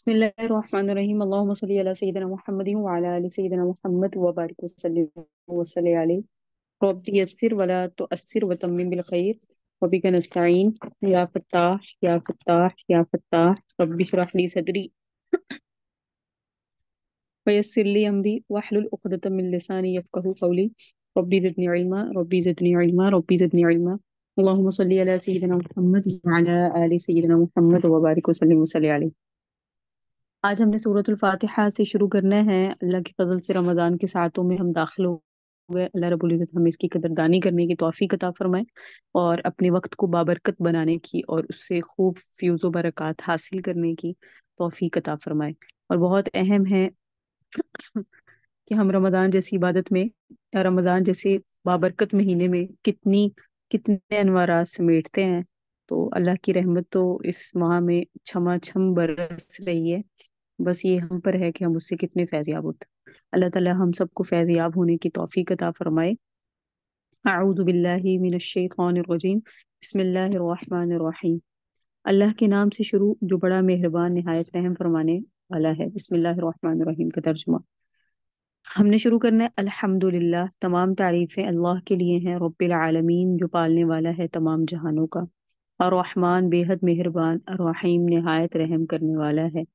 بسم الله الرحمن الرحيم اللهم صل على سيدنا محمد وعلى آل سيدنا محمد وبارك وسلم عليه رب يسر ولا تؤثر وتمم بالخير وبك نستعين يا فتاح يا فتاح يا فتاح رب اشرح لي صدري ويسر لي أمري واحلل عقدة من لساني يفقهوا قولي ربي زدني علما ربي زدني علما ربي زدني علما اللهم صل على سيدنا محمد وعلى آل سيدنا محمد وبارك وسلم عليه. آج ہم نے سورۃ الفاتحہ سے شروع کرنا ہے۔ اللہ کی فضل سے رمضان کے ساعتوں میں ہم داخل ہو گئے۔ اللہ رب العزت ہمیں اس کی قدردانی کرنے کی توفیق عطا فرمائے اور اپنے وقت کو بابرکت بنانے کی اور اس سے خوب فیوز و برکات حاصل کرنے کی توفیق عطا فرمائے۔ اور بہت اہم ہے کہ ہم رمضان جیسی عبادت میں یا رمضان جیسے بابرکت مہینے میں کتنے انوارات سمیٹتے ہیں۔ تو اللہ کی رحمت تو اس ماہ میں چھما چھم برس رہی ہے، بس یہ ہم پر ہے کہ ہم اس سے کتنے فیض یاب ہوتے ہیں۔ اللہ تعالیٰ ہم سب کو فیض یاب ہونے کی توفیق عطا فرمائے۔ اعوذ باللہ من الشیطان الرجیم، بسم اللہ الرحمن الرحیم۔ اللہ کے نام سے شروع جو بڑا مہربان نہایت رحم فرمانے والا ہے۔ بسم اللہ الرحمن الرحیم کا ترجمہ ہم نے شروع کرنا ہے۔ الحمدللہ، تمام تعریفیں اللہ کے لیے ہیں، رب العالمین جو پالنے والا ہے تمام جہانوں کا، الرحمن بے حد مہربان، الرحیم نہایت رحم کرنے والا ہے،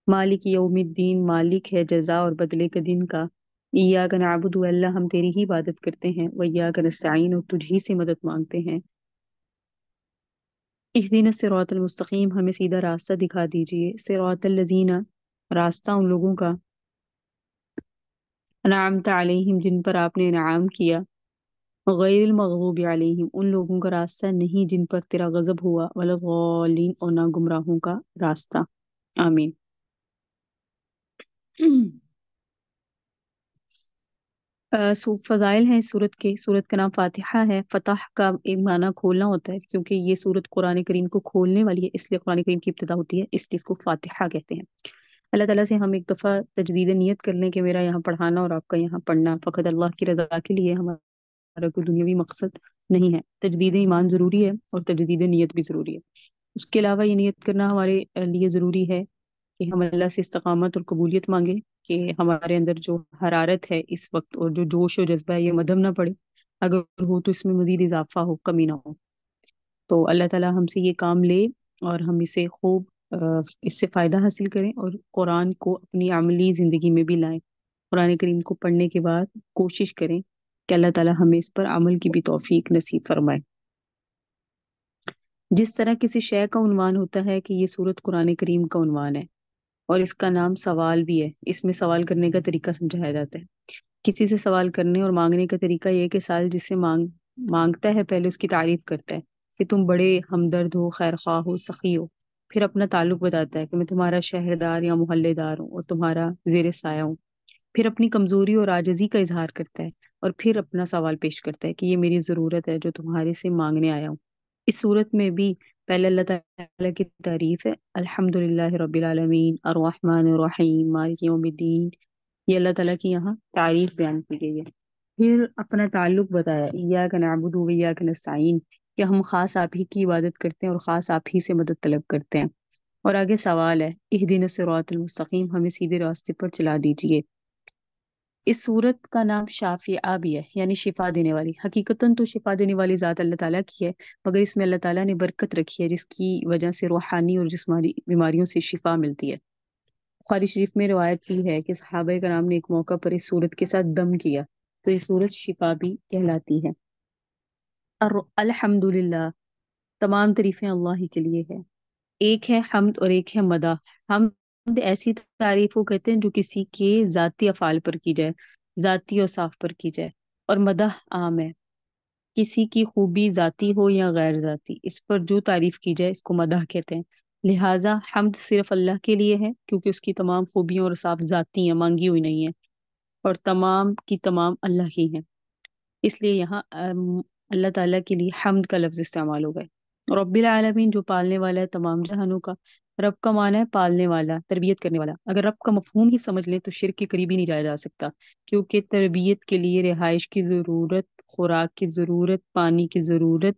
مالک یوم الدین مالک ہے جزا اور بدلے کا دن کا، ایاک نعبد اللہ ہم تیری ہی عبادت کرتے ہیں، وایاک نستعین اور تجھ ہی سے مدد مانگتے ہیں، اہدنا الصراط المستقیم ہمیں سیدھا راستہ دکھا دیجئے، صراط الذین راستہ ان لوگوں کا، انعمت علیہم جن پر آپ نے انعام کیا، غیر المغضوب علیہم ان لوگوں کا راستہ نہیں جن پر تیرا غضب ہوا، ولا الضالین اور نہ گمراہوں کا راستہ، آمین۔ فضائل ہیں اس سورت کے۔ سورت کا نام فاتحہ ہے۔ فتح کا ایک معنی کھولنا ہوتا ہے، کیونکہ یہ سورت قرآن کریم کو کھولنے والی ہے، اس لیے قرآن کریم کی ابتدا ہوتی ہے، اس لیے اس کو فاتحہ کہتے ہیں۔ اللہ تعالیٰ سے ہم ایک دفعہ تجدید نیت کر لیں کہ میرا یہاں پڑھانا اور آپ کا یہاں پڑھنا فقط اللہ کی رضا کے لیے، ہمارا کوئی دنیاوی مقصد نہیں ہے۔ تجدید ایمان ضروری ہے اور تجدید نیت بھی ضروری ہے۔ اس کے علاوہ یہ نیت کرنا ہمارے لیے ضروری ہے کہ ہم اللہ سے استقامت اور قبولیت مانگیں، کہ ہمارے اندر جو حرارت ہے اس وقت اور جو جوش و جذبہ ہے یہ مدھم نہ پڑے، اگر ہو تو اس میں مزید اضافہ ہو، کمی نہ ہو۔ تو اللہ تعالیٰ ہم سے یہ کام لے اور ہم اسے خوب اس سے فائدہ حاصل کریں اور قرآن کو اپنی عملی زندگی میں بھی لائیں۔ قرآن کریم کو پڑھنے کے بعد کوشش کریں کہ اللہ تعالیٰ ہمیں اس پر عمل کی بھی توفیق نصیب فرمائے۔ جس طرح کسی شے کا عنوان ہوتا ہے کہ یہ سورت قرآن کریم کا عنوان ہے، اور اس کا نام سوال بھی ہے، اس میں سوال کرنے کا طریقہ سمجھایا جاتا ہے۔ کسی سے سوال کرنے اور مانگنے کا طریقہ یہ ہے کہ سائل جس سے مانگتا ہے پہلے اس کی تعریف کرتا ہے کہ تم بڑے ہمدرد ہو، خیر خواہ ہو، سخی ہو، پھر اپنا تعلق بتاتا ہے کہ میں تمہارا شہردار یا محلے دار ہوں اور تمہارا زیر سایہ ہوں، پھر اپنی کمزوری اور عاجزی کا اظہار کرتا ہے، اور پھر اپنا سوال پیش کرتا ہے کہ یہ میری ضرورت ہے جو تمہارے سے مانگنے آیا ہوں۔ اس صورت میں بھی پہلے اللہ تعالیٰ کی تعریف ہے، الحمدللہ رب العالمین الرحمن الرحیم مالک یوم الدین، یہ اللہ تعالیٰ کی یہاں تعریف بیان کی گئی ہے۔ پھر اپنا تعلق بتایا، ایاک نعبد و ایاک نستعین، کہ ہم خاص آپ ہی کی عبادت کرتے ہیں اور خاص آپ ہی سے مدد طلب کرتے ہیں۔ اور آگے سوال ہے، اہدنا الصراط المستقیم ہمیں سیدھے راستے پر چلا دیجئے۔ اس صورت کا نام شافعہ بھی ہے، یعنی شفا دینے والی۔ حقیقتاً تو شفا دینے والی ذات اللہ تعالیٰ کی ہے، مگر اس میں اللہ تعالیٰ نے برکت رکھی ہے جس کی وجہ سے روحانی اور جسمانی بیماریوں سے شفا ملتی ہے۔ بخاری شریف میں روایت بھی ہے کہ صحابہ کرام نے ایک موقع پر اس صورت کے ساتھ دم کیا، تو یہ صورت شفا بھی کہلاتی ہے۔ الحمدللہ، تمام تعریفیں اللہ ہی کے لیے ہے۔ ایک ہے حمد اور ایک ہے مدح۔ حمد ایسی تعریف کو کہتے ہیں جو کسی کے ذاتی افعال پر کی جائے، ذاتی اور صاف پر کی جائے، اور مدح عام ہے، کسی کی خوبی ذاتی ہو یا غیر ذاتی، اس پر جو تعریف کی جائے اس کو مدح کہتے ہیں۔ لہٰذا حمد صرف اللہ کے لیے ہے، کیونکہ اس کی تمام خوبیاں اور صاف ذاتی ہیں، مانگی ہوئی نہیں ہیں، اور تمام کی تمام اللہ کی ہیں، اس لیے یہاں اللہ تعالیٰ کے لیے حمد کا لفظ استعمال ہو گئے۔ رب العالمین جو پالنے والا ہے تمام جہانوں کا۔ رب کا معنی ہے پالنے والا، تربیت کرنے والا۔ اگر رب کا مفہوم ہی سمجھ لیں تو شرک کے قریب ہی نہیں جایا جا سکتا، کیونکہ تربیت کے لیے رہائش کی ضرورت، خوراک کی ضرورت، پانی کی ضرورت،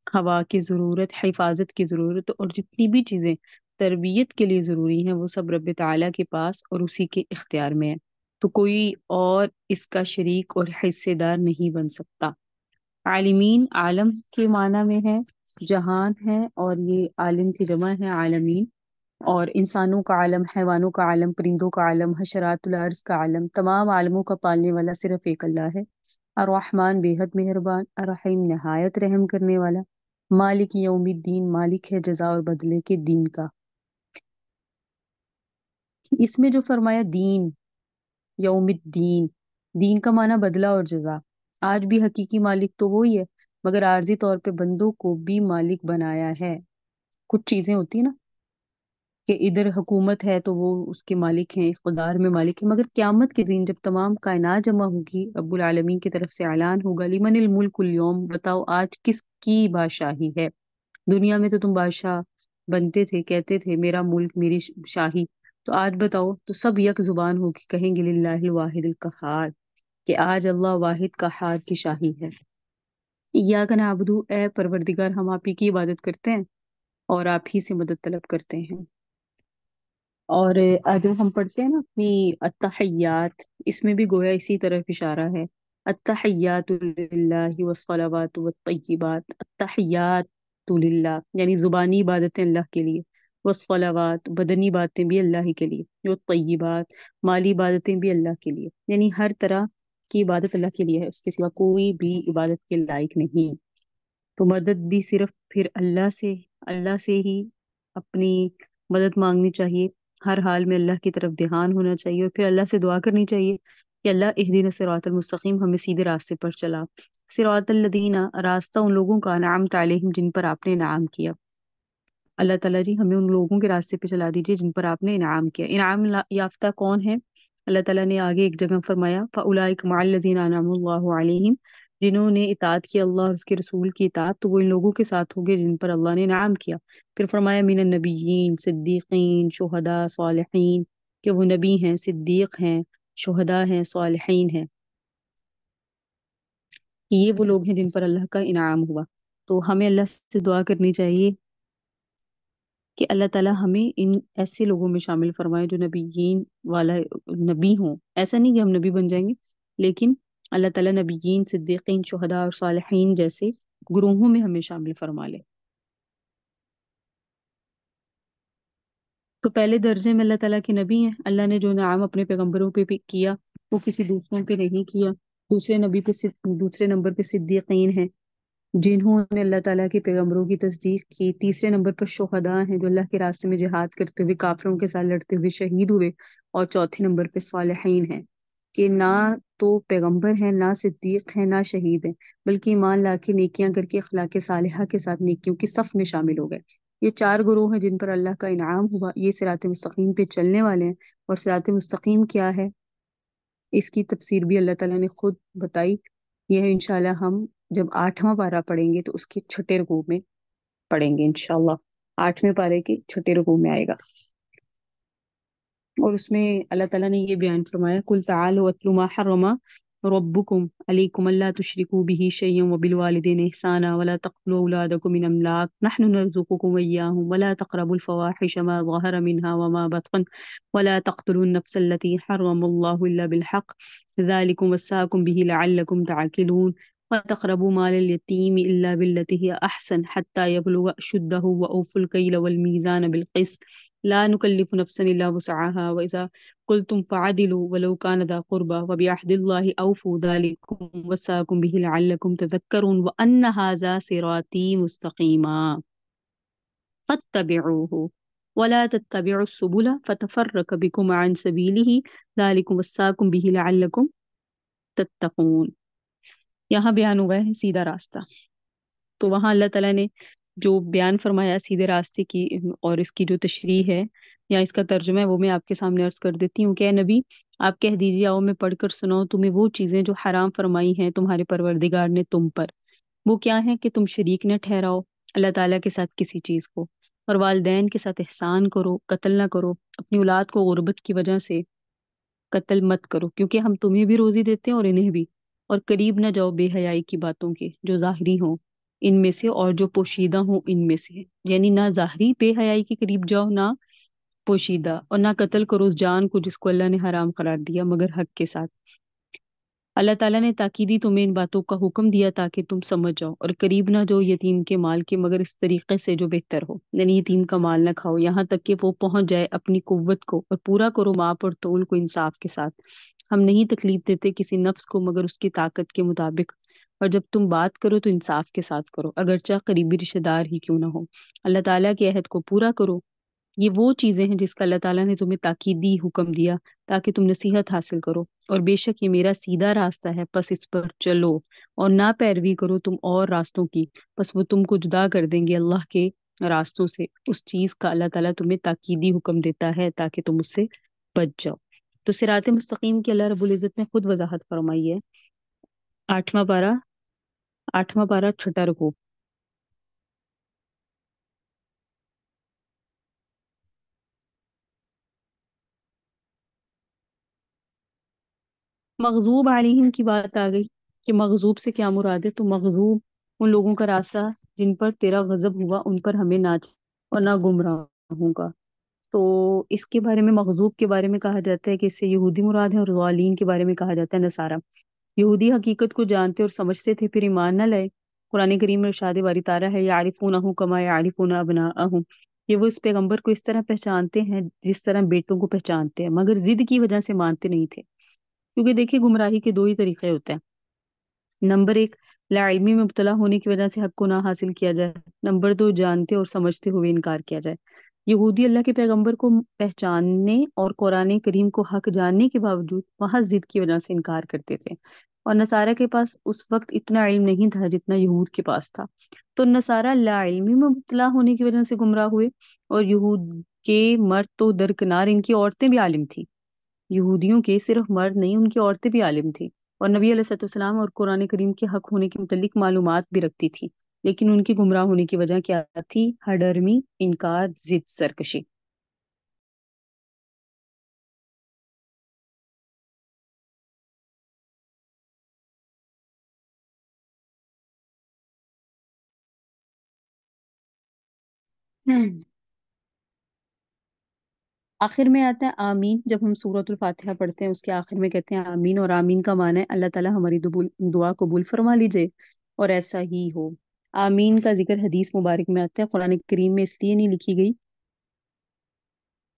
ہوا کی ضرورت، حفاظت کی ضرورت، اور جتنی بھی چیزیں تربیت کے لیے ضروری ہیں وہ سب رب تعالیٰ کے پاس اور اسی کے اختیار میں ہے، تو کوئی اور اس کا شریک اور حصے دار نہیں بن سکتا۔ عالمین عالم کے معنی میں ہے جہان ہے، اور یہ عالم کی جمع ہے عالمین، اور انسانوں کا عالم، حیوانوں کا عالم، پرندوں کا عالم، حشرات الارض کا عالم، تمام عالموں کا پالنے والا صرف ایک اللہ ہے۔ الرحمن بے حد مہربان، الرحیم نہایت رحم کرنے والا، مالک یوم الدین مالک ہے جزا اور بدلے کے دین کا۔ اس میں جو فرمایا دین، یوم الدین، دین کا معنی بدلہ اور جزا۔ آج بھی حقیقی مالک تو وہی ہے، مگر عارضی طور پہ بندوں کو بھی مالک بنایا ہے۔ کچھ چیزیں ہوتی ہیں نا کہ ادھر حکومت ہے تو وہ اس کے مالک ہیں، اقتدار میں مالک ہیں، مگر قیامت کے دن جب تمام کائنات جمع ہوگی، رب العالمین کی طرف سے اعلان ہوگا لمن الملک اليوم، بتاؤ آج کس کی بادشاہی ہے۔ دنیا میں تو تم بادشاہ بنتے تھے، کہتے تھے میرا ملک، میری شاہی، تو آج بتاؤ، تو سب یک زبان ہو کے کہیں گے للہ الواحد القہار، کہ آج اللہ واحد قہار کی شاہی ہے۔ ایاک نعبد، اے پروردگار ہم آپ ہی کی عبادت کرتے ہیں اور آپ ہی سے مدد طلب کرتے ہیں۔ اور جو ہم پڑھتے ہیں نا اپنی التحیات، اس میں بھی گویا اسی طرف اشارہ ہے۔ التحیات للہ والصلوات والطیبات، التحیات للہ یعنی زبانی عبادتیں اللہ کے لیے، والصلوات بدنی باتیں بھی اللہ ہی کے لیے، والطیبات مالی عبادتیں بھی اللہ کے لیے، یعنی ہر طرح کی عبادت اللہ کے لیے ہے، اس کے سوا کوئی بھی عبادت کے لائق نہیں۔ تو مدد بھی صرف پھر اللہ سے ہی اپنی مدد مانگنی چاہیے، ہر حال میں اللہ کی طرف دھیان ہونا چاہیے، اور پھر اللہ سے دعا کرنی چاہیے کہ اللہ اہدنا الصراط المستقیم، ہمیں سیدھے راستے پر چلا۔ صراط الذین، راستہ ان لوگوں کا انعمت علیہم جن پر آپ نے انعام کیا۔ اللہ تعالیٰ جی ہمیں ان لوگوں کے راستے پہ چلا دیجیے جن پر آپ نے انعام کیا۔ انعام یافتہ کون ہے؟ اللہ تعالیٰ نے آگے ایک جگہ فرمایا فَأُولَٰئِکَ مَعَ الَّذِينَ أَنْعَمَ اللَّهُ عَلَيْهِمْ، جنہوں نے اطاعت کی اللہ اور اس کے رسول کی اطاعت، تو وہ ان لوگوں کے ساتھ ہوگے جن پر اللہ نے انعام کیا۔ پھر فرمایا من النبیین، صدیقین، شہداء، صالحین، کہ وہ نبی ہیں، صدیق ہیں، شہداء ہیں، صالحین ہیں، کہ یہ وہ لوگ ہیں جن پر اللہ کا انعام ہوا۔ تو ہمیں اللہ سے دعا کرنی چاہیے کہ اللہ تعالیٰ ہمیں ان ایسے لوگوں میں شامل فرمائے جو نبیین والا نبی ہوں۔ ایسا نہیں کہ ہم نبی بن جائیں گے، لیکن اللہ تعالیٰ نبیین، صدیقین، شہداء اور صالحین جیسے گروہوں میں ہمیں شامل فرما لے۔ تو پہلے درجے میں اللہ تعالیٰ کے نبی ہیں، اللہ نے جو نعام اپنے پیغمبروں پہ بھی کیا وہ کسی دوسروں پہ نہیں کیا۔ دوسرے نمبر پہ صدیقین ہیں جنہوں نے اللہ تعالیٰ کے پیغمبروں کی تصدیق کی۔ تیسرے نمبر پر شہداء ہیں جو اللہ کے راستے میں جہاد کرتے ہوئے کافروں کے ساتھ لڑتے ہوئے شہید ہوئے۔ اور چوتھے نمبر پہ صالحین ہیں کہ نہ تو پیغمبر ہیں، نہ صدیق ہیں، نہ شہید ہیں، بلکہ ایمان لا کے نیکیاں کر کے اخلاق صالحہ کے ساتھ نیکیوں کی صف میں شامل ہو گئے۔ یہ چار گروہ ہیں جن پر اللہ کا انعام ہوا، یہ صراط مستقیم پہ چلنے والے ہیں۔ اور صراط مستقیم کیا ہے اس کی تفسیر بھی اللہ تعالیٰ نے خود بتائی، یہ انشاءاللہ ہم جب 8واں پارہ پڑھیں گے تو اس کے چھٹے رکوع میں پڑھیں گے انشاءاللہ، 8ویں پارے کے چھٹے رکوع میں آئے گا۔ اور اس میں اللہ تعالیٰ نے یہ بیان فرمایا قُلْ تَعَالَوْا أَتْلُ مَا حَرَّمَ رَبُّكُمْ عَلَيْكُمْ أَلَّا تُشْرِكُوا بِهِ شَيْئًا وَبِالْوَالِدَيْنِ إِحْسَانًا وَلَا تَقْتُلُوا أَوْلَادَكُم مِّنْ إِمْلَاقٍ نَحْنُ نَرْزُقُكُمْ وَإِيَّاهُمْ وَلَا تَقْرَبُوا الْفَوَاحِشَ مَا ظَهَرَ مِنْهَا وَمَا بَطَنَ وَلَا تَقْتُلُوا النَّفْسَ الَّتِي حَرَّمَ اللَّهُ إِلَّا بِالْحَقِّ ذَلِكُمْ وَصَّاكُمْ بِهِ لَعَلَّكُمْ تَعْقِلُونَ وَلَا تَقْرَبُوا مَالَ الْيَتِيمِ إِلَّا بِالَّتِي هِيَ أَحْسَنُ حَتَّى يَبْلُغَ أَشُدَّهُ وَأَوْفُوا الْكَيْلَ وَالْمِيزَانَ بِالْقِسْطِ لَا نُكَلِّفُ نَفْسًا إِلَّا وُسْعَهَا وَإِذَا قُلْتُمْ فَعَدِلُوا وَلَوْ كَانَ ذَا قُرْبَى وَبِعَهْدِ اللَّهِ أَوْفُوا ذَلِكُمْ وَصَّاكُمْ بِهِ لَعَلَّكُمْ تَذَكَّرُونَ وَأَنَّ هَذَا صِرَاطِي مُسْتَقِيمًا فَاتَّبِعُوهُ وَلَا تَتَّبِعُوا السُّبُلَ فَتَفَرَّقَ بِكُمْ عَنْ سَبِيلِهِ ذَلِكُمْ وَصَّاكُمْ بِهِ لَعَلَّكُمْ تَتَّقُونَ۔ یہاں بیان ہوا ہے سیدھا راستہ، تو وہاں اللہ تعالیٰ نے جو بیان فرمایا سیدھے راستے کی اور اس کی جو تشریح ہے یا اس کا ترجمہ ہے وہ میں آپ کے سامنے عرض کر دیتی ہوں کہ اے نبی آپ کہہ دیجیے آؤ میں پڑھ کر سناؤ تمہیں وہ چیزیں جو حرام فرمائی ہیں تمہارے پروردگار نے تم پر۔ وہ کیا ہیں کہ تم شریک نہ ٹھہراؤ اللہ تعالیٰ کے ساتھ کسی چیز کو، اور والدین کے ساتھ احسان کرو، قتل نہ کرو، اپنی اولاد کو غربت کی وجہ سے قتل مت کرو کیونکہ ہم تمہیں بھی روزی دیتے ہیں اور انہیں بھی، اور قریب نہ جاؤ بے حیائی کی باتوں کے جو ظاہری ہوں، ان میں سے اور جو پوشیدہ ہوں ان میں سے، یعنی نہ ظاہری بے حیائی کے قریب جاؤ نہ پوشیدہ، اور نہ قتل کرو اس جان کو جس کو اللہ نے حرام قرار دیا مگر حق کے ساتھ۔ اللہ تعالیٰ نے تاکیدی تمہیں ان باتوں کا حکم دیا تاکہ تم سمجھ جاؤ، اور قریب نہ جو یتیم کے مال کے مگر اس طریقے سے جو بہتر ہو، یعنی یتیم کا مال نہ کھاؤ یہاں تک کہ وہ پہنچ جائے اپنی قوت کو، اور پورا کرو ماپ اور تول کو انصاف کے ساتھ۔ ہم نہیں تکلیف دیتے کسی نفس کو مگر اس کی طاقت کے مطابق، اور جب تم بات کرو تو انصاف کے ساتھ کرو اگرچہ قریبی رشتہ دار ہی کیوں نہ ہو۔ اللہ تعالیٰ کے عہد کو پورا کرو۔ یہ وہ چیزیں ہیں جس کا اللہ تعالیٰ نے تمہیں تاکیدی حکم دیا تاکہ تم نصیحت حاصل کرو، اور بے شک یہ میرا سیدھا راستہ ہے پس اس پر چلو، اور نہ پیروی کرو تم اور راستوں کی، پس وہ تم کو جدا کر دیں گے اللہ کے راستوں سے۔ اس چیز کا اللہ تعالیٰ تمہیں تاکیدی حکم دیتا ہے تاکہ تم اس سے بچ جاؤ۔ تو صراط مستقیم کی اللہ رب العزت نے خود وضاحت فرمائی ہے۔ آٹھواں پارہ، آٹھواں پارہ چھٹا رکوع۔ مغضوب علیہم کی بات آ گئی کہ مغضوب سے کیا مراد ہے، تو مغضوب ان لوگوں کا راستہ جن پر تیرا غضب ہوا، ان پر ہمیں نہ اور نہ گمراہوں کا۔ تو اس کے بارے میں، مغضوب کے بارے میں کہا جاتا ہے کہ اس سے یہودی مراد ہے، اور ضالین کے بارے میں کہا جاتا ہے نصارہ۔ یہودی حقیقت کو جانتے اور سمجھتے تھے پھر ایمان نہ لائے۔ قرآن کریم میں ارشاد باری تعالیٰ ہے یعرفونہ کما یعرفون ابناءہم، کہ وہ اس پیغمبر کو اس طرح پہچانتے ہیں جس طرح بیٹوں کو پہچانتے ہیں، مگر ضد کی وجہ سے مانتے نہیں تھے۔ کیونکہ دیکھیے گمراہی کے دو ہی طریقے ہوتے ہیں، نمبر ایک لا علمی میں مبتلا ہونے کی وجہ سے حق کو نہ حاصل کیا جائے، نمبر دو جانتے اور سمجھتے ہوئے انکار کیا جائے۔ یہودی اللہ کے پیغمبر کو پہچاننے اور قرآن کریم کو حق جاننے کے باوجود محض ضد کی وجہ سے انکار کرتے تھے، اور نصارہ کے پاس اس وقت اتنا علم نہیں تھا جتنا یہود کے پاس تھا۔ تو نصارہ لا علمی میں مبتلا ہونے کی وجہ سے گمراہ ہوئے، اور یہود کے مرد تو درکنار ان کی عورتیں بھی عالم تھیں۔ یہودیوں کے صرف مرد نہیں، ان کی عورتیں بھی عالم تھیں، اور نبی علیہ الصلوۃ والسلام اور قرآن کریم کے حق ہونے کے متعلق معلومات بھی رکھتی تھی، لیکن ان کی گمراہ ہونے کی وجہ کیا تھی؟ ہڈرمی، انکار، ضد، سرکشی۔ آخر میں آتا ہے آمین۔ جب ہم سورۃ الفاتحہ پڑھتے ہیں اس کے آخر میں کہتے ہیں آمین، اور آمین کا معنی ہے اللہ تعالیٰ ہماری دعا قبول فرما لیجئے، اور ایسا ہی ہو۔ آمین کا ذکر حدیث مبارک میں آتا ہے، قرآن کریم میں اس لیے نہیں لکھی گئی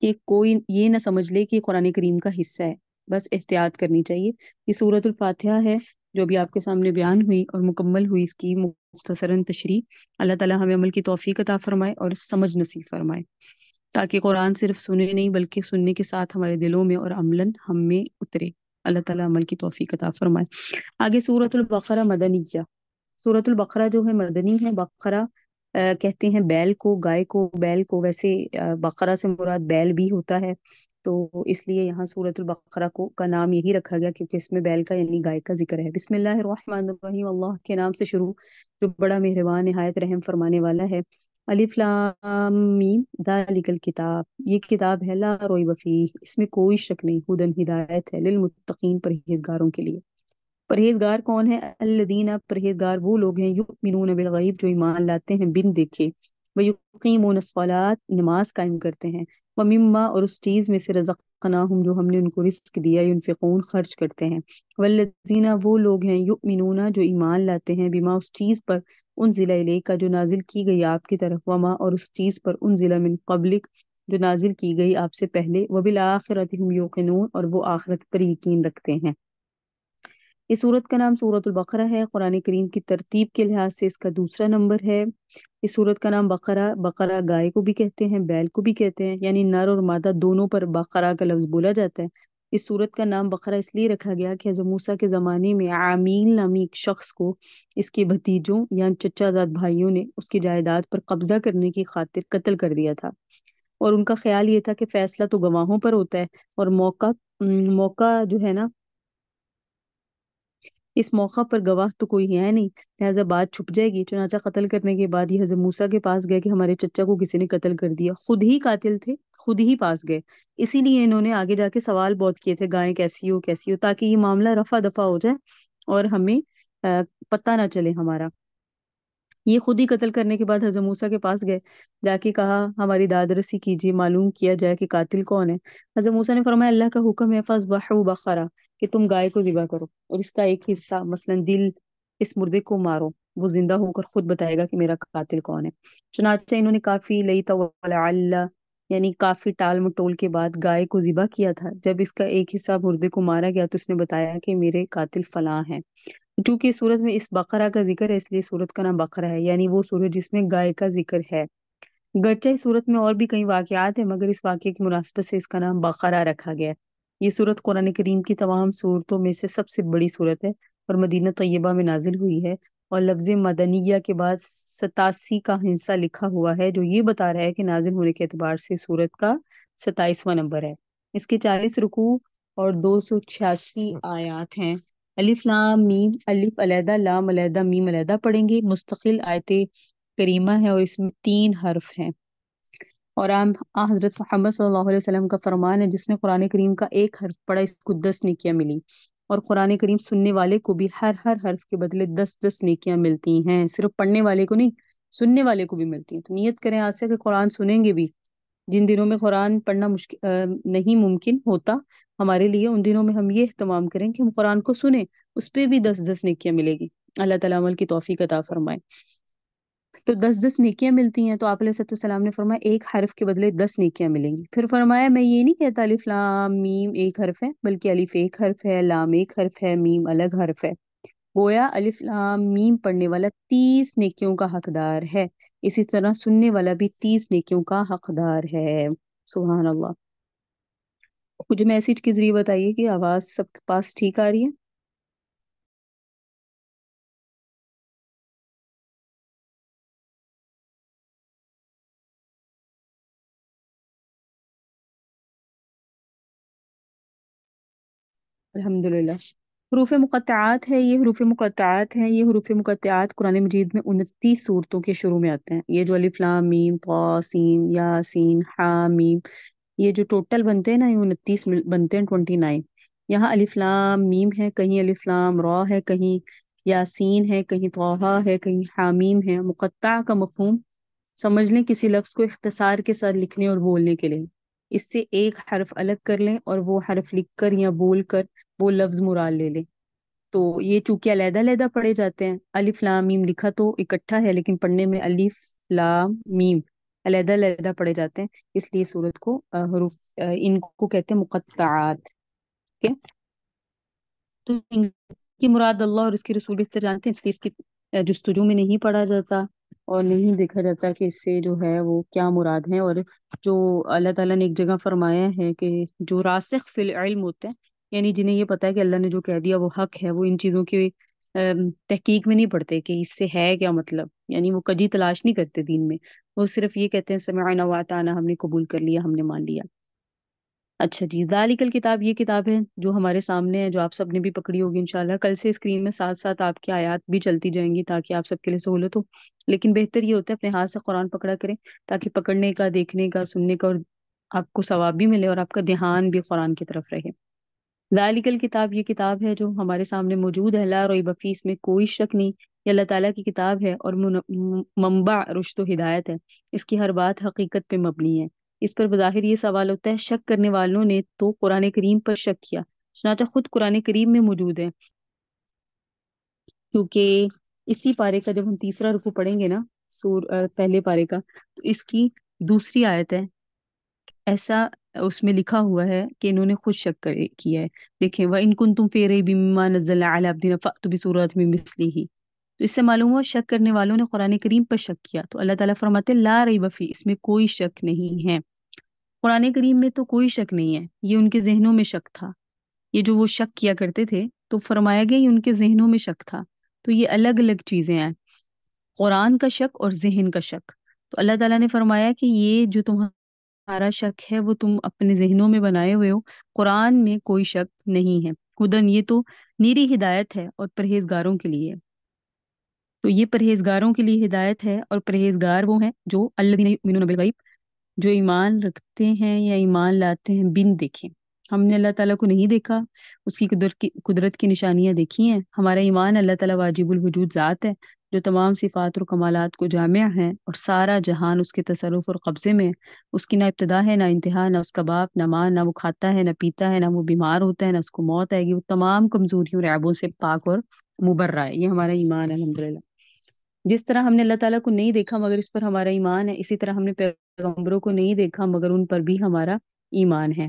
کہ کوئی یہ نہ سمجھ لے کہ قرآن کریم کا حصہ ہے، بس احتیاط کرنی چاہیے۔ یہ سورۃ الفاتحہ ہے جو بھی آپ کے سامنے بیان ہوئی اور مکمل ہوئی، اس کی مختصراً تشریح۔ اللہ تعالیٰ ہمیں عمل کی توفیق عطا فرمائے اور سمجھ نصیب فرمائے، تاکہ قرآن صرف سنے نہیں بلکہ سننے کے ساتھ ہمارے دلوں میں اور عملاً ہم میں اترے۔ اللہ تعالیٰ عمل کی توفیق عطا فرمائے۔ آگے سورۃ البقرہ مدنیہ۔ سورۃ البقرہ جو ہے مدنی ہے۔ بقرہ کہتے ہیں بیل کو، گائے کو، بیل کو، ویسے بقرہ سے مراد بیل بھی ہوتا ہے، تو اس لیے یہاں سورۃ البقرہ کو کا نام یہی رکھا گیا کیونکہ اس میں بیل کا یعنی گائے کا ذکر ہے۔ بسم اللہ الرحمن الرحیم، اللہ کے نام سے شروع جو بڑا مہربان نہایت رحم فرمانے والا ہے۔ الف لام میم ذالک الکتاب، یہ کتاب ہے لا ریب فیہ، اس میں کوئی شک نہیں، ہدن ہدایت ہے، للمتقین پرہیزگاروں کے لیے۔ پرہیزگار کون ہے؟ الذین، پرہیزگار وہ لوگ ہیں، یؤمنون بالغیب، جو ایمان لاتے ہیں بن دیکھے، ویقیمون الصلاۃ، نماز قائم کرتے ہیں، ومما، اور اس چیز میں سے رزقناہم، جو ہم نے ان کو رزق دیا، ینفقون، خرچ کرتے ہیں، والذین، وہ لوگ ہیں، یؤمنون، جو ایمان لاتے ہیں، بما، اس چیز پر، انزل الیک، جو نازل کی گئی آپ کی طرف، وما، اور اس چیز پر، انزل من قبلک، جو نازل کی گئی آپ سے پہلے، وبالآخرۃ ہم یوقنون، اور وہ آخرت پر یقین رکھتے ہیں۔ اس سورت کا نام سورۃ البقرہ ہے، قرآن کریم کی ترتیب کے لحاظ سے اس کا دوسرا نمبر ہے۔ اس سورت کا نام بقرہ، بقرہ گائے کو بھی کہتے ہیں، بیل کو بھی کہتے ہیں، یعنی نر اور مادہ دونوں پر بقرہ کا لفظ بولا جاتا ہے۔ اس سورت کا نام بقرہ اس لیے رکھا گیا کہ حضرت موسیٰ کے زمانے میں عامیل نامی ایک شخص کو اس کے بھتیجوں یا چچا زاد بھائیوں نے اس کی جائیداد پر قبضہ کرنے کی خاطر قتل کر دیا تھا، اور ان کا خیال یہ تھا کہ فیصلہ تو گواہوں پر ہوتا ہے، اور موقع جو ہے نا، اس موقع پر گواہ تو کوئی ہے نہیں، لہٰذا بات چھپ جائے گی۔ چنانچہ قتل کرنے کے بعد یہ حضرت موسیٰ کے پاس گئے کہ ہمارے چچا کو کسی نے قتل کر دیا، خود ہی قاتل تھے، خود ہی پاس گئے۔ اسی لیے انہوں نے آگے جا کے سوال بہت کیے تھے، گائیں کیسی ہو، تاکہ یہ معاملہ رفع دفع ہو جائے اور ہمیں پتہ نہ چلے ہمارا۔ یہ خود ہی قتل کرنے کے بعد حضرت موسیٰ کے پاس گئے، جا کے کہا ہماری داد رسی کیجیے، معلوم کیا جائے کہ قاتل کون ہے۔ حضرت موسیٰ نے فرمایا اللہ کا حکم ہے فَاذْبَحُوا بَقَرَہ، کہ تم گائے کو ذبح کرو اور اس کا ایک حصہ مثلا دل، اس مردے کو مارو، وہ زندہ ہو کر خود بتائے گا کہ میرا قاتل کون ہے۔ چنانچہ انہوں نے کافی لیت ولعل، یعنی کافی ٹال مٹول کے بعد گائے کو ذبح کیا تھا۔ جب اس کا ایک حصہ مردے کو مارا گیا تو اس نے بتایا کہ میرے قاتل فلاں ہیں۔ چونکہ اس صورت میں اس بقرہ کا ذکر ہے اس لیے صورت کا نام بقرہ ہے، یعنی وہ صورت جس میں گائے کا ذکر ہے۔ گرچہ اس صورت میں اور بھی کئی واقعات ہیں مگر اس واقعے کی مناسبت سے اس کا نام بقرہ رکھا گیا ہے۔ یہ صورت قرآن کریم کی تمام صورتوں میں سے سب سے بڑی صورت ہے اور مدینہ طیبہ میں نازل ہوئی ہے، اور لفظ مدنیہ کے بعد 87 کا ہندسہ لکھا ہوا ہے جو یہ بتا رہا ہے کہ نازل ہونے کے اعتبار سے صورت کا 27واں نمبر ہے۔ اس کے 40 رکوع اور 286 آیات ہیں۔ الف لام میم، الف علیحدہ، لام علیحدہ، میم علیحدہ پڑھیں گے۔ مستقل آیت کریمہ ہے اور اس میں 3 حرف ہیں۔ اور حضرت محمد صلی اللہ علیہ وسلم کا فرمان ہے جس نے قرآن کریم کا ایک حرف پڑھا اس کو 10 نیکیاں ملی، اور قرآن کریم سننے والے کو بھی ہر حرف کے بدلے 10 نیکیاں ملتی ہیں۔ صرف پڑھنے والے کو نہیں، سننے والے کو بھی ملتی ہیں۔ تو نیت کریں آج سے کہ قرآن سنیں گے بھی۔ جن دنوں میں قرآن پڑھنا نہیں ممکن ہوتا ہمارے لیے، ان دنوں میں ہم یہ اہتمام کریں کہ ہم قرآن کو سنیں، اس پہ بھی 10 نیکیاں ملے گی۔ اللہ تعالیٰ عمل کی توفیق عطا فرمائے۔ تو 10 نیکیاں ملتی ہیں، تو آپ علیہ السلام نے فرمایا ایک حرف کے بدلے 10 نیکیاں ملیں گی۔ پھر فرمایا میں یہ نہیں کہتا الف لام میم ایک حرف ہے، بلکہ الف ایک حرف ہے، لام ایک حرف ہے، میم الگ حرف ہے۔ گویا الف لام میم پڑھنے والا 30 نیکیوں کا حقدار ہے، اسی طرح سننے والا بھی 30 نیکیوں کا حقدار ہے۔ سبحان اللہ۔ مجھے میسج کے ذریعے بتائیے کہ آواز سب کے پاس ٹھیک آ رہی ہے؟ الحمدللہ۔ حروف مقطعات ہے، یہ حروف مقطعات ہیں، یہ حروف مقطعات قرآن مجید میں 29 صورتوں کے شروع میں آتے ہیں۔ یہ جو الف لام میم طا سین یا سین حا میم، یہ جو ٹوٹل بنتے ہیں نا، یہ 29 بنتے ہیں، 29۔ یہاں الف لام میم ہے، کہیں الف لام را ہے، کہیں یاسین ہے، کہیں طٰہٰ ہے، کہیں حامیم ہے۔ مقطع کا مفہوم سمجھ لیں کسی لفظ کو اختصار کے ساتھ لکھنے اور بولنے کے لیے، اس سے ایک حرف الگ کر لیں اور وہ حرف لکھ کر یا بول کر وہ لفظ مراد لے لیں۔ تو یہ چونکہ علیحدہ علیحدہ پڑھے جاتے ہیں، الف لام میم لکھا تو اکٹھا ہے لیکن پڑھنے میں الف لام میم علیحدہ علیحدہ پڑھے جاتے ہیں، اس لیے سورت کو ان کو کہتے ہیں مقطعات۔ ٹھیک ہے؟ تو ان کی مراد اللہ اور اس کے رسول بہتر جانتے ہیں، اس لیے اس کی جستجو میں نہیں پڑھا جاتا اور نہیں دیکھا جاتا کہ اس سے جو ہے وہ کیا مراد ہے۔ اور جو اللہ تعالیٰ نے ایک جگہ فرمایا ہے کہ جو راسخ فی العلم ہوتے ہیں، یعنی جنہیں یہ پتا ہے کہ اللہ نے جو کہہ دیا وہ حق ہے، وہ ان چیزوں کی تحقیق میں نہیں پڑھتے کہ اس سے ہے کیا مطلب، یعنی وہ کجی تلاش نہیں کرتے دین میں، وہ صرف یہ کہتے ہیں سمعنا واطعنا، ہم نے قبول کر لیا، ہم نے مان لیا۔ اچھا جی، ذالک الکتاب، یہ کتاب ہے جو ہمارے سامنے ہے، جو آپ سب نے بھی پکڑی ہوگی انشاءاللہ۔ کل سے اسکرین میں ساتھ ساتھ آپ کی آیات بھی چلتی جائیں گی تاکہ آپ سب کے لیے سہولت ہو، لیکن بہتر یہ ہوتا ہے اپنے ہاتھ سے قرآن پکڑا کریں تاکہ پکڑنے کا، دیکھنے کا، سننے کا، اور آپ کو ثواب بھی ملے اور آپ کا دھیان بھی قرآن کی طرف رہے۔ ذالک الکتاب، یہ کتاب ہے جو ہمارے سامنے موجود ہے، لا ریب فیہ، اس میں کوئی شک نہیں، یہ اللہ تعالیٰ کی کتاب ہے اور منبع رشد و ہدایت ہے، اس کی ہر بات حقیقت پہ مبنی ہے۔ اس پر بظاہر یہ سوال ہوتا ہے شک کرنے والوں نے تو قرآن کریم پر شک کیا، چنانچہ خود قرآن کریم میں موجود ہے، کیونکہ اسی پارے کا جب ہم تیسرا رکوع پڑھیں گے نا، پہلے پارے کا، تو اس کی دوسری آیت ہے، ایسا اس میں لکھا ہوا ہے کہ انہوں نے خود شک کیا ہے۔ دیکھیں وَإِن كُنتُمْ فِي رَيْبٍ مِّمَّا نَزَّلْنَا عَلَىٰ عَبْدِنَا فَأْتُوا بِسُورَةٍ مِّن مِّثْلِهِ۔ تو اس سے معلوم ہوا شک کرنے والوں نے قرآن کریم پر شک کیا، تو اللہ تعالیٰ فرماتے ہیں لا ریب فیہ، اس میں کوئی شک نہیں ہے۔ قرآن کریم میں تو کوئی شک نہیں ہے، یہ ان کے ذہنوں میں شک تھا، یہ جو وہ شک کیا کرتے تھے تو فرمایا گیا یہ ان کے ذہنوں میں شک تھا۔ تو یہ الگ الگ چیزیں ہیں، قرآن کا شک اور ذہن کا شک۔ تو اللہ تعالیٰ نے فرمایا کہ یہ جو تمہارا شک ہے وہ تم اپنے ذہنوں میں بنائے ہوئے ہو، قرآن میں کوئی شک نہیں ہے۔ ہدن، یہ تو نیری ہدایت ہے اور پرہیزگاروں کے لیے۔ تو یہ پرہیزگاروں کے لیے ہدایت ہے، اور پرہیزگار وہ ہیں جو الذین یؤمنون بالغیب، جو ایمان رکھتے ہیں یا ایمان لاتے ہیں بن دیکھے۔ ہم نے اللہ تعالیٰ کو نہیں دیکھا، اس کی قدرت کی نشانیاں دیکھی ہیں، ہمارا ایمان اللہ تعالیٰ واجب الوجود ذات ہے، جو تمام صفات اور کمالات کو جامع ہیں اور سارا جہان اس کے تصرف اور قبضے میں ہے۔ اس کی نہ ابتدا ہے نہ انتہا، نہ اس کا باپ نہ ماں، نہ وہ کھاتا ہے نہ پیتا ہے، نہ وہ بیمار ہوتا ہے، نہ اس کو موت آئے گی۔ وہ تمام کمزوریوں اور عیبوں سے پاک اور مبرہ ہے۔ یہ ہمارا ایمان ہے الحمدللہ۔ جس طرح ہم نے اللہ تعالیٰ کو نہیں دیکھا مگر اس پر ہمارا ایمان ہے، اسی طرح ہم نے پیغمبروں کو نہیں دیکھا مگر ان پر بھی ہمارا ایمان ہے۔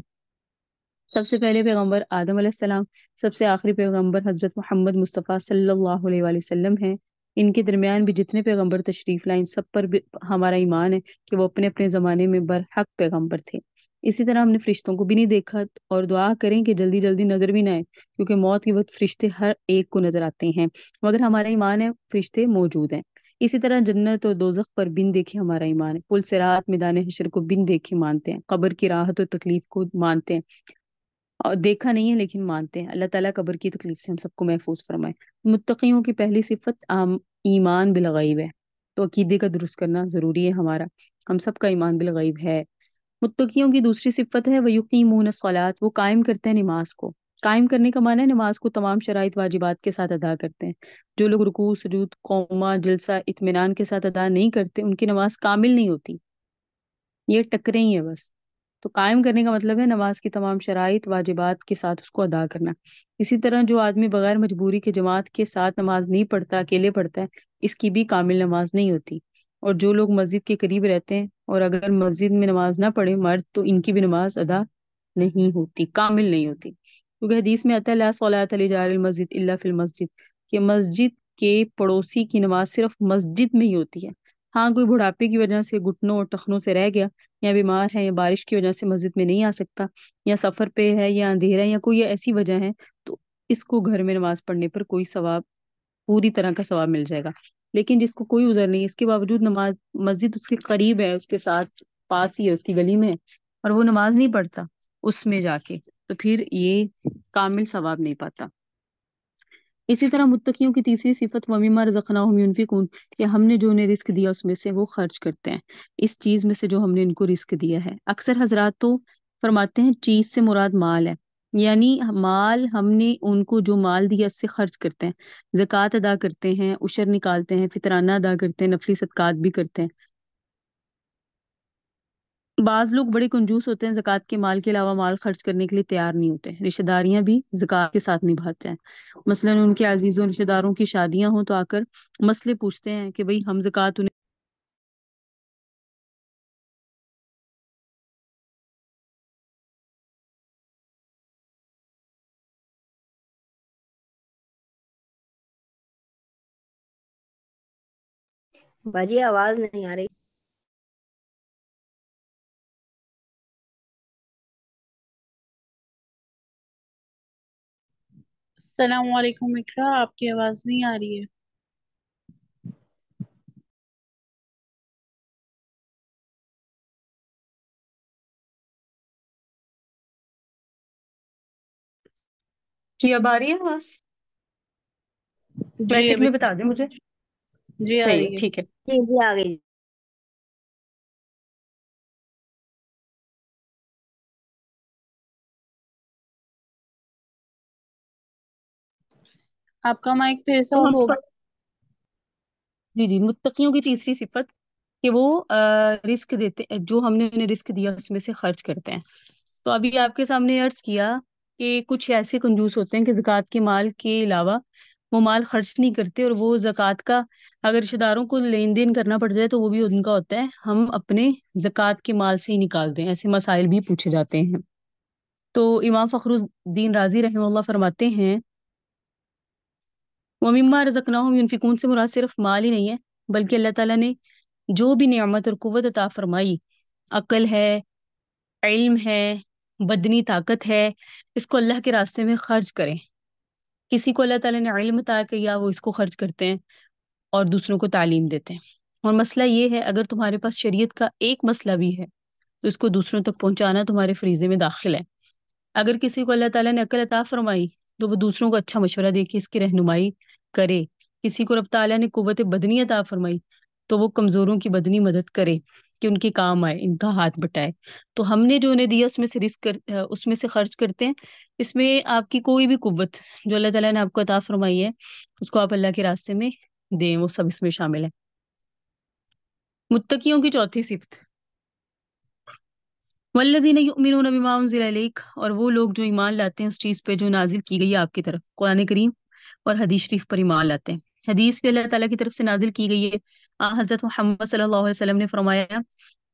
سب سے پہلے پیغمبر آدم علیہ السلام، سب سے آخری پیغمبر حضرت محمد مصطفیٰ صلی اللہ علیہ وآلہ وسلم ہیں۔ ان کے درمیان بھی جتنے پیغمبر تشریف لائیں سب پر بھی ہمارا ایمان ہے کہ وہ اپنے اپنے زمانے میں برحق پیغمبر تھے۔ اسی طرح ہم نے فرشتوں کو بھی نہیں دیکھا اور دعا کریں کہ جلدی جلدی نظر بھی نہ آئے، کیونکہ موت کے وقت فرشتے ہر ایک کو نظر آتے ہیں، مگر ہمارا ایمان ہے فرشتے موجود ہیں۔ اسی طرح جنت اور دوزخ پر بن دیکھے ہمارا ایمان ہے۔ پل صراط، میدان حشر کو بن دیکھے مانتے ہیں، قبر کی راحت اور تکلیف کو مانتے ہیں، اور دیکھا نہیں ہے لیکن مانتے ہیں۔ اللہ تعالیٰ قبر کی تکلیف سے ہم سب کو محفوظ فرمائے۔ متقیوں کی پہلی صفت ایمان بالغیب ہے، تو عقیدے کا درست کرنا ضروری ہے ہمارا۔ ہم سب کا ایمان بالغیب ہے۔ متقیوں کی دوسری صفت ہے وَيُقِيمُونَ الصَّلَاةَ، وہ قائم کرتے ہیں نماز کو۔ قائم کرنے کا معنی ہے نماز کو تمام شرائط واجبات کے ساتھ ادا کرتے ہیں۔ جو لوگ رکوع، سجود، قومہ، جلسہ اطمینان کے ساتھ ادا نہیں کرتے ان کی نماز کامل نہیں ہوتی، یہ ٹکرے ہی ہیں بس۔ تو قائم کرنے کا مطلب ہے نماز کی تمام شرائط واجبات کے ساتھ اس کو ادا کرنا۔ اسی طرح جو آدمی بغیر مجبوری کے جماعت کے ساتھ نماز نہیں پڑھتا، اکیلے پڑھتا ہے، اس کی بھی کامل نماز نہیں ہوتی۔ اور جو لوگ مسجد کے قریب رہتے ہیں اور اگر مسجد میں نماز نہ پڑھے مرد، تو ان کی بھی نماز ادا نہیں ہوتی، کامل نہیں ہوتی، کیونکہ حدیث میں آتا ہے لا صلاۃ لجار المسجد الا فی المسجد، کہ مسجد کے پڑوسی کی نماز صرف مسجد میں ہی ہوتی ہے۔ ہاں کوئی بڑھاپے کی وجہ سے گھٹنوں اور ٹخنوں سے رہ گیا، یا بیمار ہے، یا بارش کی وجہ سے مسجد میں نہیں آ سکتا، یا سفر پہ ہے، یا اندھیرا ہے، یا کوئی ایسی وجہ ہے، تو اس کو گھر میں نماز پڑھنے پر کوئی ثواب، پوری طرح کا ثواب مل جائے گا۔ لیکن جس کو کوئی عذر نہیں، اس کے باوجود نماز مسجد اس کے قریب ہے، اس کے ساتھ پاس ہی ہے، اس کی گلی میں ہے، اور وہ نماز نہیں پڑھتا اس میں جا کے، تو پھر یہ کامل ثواب نہیں پاتا۔ اسی طرح متقیوں کی تیسری صفت وَمِمَّا رَزَقْنَاهُمْ يُنْفِقُونَ، کہ ہم نے جو انہیں رزق دیا اس میں سے وہ خرچ کرتے ہیں، اس چیز میں سے جو ہم نے ان کو رزق دیا ہے۔ اکثر حضرات تو فرماتے ہیں چیز سے مراد مال ہے، یعنی مال ہم نے ان کو جو مال دیا اس سے خرچ کرتے ہیں، زکوٰۃ ادا کرتے ہیں، عشر نکالتے ہیں، فطرانہ ادا کرتے ہیں، نفلی صدقات بھی کرتے ہیں۔ بعض لوگ بڑے کنجوس ہوتے ہیں، زکوٰۃ کے مال کے علاوہ مال خرچ کرنے کے لیے تیار نہیں ہوتے، رشتہ داریاں بھی زکوٰۃ کے ساتھ نبھاتے ہیں۔ مثلاً ان کے عزیزوں رشتہ داروں کی شادیاں ہوں تو آ کر مسئلے پوچھتے ہیں کہ بھئی ہم زکوٰۃ انہیں باجی آواز نہیں آ رہی۔ السلام علیکم اقرا، آپ کی آواز نہیں آ رہی ہے۔ جی اب آ رہی ہے آواز؟ جی میسج ابھی میں بتا دیں مجھے۔ جی آ صحیح ہے، رہی ہے۔ ٹھیک ہے۔ جی جی آ گئی۔ آپ کا مائک پھر سے تو آف ہم ہو جی متقیوں کی تیسری صفت کہ وہ رزق دیتے، جو ہم نے انہیں رزق دیا اس میں سے خرچ کرتے ہیں۔ تو ابھی آپ کے سامنے عرض کیا کہ کچھ ایسے کنجوس ہوتے ہیں کہ زکوٰۃ کے مال کے علاوہ وہ مال خرچ نہیں کرتے، اور وہ زکوٰۃ کا اگر رشتہ داروں کو لین دین کرنا پڑ جائے تو وہ بھی ان کا ہوتا ہے، ہم اپنے زکوٰۃ کے مال سے ہی نکالتے ہیں۔ ایسے مسائل بھی پوچھے جاتے ہیں۔ تو امام فخر الدین رازی رحمہ اللہ فرماتے ہیں وَمِمَّا رَزَقْنَاهُمْ يُنْفِقُونَ سے مراد صرف مال ہی نہیں ہے، بلکہ اللہ تعالیٰ نے جو بھی نعمت اور قوت عطا فرمائی، عقل ہے، علم ہے، بدنی طاقت ہے، اس کو اللہ کے راستے میں خرچ کریں۔ کسی کو اللہ تعالیٰ نے علم عطا کیا، وہ اس کو خرچ کرتے ہیں اور دوسروں کو تعلیم دیتے ہیں۔ اور مسئلہ یہ ہے اگر تمہارے پاس شریعت کا ایک مسئلہ بھی ہے تو اس کو دوسروں تک پہنچانا تمہارے فریضے میں داخل ہے۔ اگر کسی کو اللہ تعالیٰ نے عقل عطا فرمائی تو وہ دوسروں کو اچھا مشورہ دے کے اس کی رہنمائی کرے۔ کسی کو رب تعالیٰ نے قوت بدنی عطا فرمائی تو وہ کمزوروں کی بدنی مدد کرے کہ ان کے کام آئے، ان کا ہاتھ بٹائے۔ تو ہم نے جو انہیں دیا اس میں سے اس میں سے خرچ کرتے ہیں۔ اس میں آپ کی کوئی بھی قوت جو اللہ تعالیٰ نے آپ کو عطا فرمائی ہے اس کو آپ اللہ کے راستے میں دیں وہ سب اس میں شامل ہے۔ متقیوں کی چوتھی صفت، والذین یؤمنون بما انزل الیک، اور وہ لوگ جو ایمان لاتے ہیں اس چیز پہ جو نازل کی گئی ہے آپ کی طرف، قرآن کریم اور حدیث شریف پر ایمان لاتے ہیں۔ حدیث بھی اللہ تعالیٰ کی طرف سے نازل کی گئی ہے۔ حضرت محمد صلی اللہ علیہ وسلم نے فرمایا،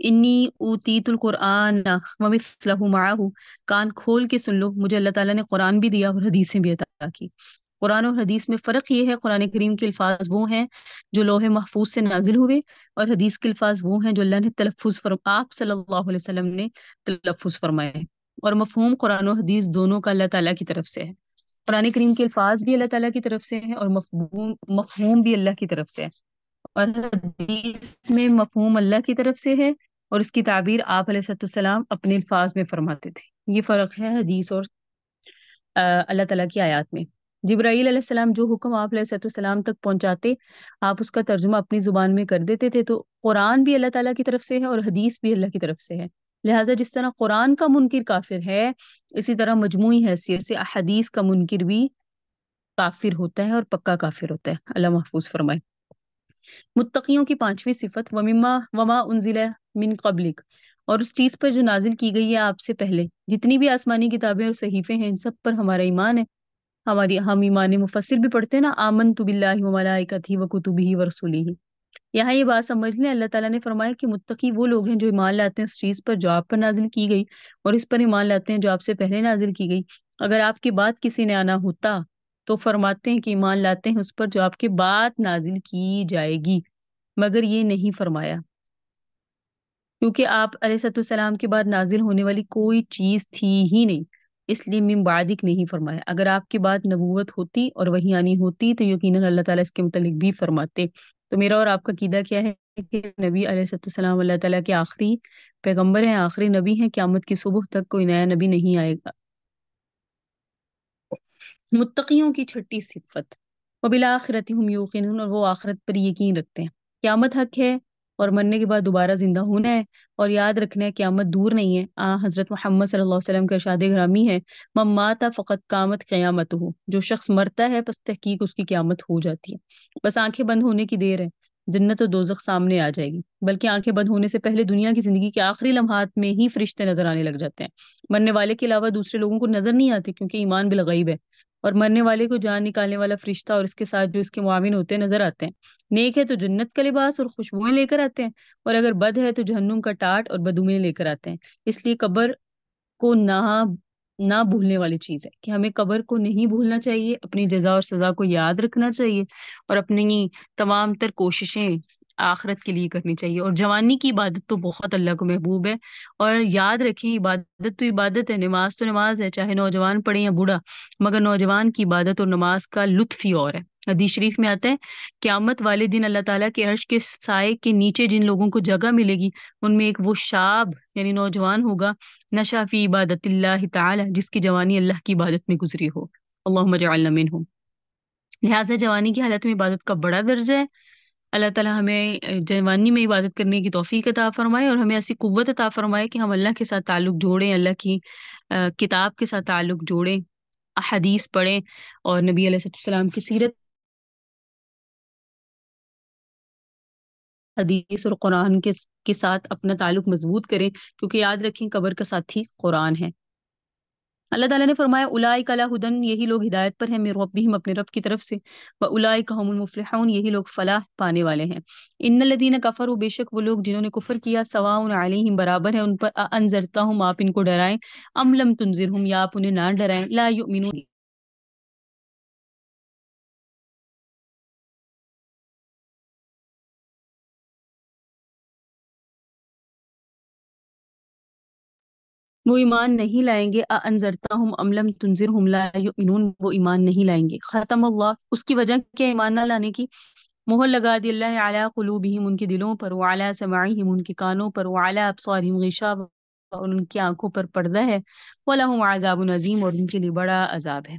انی اوتیت القرآن ومثلہ معہ، کان کھول کے سن لو، مجھے اللہ تعالیٰ نے قرآن بھی دیا اور حدیثیں بھی عطا کی۔ قرآن اور حدیث میں فرق یہ ہے، قرآن کریم کے الفاظ وہ ہیں جو لوح محفوظ سے نازل ہوئے، اور حدیث کے الفاظ وہ ہیں جو اللہ نے آپ صلی اللہ علیہ وسلم نے تلفظ فرمائے ہیں، اور مفہوم قرآن و حدیث دونوں کا اللہ تعالیٰ کی طرف سے ہے۔ قرآن کریم کے الفاظ بھی اللہ تعالیٰ کی طرف سے ہیں اور مفہوم بھی اللہ کی طرف سے ہے، اور حدیث میں مفہوم اللہ کی طرف سے ہے اور اس کی تعبیر آپ علیہ السلام اپنے الفاظ میں فرماتے تھے۔ یہ فرق ہے حدیث اور اللہ تعالیٰ کی آیات میں۔ جبرائیل علیہ السلام جو حکم آپ علیہ السلام تک پہنچاتے، آپ اس کا ترجمہ اپنی زبان میں کر دیتے تھے، تو قرآن بھی اللہ تعالیٰ کی طرف سے ہے اور حدیث بھی اللہ کی طرف سے ہے۔ لہٰذا جس طرح قرآن کا منکر کافر ہے، اسی طرح مجموعی حیثیت سے احادیث کا منکر بھی کافر ہوتا ہے اور پکا کافر ہوتا ہے۔ اللہ محفوظ فرمائے۔ متقیوں کی پانچویں صفت، وما انزل من قبلک، اور اس چیز پر جو نازل کی گئی ہے آپ سے پہلے، جتنی بھی آسمانی کتابیں اور صحیفے ہیں ان سب پر ہمارا ایمان ہے۔ ہم ایمان مفسر بھی پڑھتے ہیں نا، آمنت باللہ وملائکتہ وکتبہ ورسلہ۔ یہاں یہ بات سمجھ لیں، اللہ تعالیٰ نے فرمایا کہ متقی وہ لوگ ہیں جو ایمان لاتے ہیں اس چیز پر جو آپ پر نازل کی گئی، اور اس پر ایمان لاتے ہیں جو آپ سے پہلے نازل کی گئی۔ اگر آپ کے بعد کسی نے آنا ہوتا تو فرماتے ہیں کہ ایمان لاتے ہیں اس پر جو آپ کے بعد نازل کی جائے گی، مگر یہ نہیں فرمایا، کیونکہ آپ علیہ السلام کے بعد نازل ہونے والی کوئی چیز تھی ہی نہیں، اس لیے من بعدک نہیں فرمایا۔ اگر آپ کے بعد نبوت ہوتی اور وہی آنی ہوتی تو یقیناً اللہ تعالیٰ اس کے متعلق بھی فرماتے۔ تو میرا اور آپ کا عقیدہ کیا ہے کہ نبی علیہ السلام اللہ تعالیٰ کے آخری پیغمبر ہیں، آخری نبی ہیں، قیامت کی صبح تک کوئی نیا نبی نہیں آئے گا۔ متقیوں کی چھٹی صفت، وبالآخرۃ ھم یوقنون، اور وہ آخرت پر یقین رکھتے ہیں۔ قیامت حق ہے اور مرنے کے بعد دوبارہ زندہ ہونا ہے، اور یاد رکھنا ہے قیامت دور نہیں ہے۔ حضرت محمد صلی اللہ علیہ وسلم کا ارشاد گرامی ہے، من مات فقط قامت قیامتہ، جو شخص مرتا ہے بس تحقیق اس کی قیامت ہو جاتی ہے، بس آنکھیں بند ہونے کی دیر ہے، جنت و دوزخ سامنے آ جائے گی۔ بلکہ آنکھیں بند ہونے سے پہلے دنیا کی زندگی کے آخری لمحات میں ہی فرشتے نظر آنے لگ جاتے ہیں۔ مرنے والے کے علاوہ دوسرے لوگوں کو نظر نہیں آتے، کیونکہ ایمان بالغیب ہے، اور مرنے والے کو جان نکالنے والا فرشتہ اور اس کے ساتھ جو اس کے معاون ہوتے ہیں نظر آتے ہیں۔ نیک ہے تو جنت کا لباس اور خوشبوئیں لے کر آتے ہیں، اور اگر بد ہے تو جہنم کا ٹاٹ اور بدومیں لے کر آتے ہیں۔ اس لیے قبر کو نہ بھولنے والی چیز ہے کہ ہمیں قبر کو نہیں بھولنا چاہیے، اپنی جزا اور سزا کو یاد رکھنا چاہیے، اور اپنی تمام تر کوششیں آخرت کے لیے کرنی چاہیے۔ اور جوانی کی عبادت تو بہت اللہ کو محبوب ہے، اور یاد رکھیں عبادت تو عبادت ہے، نماز تو نماز ہے، چاہے نوجوان پڑھے یا بوڑھا، مگر نوجوان کی عبادت اور نماز کا لطف ہی اور ہے۔ حدیث شریف میں آتا ہے، قیامت والے دن اللہ تعالیٰ کے عرش کے سائے کے نیچے جن لوگوں کو جگہ ملے گی، ان میں ایک وہ شاب یعنی نوجوان ہوگا، نشا فی عبادت اللہ تعالی، جس کی جوانی اللہ کی عبادت میں گزری ہو۔ اللہم اجعلنا منہم۔ لہٰذا جوانی کی حالت میں عبادت کا بڑا درجہ ہے۔ اللہ تعالیٰ ہمیں جوانی میں عبادت کرنے کی توفیق عطا فرمائے، اور ہمیں ایسی قوت عطا فرمائے کہ ہم اللہ کے ساتھ تعلق جوڑیں، اللہ کی کتاب کے ساتھ تعلق جوڑیں، احادیث پڑھیں، اور نبی علیہ السلام کی سیرت، حدیث اور قرآن کے ساتھ اپنا تعلق مضبوط کریں، کیونکہ یاد رکھیں قبر کا ساتھی قرآن ہے۔ اللہ تعالیٰ نے فرمایا، اولئک علی ھدی، یہی لوگ ہدایت پر ہیں، من ربہم، اپنے رب کی طرف سے، واولئک ھم المفلحون، یہی لوگ فلاح پانے والے ہیں۔ ان الذین کفروا، بے شک وہ لوگ جنہوں نے کفر کیا، سواء علیہم، برابر ہے ان پر، انذرتہم، آپ ان کو ڈرائیں، ام لم تنذرہم، یا آپ انہیں نہ ڈرائیں، لا یؤمنون، وہ ایمان نہیں لائیں گے۔ انذرتہم ام لم تنذرہم لا یؤمنون، وہ ایمان نہیں لائیں گے۔ ختم اللہ، اس کی وجہ کیا ایمان نہ لانے کی؟ مہر لگا دی اللہ علی قلوبہم، ان کے دلوں پر، وعلی سمعہم، ان کے کانوں پر، وعلی ابصارہم غشاوہ، اور ان کی آنکھوں پر پردہ ہے، وَلَهُمْ عَذَابٌ عَظِيمٌ، اور ان کے لیے بڑا عذاب ہے۔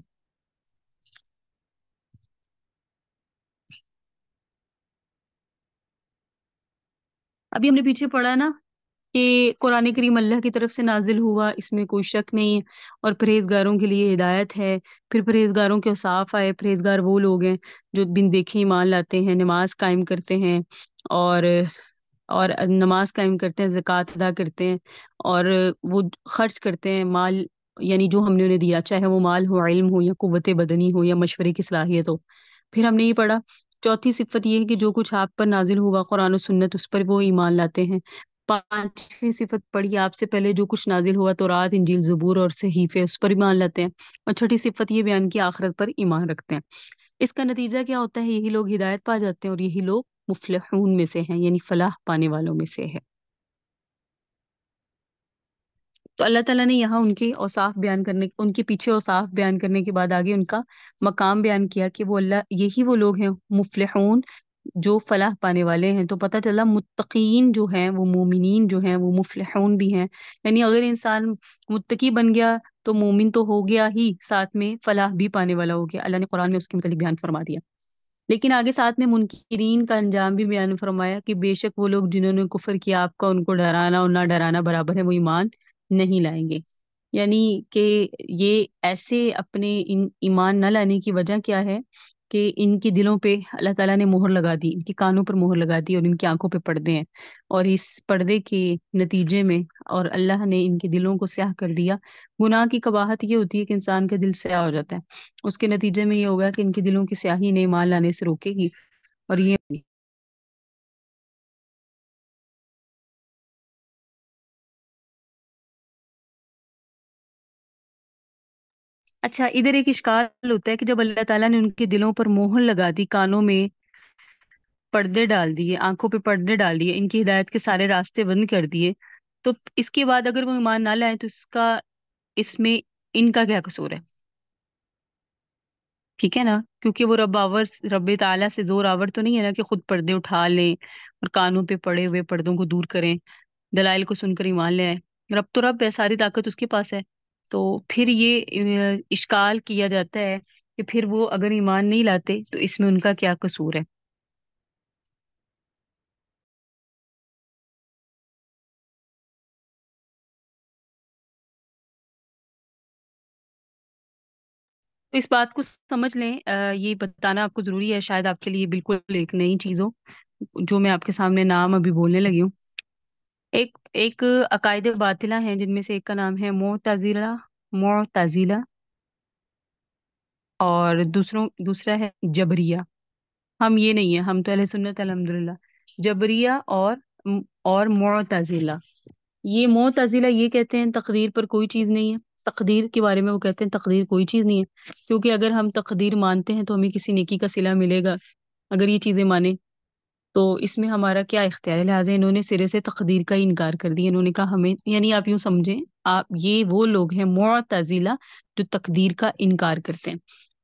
ابھی ہم نے پیچھے پڑھا نا کہ قرآن کریم اللہ کی طرف سے نازل ہوا، اس میں کوئی شک نہیں ہے، اور پرہیزگاروں کے لیے ہدایت ہے۔ پھر پرہیزگاروں کے اوصاف آئے، پرہیزگار وہ لوگ ہیں جو بن دیکھے ایمان لاتے ہیں، نماز قائم کرتے ہیں، اور نماز قائم کرتے ہیں، زکوٰۃ ادا کرتے ہیں، اور وہ خرچ کرتے ہیں مال، یعنی جو ہم نے انہیں دیا، چاہے وہ مال ہو، علم ہو، یا قوت بدنی ہو، یا مشورے کی صلاحیت ہو۔ پھر ہم نے یہ پڑھا چوتھی صفت یہ ہے کہ جو کچھ آپ پر نازل ہوا قرآن و سنت، اس پر وہ ایمان لاتے ہیں۔ پانچویں صفت پڑھی آپ سے پہلے جو کچھ نازل ہوا تورات، انجیل، زبور اور صحیفے، اس پر ایمان لاتے ہیں۔ اور چھٹی صفت یہ بیان کی آخرت پر ایمان رکھتے ہیں۔ اس کا نتیجہ کیا ہوتا ہے؟ یہی لوگ ہدایت پا جاتے ہیں، اور یہی لوگ مفلحون میں سے ہیں، یعنی فلاح پانے والوں میں سے ہے۔ تو اللہ تعالیٰ نے یہاں ان کے اوصاف بیان کرنے، ان کے پیچھے اوصاف بیان کرنے کے بعد آگے ان کا مقام بیان کیا کہ وہ اللہ، یہی وہ لوگ ہیں مفلحون جو فلاح پانے والے ہیں۔ تو پتہ چلا متقین جو ہیں، وہ مومنین جو ہیں، وہ مفلحون بھی ہیں۔ یعنی اگر انسان متقی بن گیا تو مومن تو ہو گیا ہی، ساتھ میں فلاح بھی پانے والا ہو گیا۔ اللہ نے قرآن میں اس کے متعلق بیان فرما دیا۔ لیکن آگے ساتھ میں منکرین کا انجام بھی بیان فرمایا کہ بے شک وہ لوگ جنہوں نے کفر کیا، آپ کا ان کو ڈرانا اور نہ ڈرانا برابر ہے، وہ ایمان نہیں لائیں گے۔ یعنی کہ یہ ایسے اپنے ایمان نہ لانے کی وجہ کیا ہے کہ ان کے دلوں پہ اللہ تعالیٰ نے مہر لگا دی، ان کے کانوں پر مہر لگا دی، اور ان کی آنکھوں پہ پردے ہیں، اور اس پردے کے نتیجے میں اور اللہ نے ان کے دلوں کو سیاہ کر دیا۔ گناہ کی قباحت یہ ہوتی ہے کہ انسان کا دل سیاہ ہو جاتا ہے، اس کے نتیجے میں یہ ہوگا کہ ان کے دلوں کی سیاہی نے ایمان لانے سے روکے گی، اور یہ اچھا ادھر ایک اشکال ہوتا ہے کہ جب اللہ تعالیٰ نے ان کے دلوں پر مہر لگا دی، کانوں میں پردے ڈال دیے، آنکھوں پہ پردے ڈال دیے، ان کی ہدایت کے سارے راستے بند کر دیے، تو اس کے بعد اگر وہ ایمان نہ لائیں تو اس میں ان کا کیا قصور ہے؟ ٹھیک ہے نا، کیونکہ وہ رب تعالیٰ سے زور آور تو نہیں ہے نا کہ خود پردے اٹھا لیں اور کانوں پہ پڑے ہوئے پردوں کو دور کریں، دلائل کو سن کر ایمان لے آئیں۔ رب تو رب ہے، ساری طاقت اس کے پاس ہے۔ تو پھر یہ اشکال کیا جاتا ہے کہ پھر وہ اگر ایمان نہیں لاتے تو اس میں ان کا کیا قصور ہے؟ تو اس بات کو سمجھ لیں، یہ بتانا آپ کو ضروری ہے، شاید آپ کے لیے بالکل ایک نئی چیز ہو جو میں آپ کے سامنے نام ابھی بولنے لگی ہوں۔ ایک عقائد باطلہ ہیں جن میں سے ایک کا نام ہے معتزلہ، اور دوسرا ہے جبریہ۔ ہم یہ نہیں ہے، ہم تو اہل سنت الحمدللہ۔ جبریہ اور معتزلہ، یہ معتزلہ یہ کہتے ہیں تقدیر پر کوئی چیز نہیں ہے، تقدیر کے بارے میں وہ کہتے ہیں تقدیر کوئی چیز نہیں ہے، کیونکہ اگر ہم تقدیر مانتے ہیں تو ہمیں کسی نیکی کا صلہ ملے گا اگر یہ چیزیں مانیں، تو اس میں ہمارا کیا اختیار ہے؟ لہٰذا انہوں نے سرے سے تقدیر کا انکار کر دیا۔ انہوں نے کہا ہمیں، یعنی آپ یوں سمجھیں، آپ یہ وہ لوگ ہیں معتزلہ جو تقدیر کا انکار کرتے ہیں۔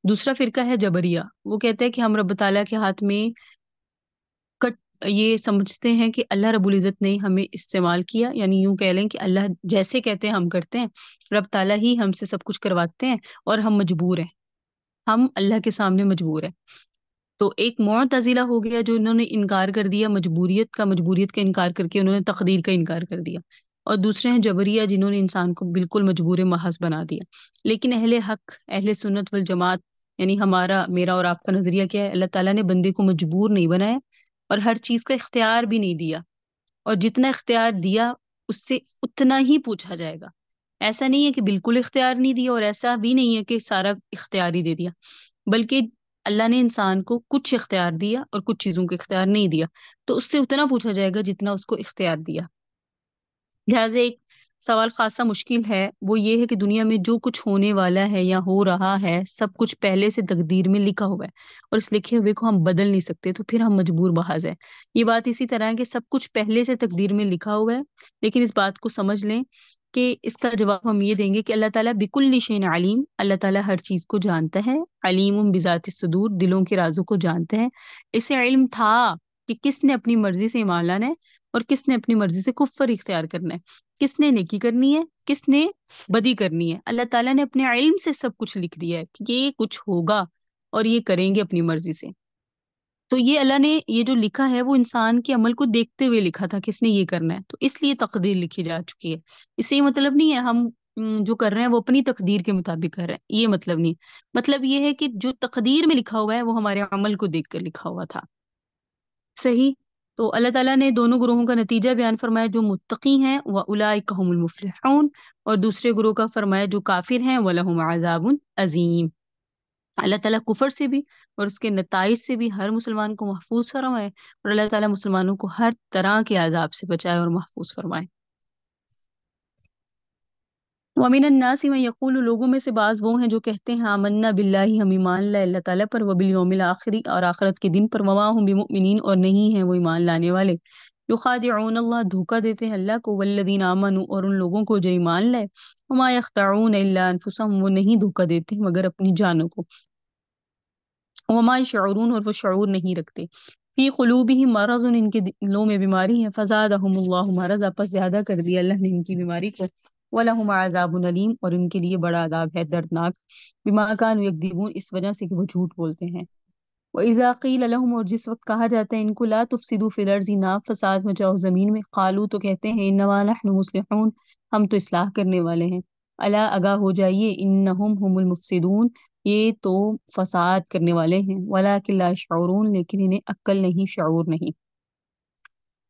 دوسرا فرقہ ہے جبریہ، وہ کہتے ہیں کہ ہم رب تعالیٰ کے ہاتھ میں یہ سمجھتے ہیں کہ اللہ رب العزت نے ہمیں استعمال کیا، یعنی یوں کہہ لیں کہ اللہ جیسے کہتے ہیں ہم کرتے ہیں، رب تعالیٰ ہی ہم سے سب کچھ کرواتے ہیں، اور ہم مجبور ہیں، ہم اللہ کے سامنے مجبور ہیں۔ تو ایک معتزلہ ہو گیا جو انہوں نے انکار کر دیا مجبوریت کا انکار کر کے انہوں نے تقدیر کا انکار کر دیا، اور دوسرے ہیں جبریہ جنہوں نے انسان کو بالکل مجبور محض بنا دیا۔ لیکن اہل حق، اہل سنت والجماعت، یعنی میرا اور آپ کا نظریہ کیا ہے؟ اللہ تعالیٰ نے بندے کو مجبور نہیں بنایا، اور ہر چیز کا اختیار بھی نہیں دیا، اور جتنا اختیار دیا اس سے اتنا ہی پوچھا جائے گا۔ ایسا نہیں ہے کہ بالکل اختیار نہیں دیا، اور ایسا بھی نہیں ہے کہ سارا اختیار ہی دے دیا، بلکہ اللہ نے انسان کو کچھ اختیار دیا اور کچھ چیزوں کو اختیار نہیں دیا، تو اس سے اتنا پوچھا جائے گا جتنا اس کو اختیار دیا۔ لہٰذا ایک سوال خاصا مشکل ہے، وہ یہ ہے کہ دنیا میں جو کچھ ہونے والا ہے یا ہو رہا ہے سب کچھ پہلے سے تقدیر میں لکھا ہوا ہے، اور اس لکھے ہوئے کو ہم بدل نہیں سکتے، تو پھر ہم مجبور محض ہے۔ یہ بات اسی طرح ہے کہ سب کچھ پہلے سے تقدیر میں لکھا ہوا ہے، لیکن اس بات کو سمجھ لیں کہ اس کا جواب ہم یہ دیں گے کہ اللہ تعالیٰ بکل شیء علیم، اللہ تعالیٰ ہر چیز کو جانتا ہے، علیم بذات الصدور، دلوں کے رازوں کو جانتا ہے۔ اسے علم تھا کہ کس نے اپنی مرضی سے ایمان لانا ہے اور کس نے اپنی مرضی سے کفر اختیار کرنا ہے، کس نے نیکی کرنی ہے، کس نے بدی کرنی ہے۔ اللہ تعالیٰ نے اپنے علم سے سب کچھ لکھ دیا ہے کہ یہ کچھ ہوگا اور یہ کریں گے اپنی مرضی سے۔ تو یہ اللہ نے یہ جو لکھا ہے وہ انسان کے عمل کو دیکھتے ہوئے لکھا تھا کس نے یہ کرنا ہے، تو اس لیے تقدیر لکھی جا چکی ہے۔ اس سے یہ مطلب نہیں ہے ہم جو کر رہے ہیں وہ اپنی تقدیر کے مطابق کر رہے ہیں، یہ مطلب نہیں ہے۔ مطلب یہ ہے کہ جو تقدیر میں لکھا ہوا ہے وہ ہمارے عمل کو دیکھ کر لکھا ہوا تھا۔ صحیح۔ تو اللہ تعالیٰ نے دونوں گروہوں کا نتیجہ بیان فرمایا، جو متقی ہیں وَأُولَٰئِکَ هُمُ الْمُفْلِحُونَ، اور دوسرے گروہ کا فرمایا جو کافر ہیں وَلَهُمْ عَذَابٌ عَظِيمٌ۔ اللہ تعالیٰ کفر سے بھی اور اس کے نتائج سے بھی ہر مسلمان کو محفوظ فرمائے، اور اللہ تعالیٰ مسلمانوں کو ہر طرح کے عذاب سے بچائے اور محفوظ فرمائے۔ وَمِنَ النَّاسِ مَن يَقُولُ، لوگوں میں سے بعض وہ ہیں جو کہتے ہیں آمنا باللہ، ہم ایمان لائے اللہ تعالیٰ پر، وبالیوم الآخر، اور آخرت کے دن پر، وما ہم بمؤمنین، اور نہیں ہیں وہ ایمان لانے والے۔ یخادعون اللہ، دھوکہ دیتے ہیں اللہ کو، والذین آمنوا، اور ان لوگوں کو جو ایمان لائے، وما یخدعون الا انفسهم، وہ نہیں دھوکہ دیتے مگر اپنی جانوں کو، وما یشعرون، اور وہ شعور نہیں رکھتے، فی قلوبہم مرض، ان کے دلوں میں بیماری ہے، فزادہم اللہ مرضا، پس زیادہ کر دیا اللہ نے ان کی بیماری کو، وَلَهُمْ عَذَابٌ علیم، اور ان کے لیے بڑا عذاب ہے دردناک، بما كانوا یکذبون، اس وجہ سے کہ وہ جھوٹ بولتے ہیں۔ وَإِذَا قِيلَ لَهُمْ، اور جس وقت کہا جاتا ہے ان کو، لا تفسدوا فی الارض، نہ فساد مچاؤ زمین میں، قالوا، تو کہتے ہیں، انما نحن مصلحون، ہم تو اصلاح کرنے والے ہیں، الا، آگاہ ہو جائیے، انہم هم المفسدون، یہ تو فساد کرنے والے ہیں، ولکن لا يشعرون، لیکن انہیں عقل نہیں، شعور نہیں۔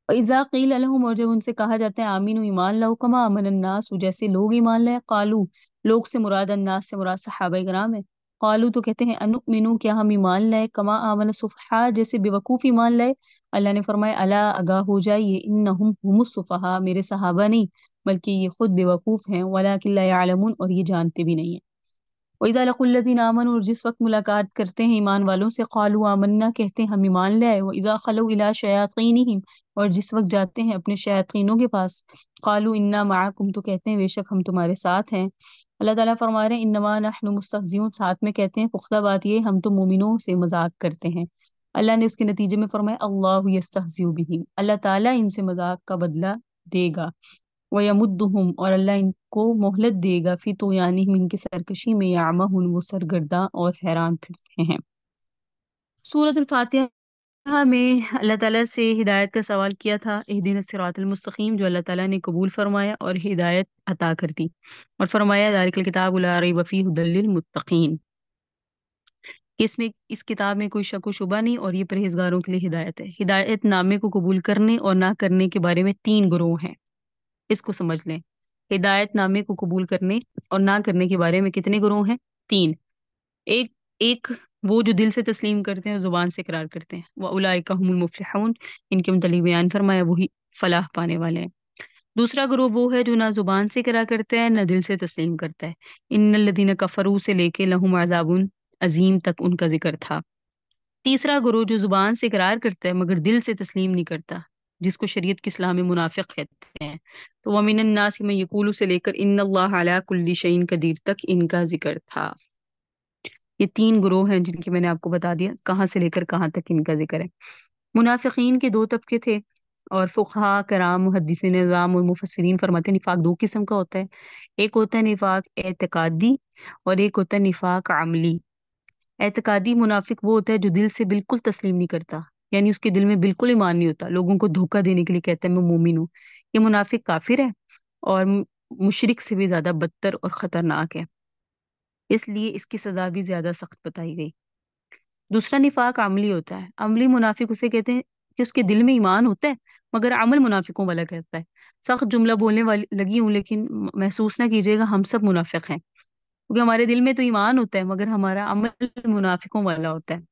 وَإِذَا قِيلَ لَهُمْ، اور جب ان سے کہا جاتا ہے آمینوا، ایمان لاؤ، کما آمن الناس، جیسے لوگ ایمان لائے، قالوا، لوگ سے مراد الناس سے مراد صحابہ کرام ہے، قالوا، تو کہتے ہیں انؤمنوا، کیا ہم ایمان لائے، کما آمن السفہاء، جیسے بیوقوف ایمان لائے۔ اللہ نے فرمایا الا، آگاہ ہو جائیے، انہم هم السفہاء، میرے صحابہ نہیں بلکہ یہ خود بیوقوف ہیں، ولکن لا يعلمون، اور یہ جانتے بھی نہیں ہیں۔ وَإِذَا لَقُوا الَّذِينَ آمَنُوا، اور جس وقت ملاقات کرتے ہیں ایمان والوں سے، قالوا آمنا، کہتے ہیں ہم ایمان لے آئے، وَإِذَا خَلَوْا إِلَىٰ شَيَاطِينِهِمْ، اور جس وقت جاتے ہیں اپنے شیاطینوں کے پاس، قالوا إِنَّا مَعَكُمْ، تو کہتے ہیں بے شک ہم تمہارے ساتھ ہیں۔ اللہ تعالیٰ فرما رہے ہیں انما نحن مستہزئون، ساتھ میں کہتے ہیں پختہ بات یہ، ہم تو مومنوں سے مذاق کرتے ہیں۔ اللہ نے اس کے نتیجے میں فرمایا اللہ یستہزئ بہم، اللہ تعالیٰ ان سے مذاق کا بدلہ دے گا، وَيَمُدُّهُمْ، اور اللہ ان کو مہلت دے گا، فی طغیانہم، ان کی سرکشی میں، یعمہون، وہ سرگرداں اور حیران پھرتے ہیں۔ سورۃ الفاتحہ میں اللہ تعالیٰ سے ہدایت کا سوال کیا تھا، اہدنا الصراط المستقیم، جو اللہ تعالیٰ نے قبول فرمایا اور ہدایت عطا کر دی، اور فرمایا ذالک الکتاب لا ریب فیہ ھدی للمتقین، اس کتاب میں کوئی شک و شبہ نہیں اور یہ پرہیزگاروں کے لیے ہدایت ہے۔ ہدایت نامے کو قبول کرنے اور نہ کرنے کے بارے میں تین گروہ ہیں، اس کو سمجھ لیں۔ ہدایت نامے کو قبول کرنے اور نہ کرنے کے بارے میں کتنے گروہ ہیں؟ تین۔ ایک وہ جو دل سے تسلیم کرتے ہیں اور زبان سے اقرار کرتے ہیں، وَأُولَٰئِکَ هُمُ الْمُفْلِحُونَ، ان کے متعلق بیان فرمایا وہی فلاح پانے والے ہیں۔ دوسرا گروہ وہ ہے جو نہ زبان سے اقرار کرتا ہے نہ دل سے تسلیم کرتا ہے، ان الذین کفروا سے لے کے لہم عذاب عظیم تک ان کا ذکر تھا۔ تیسرا گروہ جو زبان سے اقرار کرتا ہے مگر دل سے تسلیم نہیں کرتا، جس کو شریعت کی اصطلاح میں منافق کہتے ہیں، تو وَمِنَ النَّاسِ مَن یقول سے لے کر ان اللہ علی کل شیء قدیر تک ان کا ذکر تھا۔ یہ تین گروہ ہیں جن کی میں نے آپ کو بتا دیا کہاں سے لے کر کہاں تک ان کا ذکر ہے۔ منافقین کے دو طبقے تھے، اور فقہا کرام، محدثین نظام اور مفسرین فرماتے ہیں نفاق دو قسم کا ہوتا ہے، ایک ہوتا ہے نفاق اعتقادی اور ایک ہوتا ہے نفاق عملی۔ اعتقادی منافق وہ ہوتا ہے جو دل سے بالکل تسلیم نہیں کرتا، یعنی اس کے دل میں بالکل ایمان نہیں ہوتا، لوگوں کو دھوکہ دینے کے لیے کہتا ہے میں مومن ہوں، یہ منافق کافر ہے اور مشرک سے بھی زیادہ بدتر اور خطرناک ہے، اس لیے اس کی سزا بھی زیادہ سخت بتائی گئی۔ دوسرا نفاق عملی ہوتا ہے، عملی منافق اسے کہتے ہیں کہ اس کے دل میں ایمان ہوتا ہے مگر عمل منافقوں والا کرتا ہے۔ سخت جملہ بولنے والی لگی ہوں لیکن محسوس نہ کیجیے گا، ہم سب منافق ہیں، کیونکہ ہمارے دل میں تو ایمان ہوتا ہے مگر ہمارا عمل منافقوں والا ہوتا ہے۔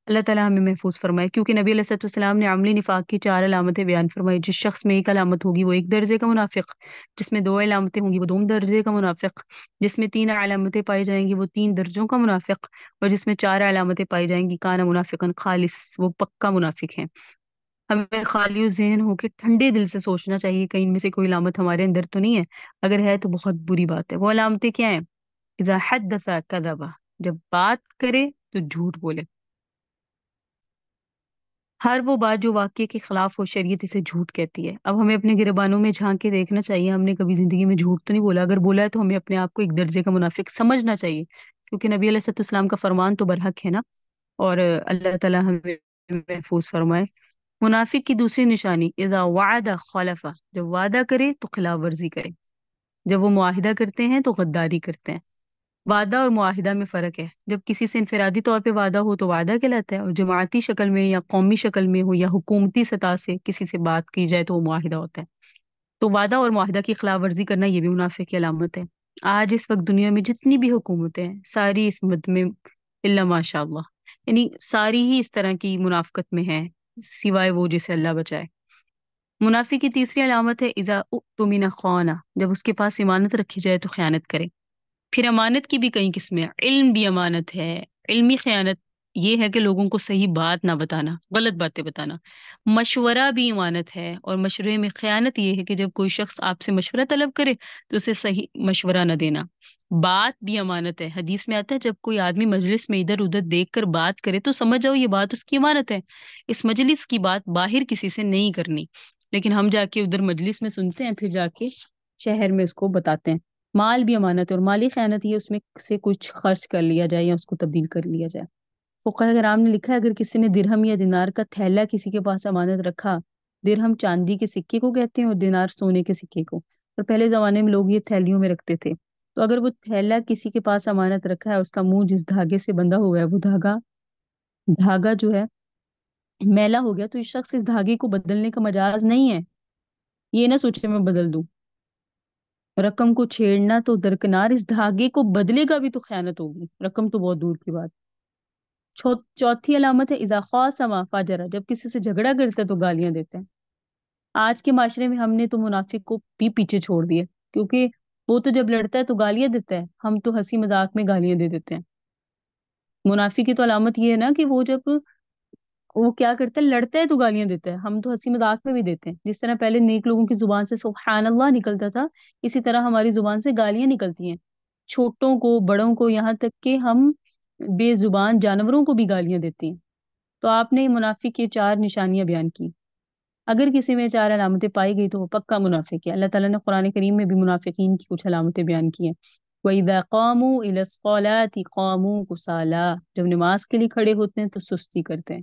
اللہ تعالیٰ ہمیں محفوظ فرمائے، کیونکہ نبی علیہ الصلوۃ والسلام نے عملی نفاق کی 4 علامتیں بیان فرمائی، جس شخص میں ایک علامت ہوگی وہ 1 درجے کا منافق، جس میں 2 علامتیں ہوں گی وہ 2 درجے کا منافق، جس میں 3 علامتیں پائی جائیں گی وہ 3 درجوں کا منافق، اور جس میں 4 علامتیں پائی جائیں گی کان منافقا خالص، وہ پکا منافق ہے۔ ہمیں خالی ذہن ہو کے ٹھنڈے دل سے سوچنا چاہیے کہیں ان میں سے کوئی علامت ہمارے اندر تو نہیں ہے، اگر ہے تو بہت بری بات ہے۔ وہ علامتیں کیا ہیں؟ اذا حدث کذب، جب بات کرے تو جھوٹ بولے، ہر وہ بات جو واقعے کے خلاف ہو شریعت اسے جھوٹ کہتی ہے۔ اب ہمیں اپنے گریبانوں میں جھانک کے دیکھنا چاہیے، ہم نے کبھی زندگی میں جھوٹ تو نہیں بولا، اگر بولا ہے تو ہمیں اپنے آپ کو 1 درجے کا منافق سمجھنا چاہیے، کیونکہ نبی علیہ الصلوۃ والسلام کا فرمان تو برحق ہے نا، اور اللہ تعالیٰ ہمیں محفوظ فرمائے۔ منافق کی دوسری نشانی اذا وعد خلف، جب وعدہ کرے تو خلاف ورزی کرے، جب وہ معاہدہ کرتے ہیں تو غداری کرتے ہیں۔ وعدہ اور معاہدہ میں فرق ہے، جب کسی سے انفرادی طور پہ وعدہ ہو تو وعدہ کہلاتا ہے، اور جماعتی شکل میں یا قومی شکل میں ہو یا حکومتی سطح سے کسی سے بات کی جائے تو وہ معاہدہ ہوتا ہے۔ تو وعدہ اور معاہدہ کی خلاف ورزی کرنا یہ بھی منافق کی علامت ہے۔ آج اس وقت دنیا میں جتنی بھی حکومتیں ہیں ساری اس مد میں الا ماشاء اللہ، یعنی ساری ہی اس طرح کی منافقت میں ہیں سوائے وہ جسے اللہ بچائے۔ منافق کی تیسری علامت ہے اذا اؤتمن خان، جب اس کے پاس امانت رکھی جائے تو خیانت کرے۔ پھر امانت کی بھی کئی قسمیں ہیں، علم بھی امانت ہے۔ علمی خیانت یہ ہے کہ لوگوں کو صحیح بات نہ بتانا، غلط باتیں بتانا۔ مشورہ بھی امانت ہے، اور مشورے میں خیانت یہ ہے کہ جب کوئی شخص آپ سے مشورہ طلب کرے تو اسے صحیح مشورہ نہ دینا۔ بات بھی امانت ہے، حدیث میں آتا ہے جب کوئی آدمی مجلس میں ادھر ادھر دیکھ کر بات کرے تو سمجھ جاؤ یہ بات اس کی امانت ہے۔ اس مجلس کی بات باہر کسی سے نہیں کرنی، لیکن ہم جا کے ادھر مجلس میں سنتے ہیں پھر جا کے شہر میں اس کو بتاتے ہیں۔ مال بھی امانت ہے، اور مالی خیانت یہ اس میں سے کچھ خرچ کر لیا جائے یا اس کو تبدیل کر لیا جائے۔ فقہاء کرام نے لکھا ہے اگر کسی نے درہم یا دینار کا تھیلا کسی کے پاس امانت رکھا، درہم چاندی کے سکے کو کہتے ہیں اور دینار سونے کے سکے کو، اور پہلے زمانے میں لوگ یہ تھیلیوں میں رکھتے تھے، تو اگر وہ تھیلا کسی کے پاس امانت رکھا ہے، اس کا منہ جس دھاگے سے بندھا ہوا ہے وہ دھاگا جو ہے میلا ہو گیا، تو اس شخص اس دھاگے کو بدلنے کا مجاز نہیں ہے، یہ نہ سوچے میں بدل دوں۔ رقم کو چھیڑنا تو درکنار، اس دھاگے کو بدلے گا بھی تو خیانت ہوگی، رقم تو بہت دور کی بات۔ چوتھی علامت ہے اذا خاصم فجر، جب کسی سے جھگڑا کرتا ہے تو گالیاں دیتے ہیں۔ آج کے معاشرے میں ہم نے تو منافق کو بھی پیچھے چھوڑ دیا، کیونکہ وہ تو جب لڑتا ہے تو گالیاں دیتا ہے، ہم تو ہنسی مذاق میں گالیاں دے دیتے ہیں۔ منافق کی تو علامت یہ ہے نا کہ وہ جب وہ کیا کرتا ہے، لڑتا ہے تو گالیاں دیتا ہے، ہم تو ہنسی مذاق میں بھی دیتے ہیں۔ جس طرح پہلے نیک لوگوں کی زبان سے سبحان اللہ نکلتا تھا، اسی طرح ہماری زبان سے گالیاں نکلتی ہیں، چھوٹوں کو بڑوں کو، یہاں تک کہ ہم بے زبان جانوروں کو بھی گالیاں دیتے ہیں۔ تو آپ نے منافق کی 4 نشانیاں بیان کی، اگر کسی میں 4 علامتیں پائی گئی تو وہ پکا منافق ہے۔ اللہ تعالیٰ نے قرآن کریم میں بھی منافقین کی کچھ علامتیں بیان کی ہیں۔ وَإِذَا قَامُوا إِلَى الصَّلَاةِ قَامُوا كُسَالَىٰ، جب نماز کے لیے کھڑے ہوتے ہیں تو سستی کرتے ہیں۔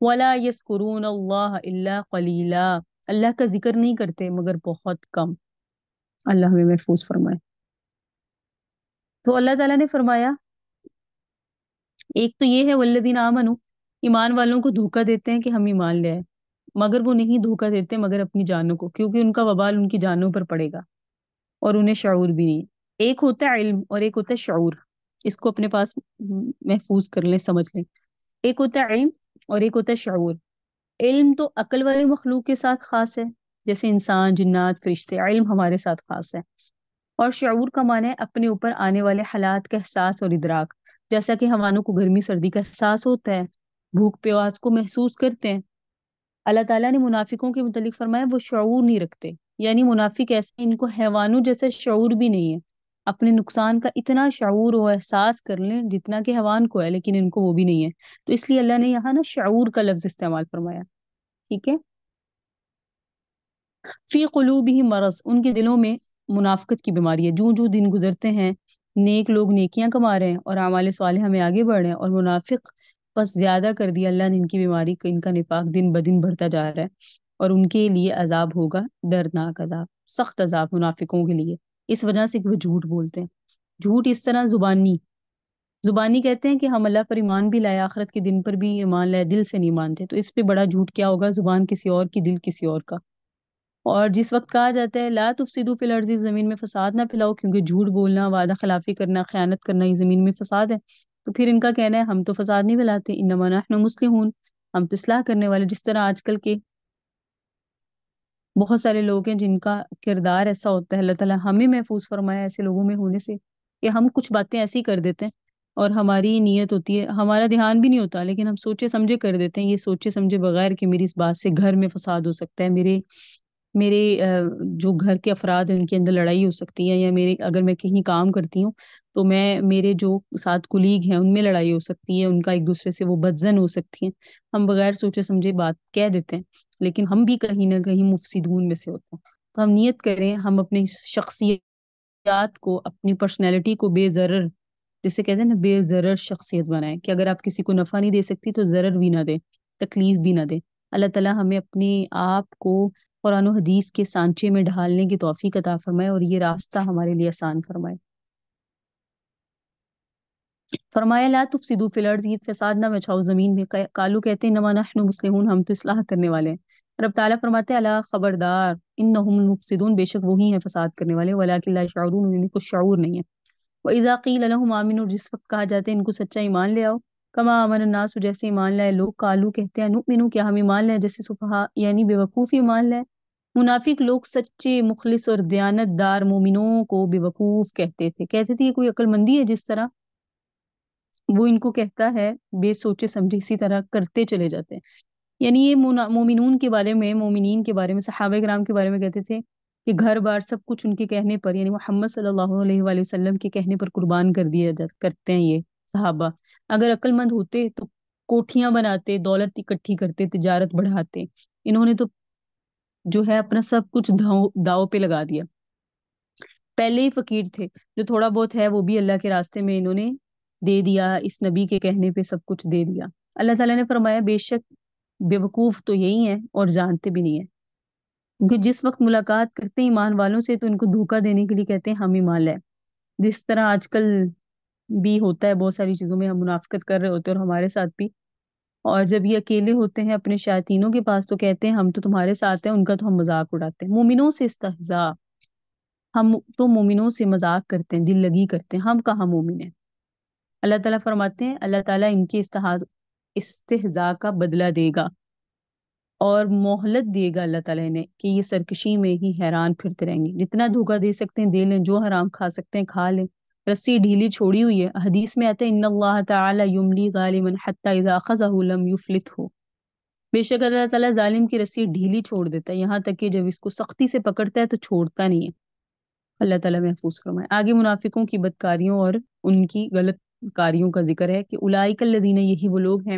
وَلَا يَذْكُرُونَ اللَّهَ إِلَّا قَلِيلًا، اللہ کا ذکر نہیں کرتے مگر بہت کم۔ اللہ ہمیں محفوظ فرمائے۔ تو اللہ تعالیٰ نے فرمایا ایک تو یہ ہے والذین آمنوا، ایمان والوں کو دھوکہ دیتے ہیں کہ ہم ایمان لے آئے، مگر وہ نہیں دھوکہ دیتے مگر اپنی جانوں کو، کیونکہ ان کا وبال ان کی جانوں پر پڑے گا اور انہیں شعور بھی نہیں۔ ایک ہوتا ہے علم اور ایک ہوتا ہے شعور، اس کو اپنے پاس محفوظ کر لیں، سمجھ لیں۔ ایک ہوتا ہے علم اور ایک ہوتا ہے شعور۔ علم تو عقل والے مخلوق کے ساتھ خاص ہے، جیسے انسان، جنات، فرشتے، علم ہمارے ساتھ خاص ہے۔ اور شعور کا معنی ہے اپنے اوپر آنے والے حالات کا احساس اور ادراک، جیسا کہ حیوانوں کو گرمی سردی کا احساس ہوتا ہے، بھوک پیاس کو محسوس کرتے ہیں۔ اللہ تعالیٰ نے منافقوں کے متعلق فرمایا وہ شعور نہیں رکھتے، یعنی منافق ایسے ان کو حیوانوں جیسا شعور بھی نہیں ہے، اپنے نقصان کا اتنا شعور و احساس کر لیں جتنا کہ حیوان کو ہے، لیکن ان کو وہ بھی نہیں ہے۔ تو اس لیے اللہ نے یہاں نا شعور کا لفظ استعمال فرمایا، ٹھیک ہے۔ فی قلوبہم مرض، ان کے دلوں میں منافقت کی بیماری ہے۔ جوں جوں دن گزرتے ہیں نیک لوگ نیکیاں کما رہے ہیں اور اعمال صالحہ میں آگے بڑھ رہے ہیں، اور منافق بس زیادہ کر دیا اللہ نے ان کی بیماری کو، ان کا نفاق دن بدن بڑھتا جا رہا ہے، اور ان کے لیے عذاب ہوگا، دردناک عذاب، سخت عذاب منافقوں کے لیے، اس وجہ سے کہ وہ جھوٹ بولتے ہیں۔ جھوٹ اس طرح زبانی کہتے ہیں کہ ہم اللہ پر ایمان بھی لائے، آخرت کے دن پر بھی ایمان لائے، دل سے نہیں مانتے، تو اس پہ بڑا جھوٹ کیا ہوگا، زبان کسی اور کی، دل کسی اور کا۔ اور جس وقت کہا جاتا ہے لا تفسدوا فی الارض، زمین میں فساد نہ پھیلاؤ، کیونکہ جھوٹ بولنا، وعدہ خلافی کرنا، خیانت کرنا یہ زمین میں فساد ہے، تو پھر ان کا کہنا ہے ہم تو فساد نہیں پھیلاتے، انما نحن مصلحون، ہم تو اصلاح کرنے والے۔ جس طرح آج کل کے بہت سارے لوگ ہیں جن کا کردار ایسا ہوتا ہے، اللہ تعالیٰ ہمیں محفوظ فرمایا ایسے لوگوں میں ہونے سے، کہ ہم کچھ باتیں ایسی کر دیتے ہیں اور ہماری نیت ہوتی ہے، ہمارا دھیان بھی نہیں ہوتا، لیکن ہم سوچے سمجھے کر دیتے ہیں، یہ سوچے سمجھے بغیر کہ میری اس بات سے گھر میں فساد ہو سکتا ہے، میرے جو گھر کے افراد ہیں ان کے اندر لڑائی ہو سکتی ہے، یا میرے اگر میں کہیں کام کرتی ہوں تو میرے جو ساتھ کولیگ ہیں ان میں لڑائی ہو سکتی ہے، ان کا ایک دوسرے سے وہ بدزن ہو سکتی ہیں، ہم بغیر سوچے سمجھے بات کہہ دیتے ہیں، لیکن ہم بھی کہیں نہ کہیں مفسدون میں سے ہوتے ہیں۔ تو ہم نیت کریں ہم اپنی شخصیات کو، اپنی پرسنالٹی کو بے ضرر، جسے کہتے ہیں نا بے ضرر شخصیت بنائیں، کہ اگر آپ کسی کو نفع نہیں دے سکتی تو ضرر بھی نہ دیں، تکلیف بھی نہ دے۔ اللہ تعالیٰ ہمیں اپنے آپ کو قرآن و حدیث کے سانچے میں ڈھالنے کی توفیق عطا فرمائے اور یہ راستہ ہمارے لیے آسان فرمائے۔ فرمایا لا تفسدوا فی الارض، یہ فساد نہ مچاؤ زمین میں۔ قالو کہتے ہیں انما نحن مصلحون، ہم تو اصلاح کرنے والے ہیں۔ رب تعالیٰ فرماتے ہیں الا خبردار انہم المفسدون، بے شک وہی ہیں فساد کرنے والے، ولکن لا یشعرون، انہیں کچھ شعور نہیں ہے۔ وَإِذَا قِيلَ لَهُمْ آمِنُوا، جس وقت کہا جاتا ہے ان کو سچا ایمان لے آؤ، کما آمن الناس، جیسے ایمان لائے لوگ، قالو کہتے ہیں نؤمنو، کیا ہم ایمان لائیں، جیسے سفہاء یعنی بے وقوف ایمان لائے۔ منافق لوگ سچے مخلص اور دیانت دار مومنوں کو بے وقوف کہتے تھے، کہتے تھے یہ کوئی عقل مندی ہے جس طرح وہ ان کو کہتا ہے بے سوچے سمجھے اسی طرح کرتے چلے جاتے ہیں۔ یعنی یہ مومنون کے بارے میں، مومنین کے بارے میں، صحابہ کرام کے بارے میں کہتے تھے کہ گھر بار سب کچھ ان کے کہنے پر، یعنی محمد صلی اللہ علیہ وآلہ وسلم کے کہنے پر قربان کر دیا کرتے ہیں یہ صحابہ۔ اگر عقل مند ہوتے تو کوٹھیاں بناتے، دولت اکٹھی کرتے، تجارت بڑھاتے، انہوں نے تو جو ہے اپنا سب کچھ داؤ پہ لگا دیا۔ پہلے ہی فقیر تھے، جو تھوڑا بہت ہے وہ بھی اللہ کے راستے میں انہوں نے دے دیا، اس نبی کے کہنے پہ سب کچھ دے دیا۔ اللہ تعالیٰ نے فرمایا بے شک بے وقوف تو یہی ہیں اور جانتے بھی نہیں ہیں، کیونکہ جس وقت ملاقات کرتے ہیں ایمان والوں سے تو ان کو دھوکہ دینے کے لیے کہتے ہیں ہم ایمان لائے، جس طرح آج کل بھی ہوتا ہے، بہت ساری چیزوں میں ہم منافقت کر رہے ہوتے ہیں اور ہمارے ساتھ بھی، اور جب یہ اکیلے ہوتے ہیں اپنے شیاطینوں کے پاس تو کہتے ہیں ہم تو تمہارے ساتھ ہیں، ان کا تو ہم مذاق اڑاتے ہیں۔ مومنوں سے استہزاء، ہم تو مومنوں سے مذاق کرتے ہیں، دل لگی کرتے ہیں، ہم کہاں مومن ہیں۔ اللہ تعالیٰ فرماتے ہیں اللہ تعالیٰ ان کے استہزاء کا بدلہ دے گا اور مہلت دے گا اللہ تعالیٰ نے کہ یہ سرکشی میں ہی حیران پھرتے رہیں گے۔ جتنا دھوکہ دے سکتے ہیں دے لیں، جو حرام کھا سکتے ہیں کھا لیں، رسی ڈھیلی چھوڑی ہوئی ہے۔ حدیث میں آتا ہے ان اللہ تعالی یملی ظالما حتی اذا اخذہ لم یفلتہ، بے شک اللہ تعالیٰ ظالم کی رسی ڈھیلی چھوڑ دیتا ہے، یہاں تک کہ جب اس کو سختی سے پکڑتا ہے تو چھوڑتا نہیں ہے۔ اللہ تعالیٰ محفوظ فرمائے۔ آگے منافقوں کی بدکاریوں اور ان کی غلط کاریوں کا ذکر ہے کہ اولئک الذین، یہی وہ لوگ ہیں،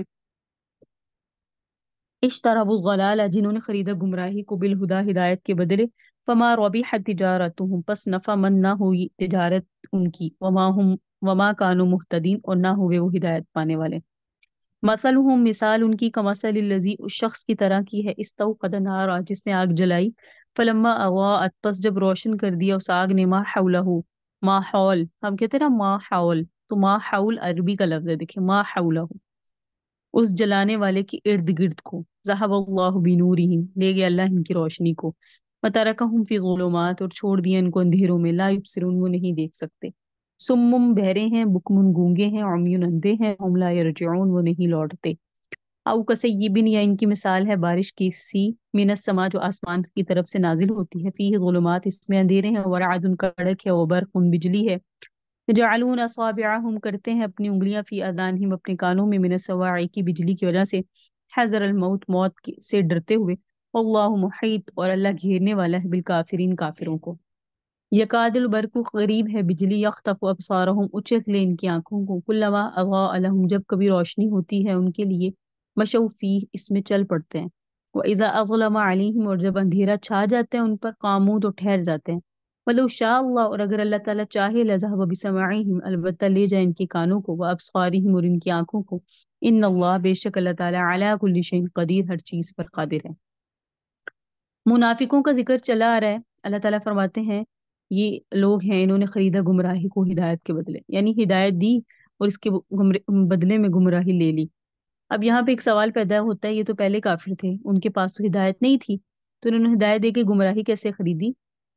اشتروا الضلالہ، جنہوں نے خریدا گمراہی کو، بالہدی، ہدایت کے بدلے، فما ربحت تجارتہم، پس نفع مند نہ ہوئی تجارت ان کی، وما کانوا مہتدین، اور نہ ہوئے وہ ہدایت پانے والے۔ مثلہم، مثال ان کی، کمثل الذی، اس شخص کی طرح کی ہے، استوقد نارا، جس نے آگ جلائی، فلما اضاءت، پس جب روشن کر دیا اس آگ نے، ما حولہ، ماحول، ہم کہتے ہیں نا ماحول، تو ماحول عربی کا لفظ ہے، دیکھیں ما حولہ، اس جلانے والے کے ارد گرد کو، ذہب اللہ بنورہم، لے گیا اللہ ان کی روشنی کو، وترکہم فی ظلمات، اور چھوڑ دیا ان کو اندھیروں میں، لا یبصرون، وہ نہیں دیکھ سکتے، سمم بہرے ہیں، بکمن گونگے ہیں، عمیون اندھے ہیں، ہم لا یرجعون، وہ نہیں لوٹتے۔ او کسیبن، یا ان کی مثال ہے بارش کی سی، من السما، جو آسمان کی طرف سے نازل ہوتی ہے، فیہ ظلمات، اس میں اندھیرے ہیں، ورعد، کڑک ہے، وبرق، بجلی ہے، یجعلون اصابعہم، کرتے ہیں اپنی انگلیاں، فی اذانہم، اپنے کانوں میں، من الصواعق، بجلی کی وجہ سے، حذر الموت، موت سے ڈرتے ہوئے، واللہ محیط، اور اللہ گھیرنے والا ہے، بالکافرین، کافروں کو۔ یکاد البرق، قریب ہے بجلی، یخطف ابصارہم، اچک لے ان کی آنکھوں کو، کلما اضاء لہم، جب کبھی روشنی ہوتی ہے ان کے لیے، مشوا فیہ، اس میں چل پڑتے ہیں، وَإِذَا أَظْلَمَ عَلَيْهِمْ، اور جب اندھیرا چھا جاتے ہیں ان پر، قاموا، تو ٹھہر جاتے ہیں، وَلَوْ شَاءَ اللَّهُ، اور اگر اللہ تعالیٰ چاہے، لَذَهَبَ بِسَمْعِهِمْ، البتہ لے جائے ان کے کانوں کو، وَأَبْصَارِهِمْ، اور ان کی آنکھوں کو، ان اللہ، بے شک اللہ تعالیٰ، عَلَى كُلِّ شَيْءٍ قدیر، ہر چیز پر قادر ہے۔ منافقوں کا ذکر چلا آ رہا ہے، اللہ تعالیٰ فرماتے ہیں یہ لوگ ہیں انہوں نے خریدا گمراہی کو ہدایت کے بدلے، یعنی ہدایت دی اور اس کے بدلے میں گمراہی لے لی۔ اب یہاں پہ ایک سوال پیدا ہوتا ہے، یہ تو پہلے کافر تھے، ان کے پاس تو ہدایت نہیں تھی، تو انہوں نے ہدایت دے کے گمراہی کیسے خریدی؟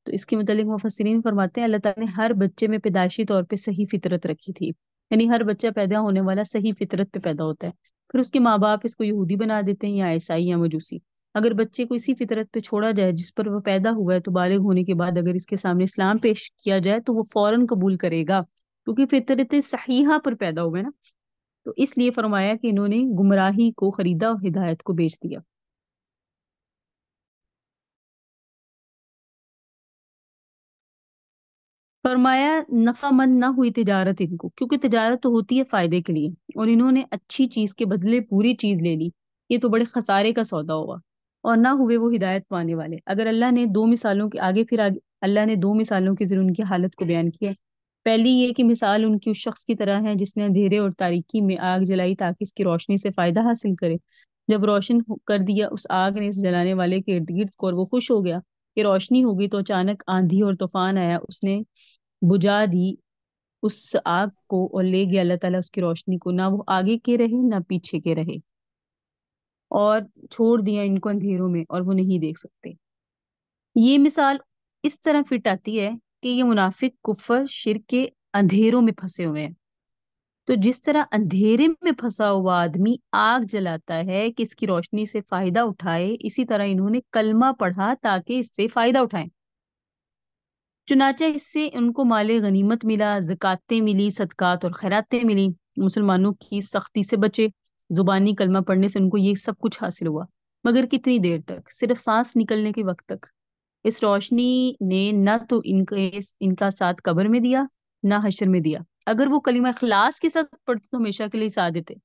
تو اس کے متعلق مفسرین فرماتے ہیں اللہ تعالیٰ نے ہر بچے میں پیدائشی طور پہ صحیح فطرت رکھی تھی، یعنی ہر بچہ پیدا ہونے والا صحیح فطرت پہ پیدا ہوتا ہے، پھر اس کے ماں باپ اس کو یہودی بنا دیتے ہیں یا عیسائی یا مجوسی۔ اگر بچے کو اسی فطرت پہ چھوڑا جائے جس پر وہ پیدا ہوا ہے، تو بالغ ہونے کے بعد اگر اس کے سامنے اسلام پیش کیا جائے تو وہ فوراً قبول کرے گا، کیونکہ فطرت صحیحہ پر پیدا ہوئے نا۔ تو اس لیے فرمایا کہ انہوں نے گمراہی کو خریدا اور ہدایت کو بیچ دیا۔ فرمایا نفع مند نہ ہوئی تجارت ان کو، کیونکہ تجارت تو ہوتی ہے فائدے کے لیے، اور انہوں نے اچھی چیز کے بدلے بری چیز لے لی، یہ تو بڑے خسارے کا سودا ہوا، اور نہ ہوئے وہ ہدایت پانے والے۔ اگر اللہ نے دو مثالوں کے آگے اللہ نے دو مثالوں کے ذریعے ان کی حالت کو بیان کیا ہے۔ پہلی یہ کہ مثال ان کی اس شخص کی طرح ہے جس نے اندھیرے اور تاریکی میں آگ جلائی تاکہ اس کی روشنی سے فائدہ حاصل کرے، جب روشن کر دیا اس آگ نے اس جلانے والے کے ارد گرد کو اور وہ خوش ہو گیا کہ روشنی ہو گئی، تو اچانک آندھی اور طوفان آیا، اس نے بجھا دی اس آگ کو اور لے گیا اللہ تعالیٰ اس کی روشنی کو، نہ وہ آگے کے رہے نہ پیچھے کے رہے، اور چھوڑ دیا ان کو اندھیروں میں اور وہ نہیں دیکھ سکتے۔ یہ مثال اس طرح فٹ آتی ہے کہ یہ منافق کفر شرک کے اندھیروں میں پھنسے ہوئے ہیں۔ تو جس طرح اندھیرے میں پھنسا ہوا آدمی آگ جلاتا ہے کہ اس کی روشنی سے فائدہ اٹھائے، اسی طرح انہوں نے کلمہ پڑھا تاکہ اس سے فائدہ اٹھائیں، چنانچہ اس سے ان کو مال غنیمت ملا، زکاتیں ملی، صدقات اور خیراتیں ملی، مسلمانوں کی سختی سے بچے، زبانی کلمہ پڑھنے سے ان کو یہ سب کچھ حاصل ہوا، مگر کتنی دیر تک؟ صرف سانس نکلنے کے وقت تک۔ اس روشنی نے نہ تو ان کا ساتھ قبر میں دیا نہ حشر میں دیا۔ اگر وہ کلمہ اخلاص کے ساتھ پڑھتے تو ہمیشہ کے لیے سعادت ہے۔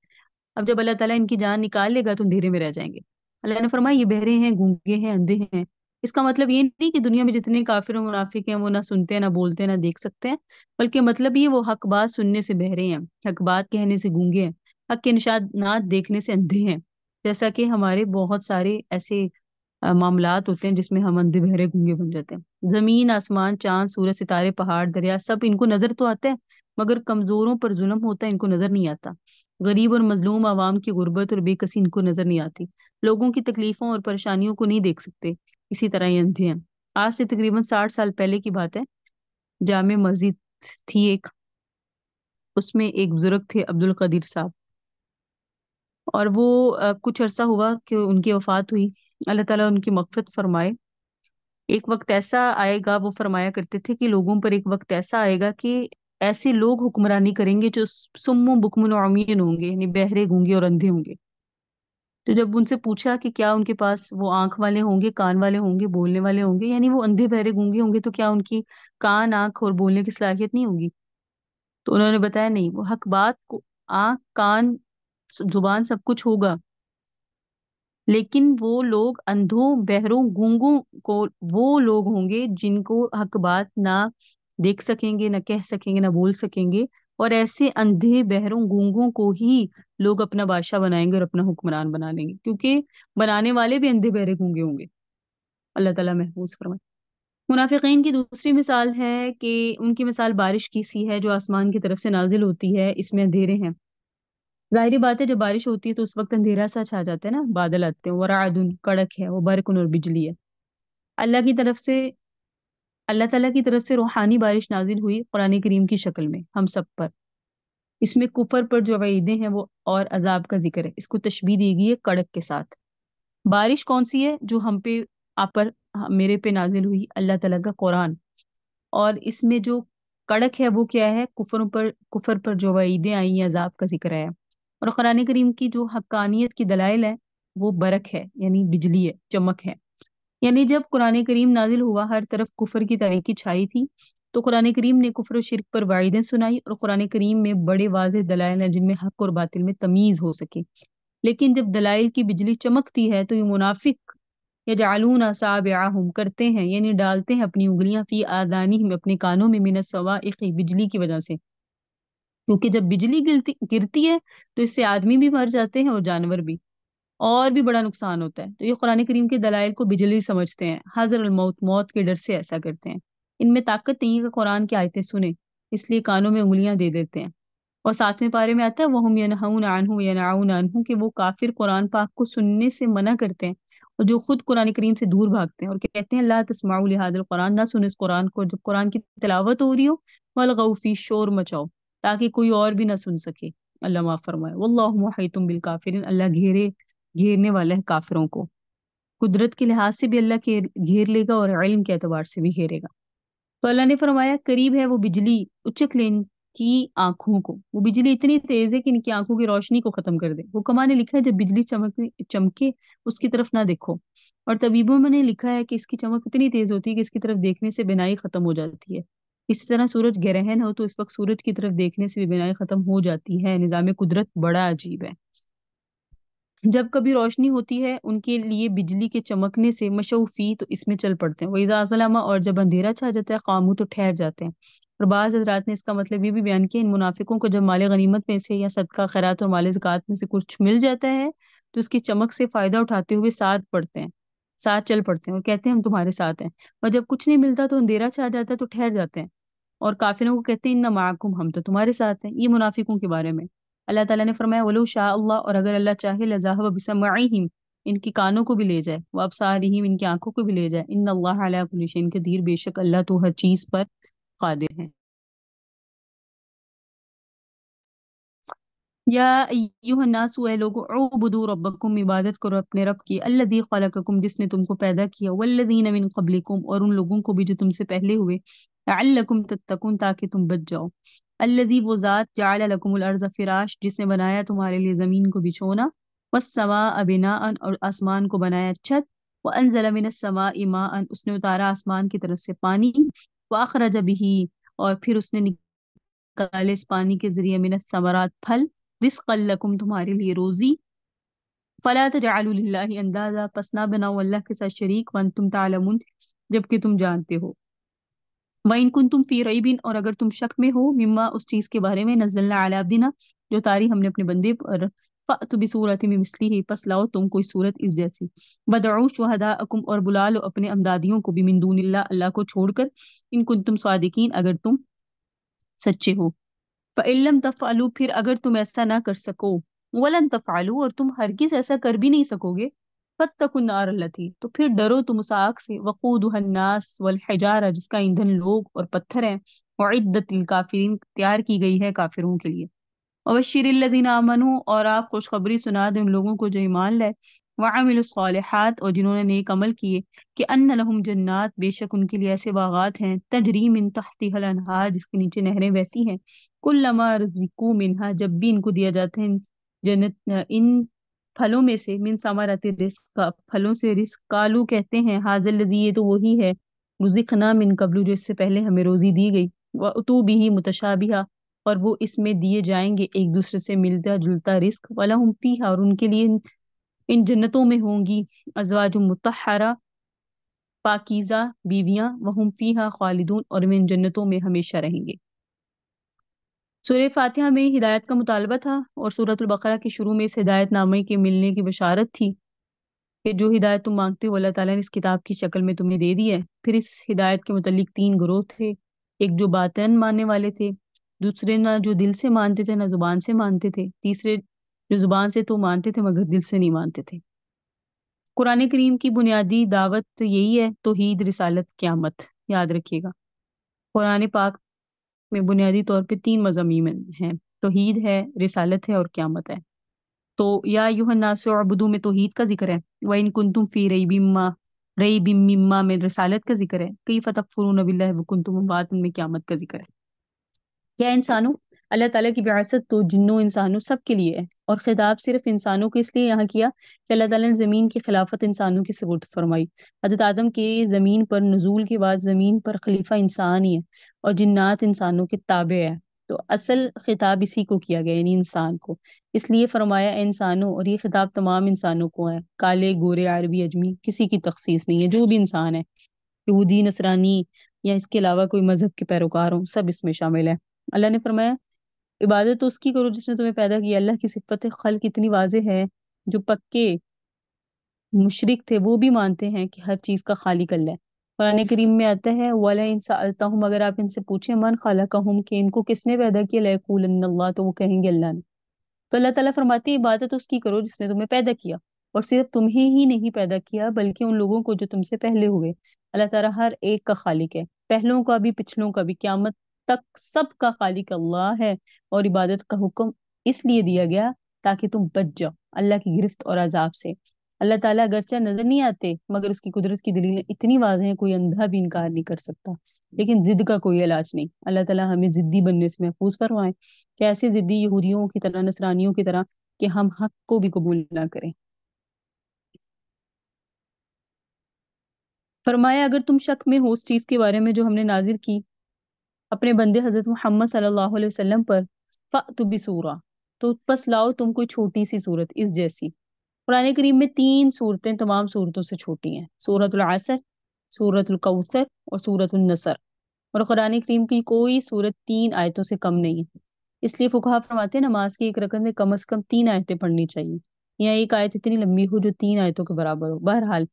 اب جب اللہ تعالیٰ ان کی جان نکال لے گا تو اندھیرے میں رہ جائیں گے۔ اللہ نے فرمایا یہ بہرے ہیں، گونگے ہیں، اندھے ہیں۔ اس کا مطلب یہ نہیں کہ دنیا میں جتنے کافر و منافق ہیں وہ نہ سنتے ہیں، نہ بولتے ہیں، نہ دیکھ سکتے ہیں، بلکہ مطلب یہ وہ حق بات سننے سے بہرے ہیں، حق بات کہنے سے گونگے ہیں، حق کے نشانات دیکھنے سے اندھے ہیں، جیسا کہ ہمارے بہت سارے ایسے معاملات ہوتے ہیں جس میں ہم اندھے بہرے گونگے بن جاتے ہیں۔ زمین، آسمان، چاند، سورج، ستارے، پہاڑ، دریا، سب ان کو نظر تو آتے ہیں، مگر کمزوروں پر ظلم ہوتا ہے ان کو نظر نہیں آتا۔ غریب اور مظلوم عوام کی غربت اور بے کسی ان کو نظر نہیں آتی، لوگوں کی تکلیفوں اور پریشانیوں کو نہیں دیکھ سکتے، اسی طرح یہ اندھے ہیں۔ آج سے تقریباً 60 سال پہلے کی بات ہے، جامع مسجد تھی ایک، اس میں ایک بزرگ تھے عبد القدیر صاحب، اور وہ کچھ عرصہ ہوا کہ ان کی وفات ہوئی، اللہ تعالیٰ ان کی مغفرت فرمائے۔ ایک وقت ایسا آئے گا، وہ فرمایا کرتے تھے کہ لوگوں پر ایک وقت ایسا آئے گا کہ ایسے لوگ حکمرانی کریں گے جو صم و بکم و عمین ہوں گے، یعنی بہرے گونگے اور اندھے ہوں گے۔ تو جب ان سے پوچھا کہ کیا ان کے پاس وہ آنکھ والے ہوں گے، کان والے ہوں گے، بولنے والے ہوں گے، یعنی وہ اندھے بہرے گونگے ہوں گے، تو کیا ان کی کان، آنکھ اور بولنے کی صلاحیت نہیں ہوگی؟ تو انہوں نے بتایا نہیں، وہ حق بات کو آنکھ، کان، زبان سب کچھ ہوگا، لیکن وہ لوگ اندھوں، بہروں، گونگوں کو وہ لوگ ہوں گے جن کو حق بات نہ دیکھ سکیں گے، نہ کہہ سکیں گے، نہ بول سکیں گے، اور ایسے اندھے، بہروں، گونگوں کو ہی لوگ اپنا بادشاہ بنائیں گے اور اپنا حکمران بنا لیں گے، کیونکہ بنانے والے بھی اندھے، بہرے، گونگے ہوں گے۔ اللہ تعالیٰ محفوظ فرمائے۔ منافقین کی دوسری مثال ہے کہ ان کی مثال بارش کی سی ہے جو آسمان کی طرف سے نازل ہوتی ہے، اس میں اندھیرے ہیں۔ ظاہری بات ہے جب بارش ہوتی ہے تو اس وقت اندھیرا سا چھا جاتا ہے نا، بادل آتے ہیں، ورعدن، کڑک ہے، وہ برقن، اور بجلی ہے۔ اللہ کی طرف سے، اللہ تعالیٰ کی طرف سے روحانی بارش نازل ہوئی قرآن کریم کی شکل میں ہم سب پر، اس میں کفر پر جو وعیدیں ہیں وہ اور عذاب کا ذکر ہے، اس کو تشبیہ دی گئی ہے کڑک کے ساتھ۔ بارش کون سی ہے؟ جو ہم پہ، آپ پر، میرے پہ نازل ہوئی، اللہ تعالیٰ کا قرآن، اور اس میں جو کڑک ہے وہ کیا ہے؟ کفر پر جو وعیدیں آئی ہیں، عذاب کا ذکر ہے۔ اور قرآن کریم کی جو حقانیت کی دلائل ہے وہ برق ہے، یعنی بجلی ہے، چمک ہے۔ یعنی جب قرآن کریم نازل ہوا ہر طرف کفر کی تاریکی چھائی تھی، تو قرآن کریم نے کفر و شرک پر وعیدیں سنائی، اور قرآن کریم میں بڑے واضح دلائل ہیں جن میں حق اور باطل میں تمیز ہو سکے۔ لیکن جب دلائل کی بجلی چمکتی ہے تو یہ منافق یجعلون اصابعہم کرتے ہیں، یعنی ڈالتے ہیں اپنی انگلیاں، فی آذانہم اپنے کانوں میں، من الصواعق بجلی کی وجہ سے، کیونکہ جب بجلی گرتی ہے تو اس سے آدمی بھی مر جاتے ہیں اور جانور بھی، اور بھی بڑا نقصان ہوتا ہے۔ تو یہ قرآن کریم کے دلائل کو بجلی سمجھتے ہیں، حذر الموت، موت کے ڈر سے ایسا کرتے ہیں۔ ان میں طاقت نہیں ہے کہ قرآن کی آیتیں سنیں، اس لیے کانوں میں انگلیاں دے دیتے ہیں۔ اور 7ویں پارے میں آتا ہے وَهُمْ يَنْهَوْنَ عَنْهُ وَيَنْأَوْنَ عَنْهُ، کہ وہ کافر قرآن پاک کو سننے سے منع کرتے ہیں، اور جو خود قرآن کریم سے دور بھاگتے ہیں اور کہتے ہیں لا تسمعوا لهذا القرآن، نہ سنو اس قرآن کو جب قرآن کی تلاوت ہو رہی ہو، وَالْغَوْا فِيهِ، شور مچاؤ تاکہ کوئی اور بھی نہ سن سکے۔ اللہ معاف فرمائے۔ وَاللَّهُ مُحِيطٌ بِالْكَافِرِينَ، اللہ گھیرنے والا ہے کافروں کو، قدرت کے لحاظ سے بھی اللہ گھیر لے گا اور علم کے اعتبار سے بھی گھیرے گا۔ تو اللہ نے فرمایا قریب ہے وہ بجلی، اچک لے ان کی آنکھوں کو، وہ بجلی اتنی تیز ہے کہ ان کی آنکھوں کی روشنی کو ختم کر دے۔ حکماں نے لکھا ہے جب بجلی چمکے اس کی طرف نہ دیکھو، اور طبیبوں میں نے لکھا ہے کہ اس کی چمک اتنی تیز ہوتی ہے کہ اس کی طرف دیکھنے سے بینائی ختم ہو جاتی ہے۔ اسی طرح سورج گرہن ہو تو اس وقت سورج کی طرف دیکھنے سے بھی بینائی ختم ہو جاتی ہے۔ نظام قدرت بڑا عجیب ہے۔ جب کبھی روشنی ہوتی ہے ان کے لیے بجلی کے چمکنے سے مشوفی، تو اس میں چل پڑتے ہیں، وَإِذَا ظَلَمَ، اور جب اندھیرا چھا جاتا ہے، قاموا، تو ٹھہر جاتے ہیں۔ اور بعض حضرات نے اس کا مطلب یہ بھی بیان کیا ان منافقوں کو جب مال غنیمت میں سے یا صدقہ خیرات اور مال زکوٰۃ میں سے کچھ مل جاتا ہے تو اس کی چمک سے فائدہ اٹھاتے ہوئے ساتھ پڑتے ہیں، ساتھ چل پڑتے ہیں اور کہتے ہیں ہم تمہارے ساتھ ہیں، اور جب کچھ نہیں ملتا تو اندھیرا چھا جاتا ہے تو ٹھہر جاتے ہیں اور کافروں کو کہتے ہیں ان معکم، ہم تو تمہارے ساتھ ہیں۔ یہ منافقوں کے بارے میں اللہ تعالیٰ نے فرمایا ولو شاء اللہ، اور اگر اللہ چاہے لذهب بسمعہم، ان کی کانوں کو بھی لے جائے، وابصارہم، ان کی آنکھوں کو بھی لے جائے، ان اللہ علی کل شیء قدیر، بے شک اللہ تو ہر چیز پر قادر ہے۔ یا ایہا الناس، اے لوگو، اعبدوا ربکم، عبادت کرو اپنے رب کی، الذی خلقکم، جس نے تم کو پیدا کیا، والذین من قبلکم، اور ان لوگوں کو بھی جو تم سے پہلے ہوئے، لعلکم تتقون، تاکہ تم بچ جاؤ۔ الذی، وہ ذات، جعل لکم الارض فراش، جس نے بنایا تمہارے لیے زمین کو بچھونا، والسماء بناء، اور آسمان کو بنایا چھت، وانزل من السماء ماء، اس نے اتارا آسمان کی طرف سے پانی، واخرج بہ، اور پھر اس نے نکالے اس پانی کے ذریعے من الثمرات، پھل، رزقا لکم، تمہارے لیے روزی، فلا تجعلوا للہ اندازا، پس نہ بناؤ اللہ کے ساتھ شریک، وانتم تعلمون، جبکہ تم جانتے ہو۔ وَإِن كُنتُمْ فِي رَيْبٍ، اور اگر تم شک میں ہو، مما، اس چیز کے بارے میں، نزلنا علی عبدنا، جو تاری ہم نے اپنے بندے پر، فأتوا بسورۃ من مثلہ، پس لاؤ تم کوئی صورت اس جیسی، وادعوا شہداءکم، اور بلا لو اپنے امدادیوں کو بھی، من دون اللہ، اللہ کو چھوڑ کر، ان کنتم صادقین، اگر تم سچے ہو۔ فَإِن لَّمْ تَفْعَلُوا، پھر اگر تم ایسا نہ کر سکو، وَلَن تَفْعَلُوا، اور تم ہرگز ایسا کر بھی نہیں سکو گے، فَاتَّقُوا النَّارَ الَّتِي، تو پھر ڈرو تم اس آگ سے، وَقُودُهَا النَّاسُ وَالْحِجَارَةُ، جس کا ایندھن لوگ اور پتھر ہیں، وَعِدَّتْ لِلْكَافِرِينَ، تیار کی گئی ہے کافروں کے لیے۔ وَبَشِّرِ الَّذِينَ آمَنُوا، اور آپ خوشخبری سنا دیں ان لوگوں کو جو ایمان لائے، وَعَمِلُوا الصَّالِحَاتِ، اور جنہوں نے نیک عمل کیے، کہ ان لہم جنات، بے شک ان کے لیے ایسے باغات ہیں، تجری من تحتها الانہار، جس کے نیچے نہریں بہتی ہیں، کلما رزقوا منہا، جب بھی ان کو دیا جاتا ہے جنت ان پھلوں میں سے، من ثمرات رزق، پھلوں سے رزق، قالو، کہتے ہیں، ھذا الذی، یہ تو وہی ہے، رزقنا من قبل، جو اس سے پہلے ہمیں روزی دی گئی، واتوا به متشابہا، اور وہ اس میں دیے جائیں گے ایک دوسرے سے ملتا جلتا رزق، وَلَهُمْ فِيهَا، اور ان کے لیے ان جنتوں میں ہوں گی، ازواج مطہرہ، پاکیزہ بیویاں، وہم فیہا خالدون، اور وہ ان جنتوں میں ہمیشہ رہیں گے۔ سورہ فاتحہ میں ہدایت کا مطالبہ تھا، اور سورۃ البقرہ کے شروع میں اس ہدایت نامے کے ملنے کی بشارت تھی کہ جو ہدایت تم مانگتے ہو اللہ تعالیٰ نے اس کتاب کی شکل میں تمہیں دے دی ہے۔ پھر اس ہدایت کے متعلق تین گروہ تھے، ایک جو باطن ماننے والے تھے، دوسرے نہ جو دل سے مانتے تھے نہ زبان سے مانتے تھے، تیسرے جو زبان سے تو مانتے تھے مگر دل سے نہیں مانتے تھے۔ قرآن کریم کی بنیادی دعوت یہی ہے، توحید، رسالت، قیامت، یاد رکھیے گا۔ قرآن پاک میں بنیادی طور پہ تین مضامین ہیں، توحید ہے، رسالت ہے، اور قیامت ہے۔ تو یا ایھا الناس اعبدوا میں توحید کا ذکر ہے، وَإِن كُنتُمْ فِي رَيْبٍ مِّمَّا میں رسالت کا ذکر ہے، كَيْفَ تَكْفُرُونَ بِاللَّهِ وَكُنتُمْ أَمْوَاتًا میں قیامت کا ذکر ہے۔ کیا انسانوں، اللہ تعالیٰ کی بعثت تو جنوں انسانوں سب کے لیے ہے، اور خطاب صرف انسانوں کو اس لیے یہاں کیا کہ اللہ تعالیٰ نے زمین کی خلافت انسانوں کی سپرد فرمائی۔ حضرت آدم کے زمین پر نزول کے بعد زمین پر خلیفہ انسان ہی ہے، اور جنات انسانوں کے تابع ہے، تو اصل خطاب اسی کو کیا گیا، یعنی انسان کو، اس لیے فرمایا اے انسانوں، اور یہ خطاب تمام انسانوں کو ہے، کالے گورے عربی اجمی، کسی کی تخصیص نہیں ہے، جو بھی انسان ہے، یہودی نصرانی یا اس کے علاوہ کوئی مذہب کے پیروکار ہوں، سب اس میں شامل ہے۔ اللہ نے فرمایا عبادت تو اس کی کرو جس نے تمہیں پیدا کیا۔ اللہ کی صفت خلق اتنی واضح ہے، جو پکے مشرک تھے وہ بھی مانتے ہیں کہ ہر چیز کا خالق اللہ ہے۔ قرآن کریم میں آتا ہے وَلَئِن سَأَلْتَهُمْ، اگر آپ ان سے پوچھیں من خلقہم، کہ ان کو کس نے پیدا کیا، لَيَقُولَنَّ اللَّهُ، تو وہ کہیں گے اللہ نے۔ تو اللہ تعالیٰ فرماتے ہیں عبادت اس کی کرو جس نے تمہیں پیدا کیا، اور صرف تمہیں ہی نہیں پیدا کیا بلکہ ان لوگوں کو جو تم سے پہلے ہوئے۔ اللہ تعالیٰ ہر ایک کا خالق ہے، پہلوں کا بھی پچھلوں کا بھی، قیامت تک سب کا خالق اللہ ہے، اور عبادت کا حکم اس لیے دیا گیا تاکہ تم بچ جاؤ اللہ کی گرفت اور عذاب سے۔ اللہ تعالیٰ اگرچہ نظر نہیں آتے مگر اس کی قدرت کی دلیلیں اتنی واضح ہیں کوئی اندھا بھی انکار نہیں کر سکتا، لیکن ضد کا کوئی علاج نہیں۔ اللہ تعالیٰ ہمیں ضدی بننے سے محفوظ فرمائے کہ ایسے ضدی یہودیوں کی طرح، نصرانیوں کی طرح، کہ ہم حق کو بھی قبول نہ کریں۔ فرمایا اگر تم شک میں ہو اس چیز کے بارے میں جو ہم نے نازل کی اپنے بندے حضرت محمد صلی اللہ علیہ وسلم پر، فَأْتُوا بِسُورَۃٍ، تو پس لاؤ تم کوئی چھوٹی سی صورت اس جیسی۔ قرآن کریم میں تین صورتیں تمام صورتوں سے چھوٹی ہیں، سورۃ العصر، سورۃ الکوثر، اور سورۃ النصر، اور قرآن کریم کی کوئی صورت 3 آیتوں سے کم نہیں ہے۔ اس لیے فقہا فرماتے ہیں نماز کی ایک رکعت میں کم از کم 3 آیتیں پڑھنی چاہیے، یا ایک آیت اتنی لمبی ہو جو 3 آیتوں کے برابر ہو. بہرحال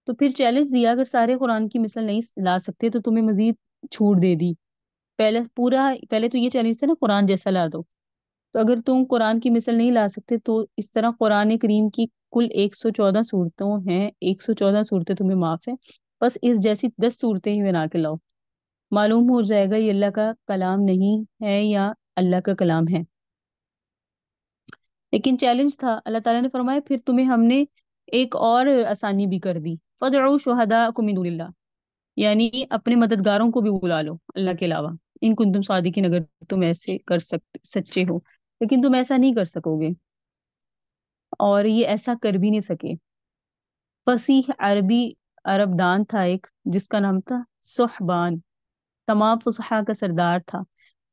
تو پھر چیلنج دیا، اگر سارے قرآن کی مثل نہیں لا سکتے تو تمہیں مزید چھوٹ دے دی. پہلے تو یہ چیلنج تھا نا قرآن جیسا لا دو. تو اگر تم قرآن کی مثل نہیں لا سکتے تو اس طرح قرآن کریم کی کل 114 صورتوں ہیں، 114 صورتیں تمہیں معاف ہیں، بس اس جیسی 10 صورتیں ہی بنا کے لاؤ. معلوم ہو جائے گا یہ اللہ کا کلام نہیں ہے یا اللہ کا کلام ہے. لیکن چیلنج تھا. اللہ تعالیٰ نے فرمایا پھر تمہیں ہم نے ایک اور آسانی بھی کر دی. فَادْعُوا شُهَدَاءَكُم مِّن دُونِ اللَّهِ، یعنی اپنے مددگاروں کو بھی بلا لو اللہ کے علاوہ، ان کنتم صادقین، اگر تم ایسے کر سچے ہو. لیکن تم ایسا نہیں کر سکو گے اور یہ ایسا کر بھی نہیں سکے. فصیح عرب دان تھا ایک جس کا نام تھا صحبان، تمام فصحاء کا سردار تھا.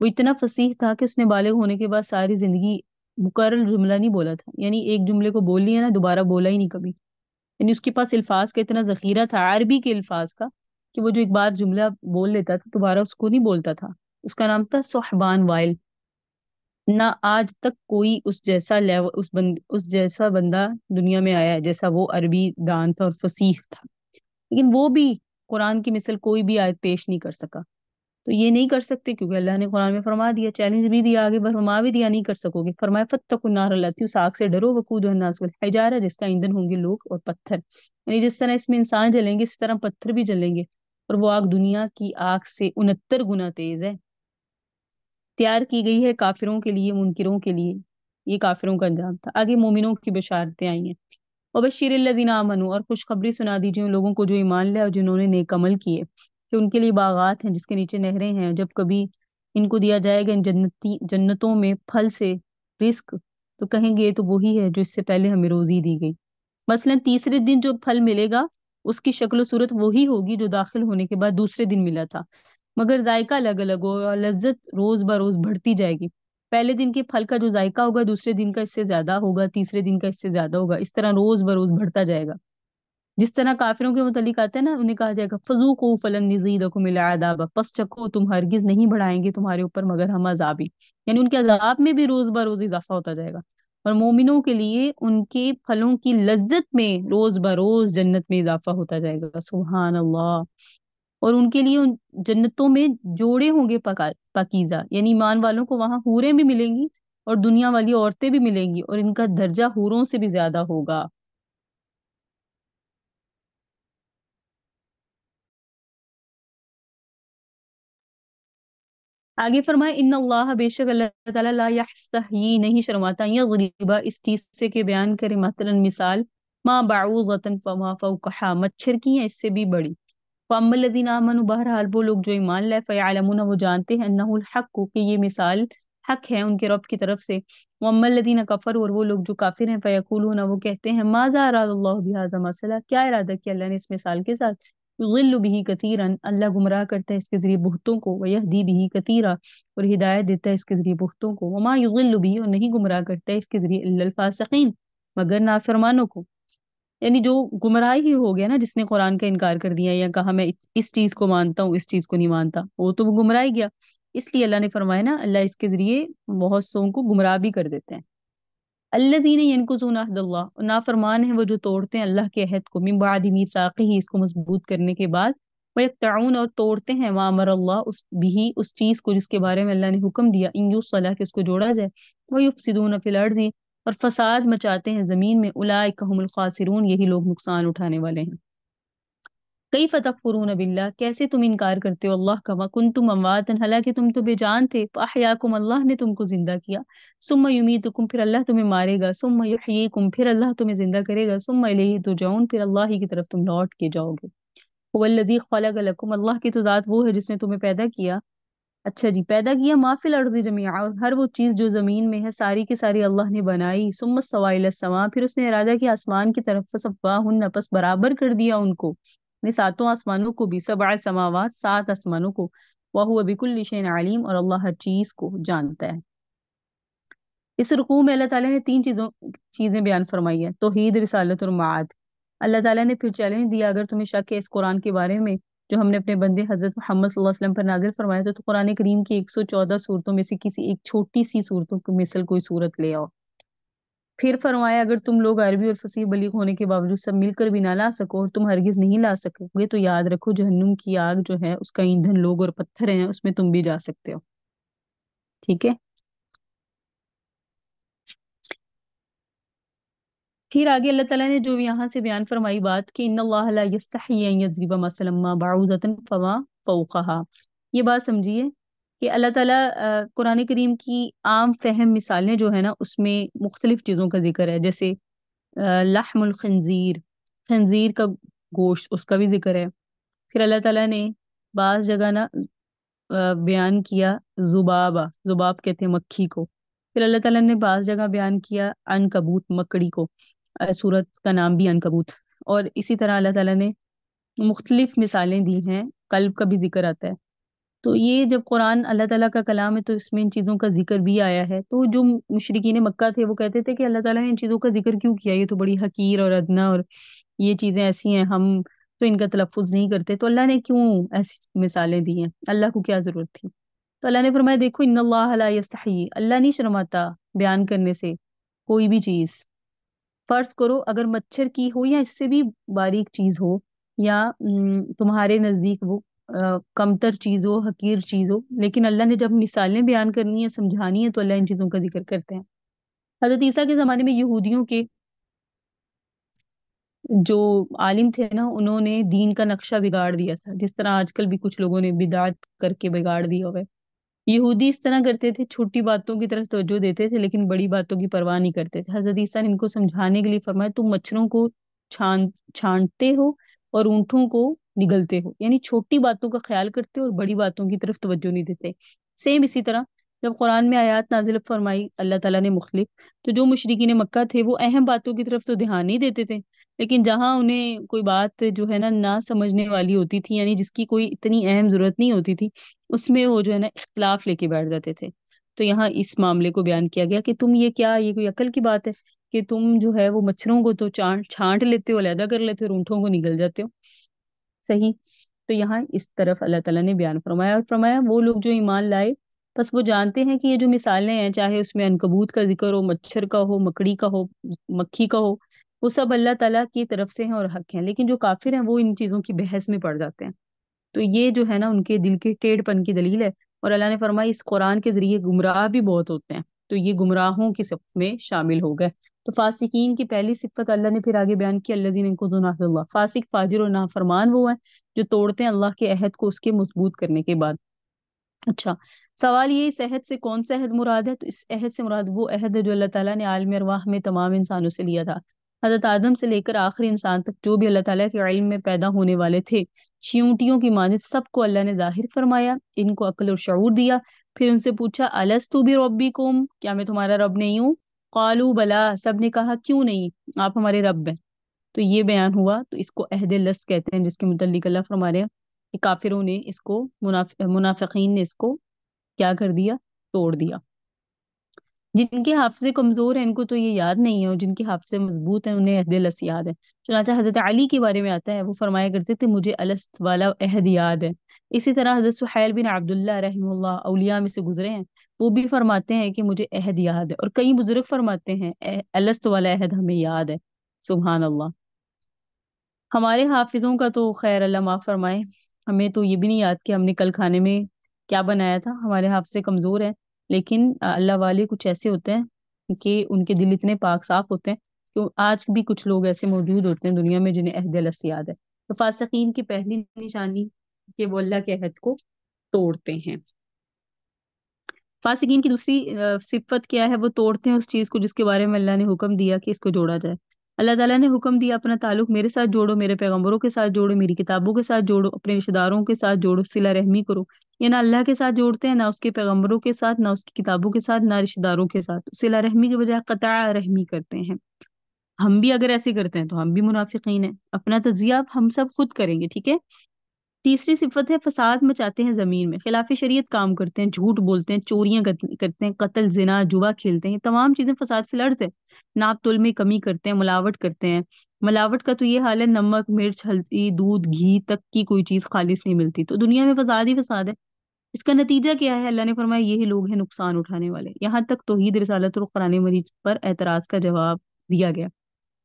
وہ اتنا فصیح تھا کہ اس نے بالغ ہونے کے بعد ساری زندگی مکرر جملہ نہیں بولا تھا، یعنی ایک جملے کو بول لیا نا دوبارہ بولا ہی نہیں کبھی. یعنی اس کے پاس الفاظ کا اتنا ذخیرہ تھا، عربی کے الفاظ کا، کہ وہ جو ایک بار جملہ بول لیتا تھا دوبارہ اس کو نہیں بولتا تھا. اس کا نام تھا صحبان وائل. نہ آج تک کوئی اس جیسا بندہ دنیا میں آیا ہے جیسا وہ عربی دان تھا اور فصیح تھا. لیکن وہ بھی قرآن کی مثل کوئی بھی آیت پیش نہیں کر سکا. تو یہ نہیں کر سکتے کیونکہ اللہ نے قرآن میں فرما دیا، چیلنج بھی دیا، آگے فرما بھی دیا نہیں کر سکو گے. فرمایا فَاتَّقُوا النَّارَ الَّتِي، اس آگ سے ڈرو، وَقُودُهَا النَّاسُ وَالْحِجَارَةُ، جس کا ایندھن ہوں گے لوگ اور پتھر. یعنی جس طرح اس میں انسان جلیں گے اس طرح پتھر بھی جلیں گے، اور وہ آگ دنیا کی آگ سے 69 گنا تیز ہے. تیار کی گئی ہے کافروں کے لیے، منکروں کے لیے. یہ کافروں کا انجام تھا. آگے مومنوں کی بشارتیں آئی ہیں. وَبَشِّرِ الَّذِينَ آمَنُوا، اور خوشخبری سنا دیجیے ان لوگوں کو جو ایمان لے اور جنہوں نے نیک عمل کیے، کہ ان کے لیے باغات ہیں جس کے نیچے نہریں ہیں. جب کبھی ان کو دیا جائے گا ان جنتوں میں پھل سے رزق، تو کہیں گے یہ تو وہی ہے جو اس سے پہلے ہمیں روزی دی گئی. مثلا تیسرے دن جو پھل ملے گا اس کی شکل و صورت وہی ہوگی جو داخل ہونے کے بعد دوسرے دن ملا تھا، مگر ذائقہ الگ الگ ہوگا اور لذت روز بروز بڑھتی جائے گی. پہلے دن کے پھل کا جو ذائقہ ہوگا دوسرے دن کا اس سے زیادہ ہوگا، تیسرے دن کا اس سے زیادہ ہوگا، اس طرح روز بروز بڑھتا جائے گا. جس طرح کافروں کے متعلق آتا ہے نا، انہیں کہا جائے گا فذوقوا فلن نزیدکم الا عذابا، پس چکھو تم ہرگز نہیں بڑھائیں گے تمہارے اوپر مگر ہم عذابی. یعنی ان کے عذاب میں بھی روز بروز اضافہ ہوتا جائے گا. اور مومنوں کے لیے ان کے پھلوں کی لذت میں روز بروز جنت میں اضافہ ہوتا جائے گا. سبحان اللہ. اور ان کے لیے ان جنتوں میں جوڑے ہوں گے پاکیزہ، یعنی ایمان والوں کو وہاں حوریں بھی ملیں گی اور دنیا والی عورتیں بھی ملیں گی، اور ان کا درجہ حوروں سے بھی زیادہ ہوگا. آگے فرمائے ان اللہ، بے شک اللہ تعالیٰ لا یستحیی، نہیں شرماتا، یضرب، اس چیز سے کہ بیان کرے، مثلا مثال، ما بعوضۃ فما فوقہا، مچھر کی ہیں اس سے بھی بڑی. فاما الذین آمنوا، بہرحال وہ لوگ جو ایمان لائے، فیعلمون، وہ جانتے ہیں، انہ الحق، کہ یہ مثال حق ہے ان کے رب کی طرف سے. واما الذین کفروا، اور وہ لوگ جو کافر ہیں، فیقولون، وہ کہتے ہیں، ماذا اراد اللہ بہذا مثلا، کیا ارادہ کیا اللہ نے اس مثال کے ساتھ. یضل به کثیرا، اللہ گمراہ کرتا ہے اس کے ذریعے بہتوں کو، ویہدی به کثیرا، اور ہدایت دیتا ہے اس کے ذریعے بہتوں کو. وما یضل به، اور نہیں گمراہ کرتا ہے اس کے ذریعے، الا الفاسقین، مگر نافرمانوں کو. یعنی جو گمراہ ہی ہو گیا نا، جس نے قرآن کا انکار کر دیا یا کہا میں اس چیز کو مانتا ہوں اس چیز کو نہیں مانتا، وہ تو گمراہ ہی گیا. اس لیے اللہ نے فرمایا نا، اللہ اس کے ذریعے بہت سو کو گمراہ بھی کر دیتے ہیں. الذین ینقضون عہد اللہ، نافرمان ہیں وہ جو توڑتے ہیں اللہ کے عہد کو، من بعد میثاقہ، اس کو مضبوط کرنے کے بعد، ویقطعون، اور توڑتے ہیں، ما امر اللہ، اس چیز کو جس کے بارے میں اللہ نے حکم دیا، ان یوصلہ، کہ اس کو جوڑا جائے، ویفسدون فی الارض، اور فساد مچاتے ہیں زمین میں، اولئک هم الخاسرون، یہی لوگ نقصان اٹھانے والے ہیں. کیف تکفرون باللہ، کیسے تم انکار کرتے ہو اللہ کا، وکنتم امواتا، حالانکہ تم تو بے جان تھے، فاحیاکم، اللہ نے تم کو زندہ کیا، ثم یمیتکم، پھر اللہ تمہیں مارے گا، ثم یحییکم، پھر اللہ تمہیں زندہ کرے گا، ثم الیہ ترجعون، پھر اللہ ہی کی طرف تم لوٹ کے جاؤ گے. هو الذی خلق لکم، اللہ کی تو ذات وہ ہے جس نے تمہیں پیدا کیا. اچھا جی، پیدا کیا ما فی الارض جمیعا، اور ہر وہ چیز جو زمین میں ہے ساری کی ساری اللہ نے بنائی. ثم استوی الی السماء، پھر اس نے ارادہ کیا آسمان کی طرف، فسواہن، پس برابر کر دیا ان کو، یعنی ساتوں آسمانوں کو بھی، سبع سماوات، 7 آسمانوں کو، وہو بکل شیء علیم، اور اللہ ہر چیز کو جانتا ہے. اس رکوع میں اللہ تعالیٰ نے 3 چیزیں بیان فرمائی ہیں، توحید، رسالت اور معاد. اللہ تعالیٰ نے پھر چیلنج دیا، اگر تمہیں شک ہے اس قرآن کے بارے میں جو ہم نے اپنے بندے حضرت محمد صلی اللہ علیہ وسلم پر نازل فرمایا تھا، تو قرآن کریم کی 114 صورتوں میں سے کسی ایک چھوٹی سی صورتوں کی مثل کوئی صورت لے آؤ. پھر فرمایا اگر تم لوگ عربی اور فصیح بلیغ ہونے کے باوجود سب مل کر بھی نہ لا سکو اور تم ہرگز نہیں لا سکو گے تو یاد رکھو جہنم کی آگ جو ہے اس کا ایندھن لوگ اور پتھر ہیں، اس میں تم بھی جا سکتے ہو. ٹھیک ہے. پھر آگے اللہ تعالیٰ نے جو یہاں سے بیان فرمائی بات کہ ان اللہ لا یستحیی ان یضرب مثلا ما بعوضۃ فما فوقها، یہ بات سمجھیے کہ اللہ تعالیٰ قرآن کریم کی عام فہم مثالیں جو ہے نا اس میں مختلف چیزوں کا ذکر ہے، جیسے لحم الخنزیر، خنزیر کا گوشت، اس کا بھی ذکر ہے. پھر اللہ تعالیٰ نے بعض جگہ نا بیان کیا ذبابہ، ذباب کہتے ہیں مکھی کو. پھر اللہ تعالیٰ نے بعض جگہ بیان کیا عنکبوت، مکڑی کو، سورت کا نام بھی عنکبوت. اور اسی طرح اللہ تعالیٰ نے مختلف مثالیں دی ہیں، قلب کا بھی ذکر آتا ہے. تو یہ جب قرآن اللہ تعالیٰ کا کلام ہے تو اس میں ان چیزوں کا ذکر بھی آیا ہے. تو جو مشرکین مکہ تھے وہ کہتے تھے کہ اللہ تعالیٰ نے ان چیزوں کا ذکر کیوں کیا، یہ تو بڑی حقیر اور ادنا اور یہ چیزیں ایسی ہیں، ہم تو ان کا تلفظ نہیں کرتے، تو اللہ نے کیوں ایسی مثالیں دی ہیں، اللہ کو کیا ضرورت تھی. تو اللہ نے فرمایا دیکھو ان اللہ لا یستحیی، اللہ نہیں شرماتا بیان کرنے سے کوئی بھی چیز. فرض کرو اگر مچھر کی ہو یا اس سے بھی باریک چیز ہو یا تمہارے نزدیک وہ کمتر چیز ہو، حقیر چیز ہو، لیکن اللہ نے جب مثالیں بیان کرنی ہے، سمجھانی ہے، تو اللہ ان چیزوں کا ذکر کرتے ہیں. حضرت عیسیٰ کے زمانے میں یہودیوں کے جو عالم تھے نا انہوں نے دین کا نقشہ بگاڑ دیا تھا، جس طرح آج کل بھی کچھ لوگوں نے بدعت کر کے بگاڑ دیا ہوا ہے. یہودی اس طرح کرتے تھے، چھوٹی باتوں کی طرف توجہ دیتے تھے لیکن بڑی باتوں کی پرواہ نہیں کرتے تھے. حضرت عیسیٰ نے ان کو سمجھانے کے لیے فرمایا تم مچھروں کو چھانٹتے ہو اور اونٹوں کو نگلتے ہو، یعنی چھوٹی باتوں کا خیال کرتے ہو اور بڑی باتوں کی طرف توجہ نہیں دیتے. سیم اسی طرح جب قرآن میں آیات نازل فرمائی اللہ تعالیٰ نے مختلف، تو جو مشرکین مکہ تھے وہ اہم باتوں کی طرف تو دھیان نہیں دیتے تھے، لیکن جہاں انہیں کوئی بات جو ہے نا نہ سمجھنے والی ہوتی تھی، یعنی جس کی کوئی اتنی اہم ضرورت نہیں ہوتی تھی، اس میں وہ جو ہے نا اختلاف لے کے بیٹھ جاتے تھے. تو یہاں اس معاملے کو بیان کیا گیا کہ تم یہ کیا، یہ کوئی عقل کی بات ہے کہ تم جو ہے وہ مچھروں کو تو چھانٹ لیتے ہو، علیحدہ کر لیتے ہو، اور اونٹوں کو نگل جاتے ہو. صحیح. تو یہاں اس طرف اللہ تعالیٰ نے بیان فرمایا اور فرمایا وہ لوگ جو ایمان لائے بس وہ جانتے ہیں کہ یہ جو مثالیں ہیں، چاہے اس میں عنکبوت کا ذکر ہو، مچھر کا ہو، مکڑی کا ہو، مکھی کا ہو، وہ سب اللہ تعالیٰ کی طرف سے ہیں اور حق ہیں. لیکن جو کافر ہیں وہ ان چیزوں کی بحث میں پڑ جاتے ہیں. تو یہ جو ہے نا ان کے دل کے ٹیڑھ پن کی دلیل ہے. اور اللہ نے فرمایا اس قرآن کے ذریعے گمراہ بھی بہت ہوتے ہیں، تو یہ گمراہوں کی صف میں شامل ہو گئے. تو فاسقین کی پہلی صفت اللہ نے پھر آگے بیان کی الذین ینقضون عہد اللہ، فاسق، فاجر اور نافرمان وہ ہیں جو توڑتے ہیں اللہ کے عہد کو اس کے مضبوط کرنے کے بعد. اچھا، سوال یہ اس عہد سے کون سا عہد مراد ہے؟ تو اس عہد سے مراد وہ عہد ہے جو اللہ تعالیٰ نے عالم ارواح میں تمام انسانوں سے لیا تھا. حضرت آدم سے لے کر آخری انسان تک جو بھی اللہ تعالیٰ کے علم میں پیدا ہونے والے تھے، چیونٹیوں کی مانند سب کو اللہ نے ظاہر فرمایا، ان کو عقل اور شعور دیا. پھر ان سے پوچھا الستو بربکم، کیا میں تمہارا رب نہیں ہوں؟ قالوا بلا، سب نے کہا کیوں نہیں، آپ ہمارے رب ہیں. تو یہ بیان ہوا. تو اس کو عہد لست کہتے ہیں، جس کے متعلق اللہ فرما رہے ہیں کہ کافروں نے اس کو، منافقین نے اس کو کیا کر دیا، توڑ دیا. جن کے حافظے کمزور ہیں ان کو تو یہ یاد نہیں ہے، اور جن کے حافظے مضبوط ہیں انہیں عہد الست یاد ہے. چنانچہ حضرت علی کے بارے میں آتا ہے، وہ فرمایا کرتے تھے مجھے الست والا عہد یاد ہے. اسی طرح حضرت سہیل بن عبداللہ رحمہ اللہ اولیاء میں سے گزرے ہیں، وہ بھی فرماتے ہیں کہ مجھے عہد یاد ہے. اور کئی بزرگ فرماتے ہیں الست والا عہد ہمیں یاد ہے. سبحان اللہ. ہمارے حافظوں کا تو خیر اللہ معاف فرمائے، ہمیں تو یہ بھی نہیں یاد کہ ہم نے کل کھانے میں کیا بنایا تھا. ہمارے حافظے کمزور ہیں، لیکن اللہ والے کچھ ایسے ہوتے ہیں کہ ان کے دل اتنے پاک صاف ہوتے ہیں کہ آج بھی کچھ لوگ ایسے موجود ہوتے ہیں دنیا میں جنہیں عہد الست یاد ہے. تو فاسقین کی پہلی نشانی کہ وہ اللہ کے عہد کو توڑتے ہیں. فاسقین کی دوسری صفت کیا ہے؟ وہ توڑتے ہیں اس چیز کو جس کے بارے میں اللہ نے حکم دیا کہ اس کو جوڑا جائے. اللہ تعالیٰ نے حکم دیا اپنا تعلق میرے ساتھ جوڑو، میرے پیغمبروں کے ساتھ جوڑو، میری کتابوں کے ساتھ جوڑو، اپنے رشتہ داروں کے ساتھ جوڑو، صلہ رحمی کرو. یہ نہ اللہ کے ساتھ جوڑتے ہیں، نہ اس کے پیغمبروں کے ساتھ، نہ اس کی کتابوں کے ساتھ، نہ رشتہ داروں کے ساتھ. صلہ رحمی کے بجائے قطع رحمی کرتے ہیں. ہم بھی اگر ایسے کرتے ہیں تو ہم بھی منافقین ہیں. اپنا تجزیہ ہم سب خود کریں گے، ٹھیک ہے. تیسری صفت ہے فساد مچاتے ہیں زمین میں، خلاف شریعت کام کرتے ہیں، جھوٹ بولتے ہیں، چوریاں کرتے ہیں، قتل، زنا، جوا کھیلتے ہیں. تمام چیزیں فساد فی الارض ہے. ناپ تول میں کمی کرتے ہیں، ملاوٹ کرتے ہیں. ملاوٹ کا تو یہ حال ہے نمک، مرچ، ہلدی، دودھ، گھی تک کی کوئی چیز خالص نہیں ملتی. تو دنیا میں فساد ہی فساد ہے. اس کا نتیجہ کیا ہے؟ اللہ نے فرمایا یہی لوگ ہیں نقصان اٹھانے والے۔ یہاں تک توحید، رسالت اور قرآن مجید پر اعتراض کا جواب دیا گیا۔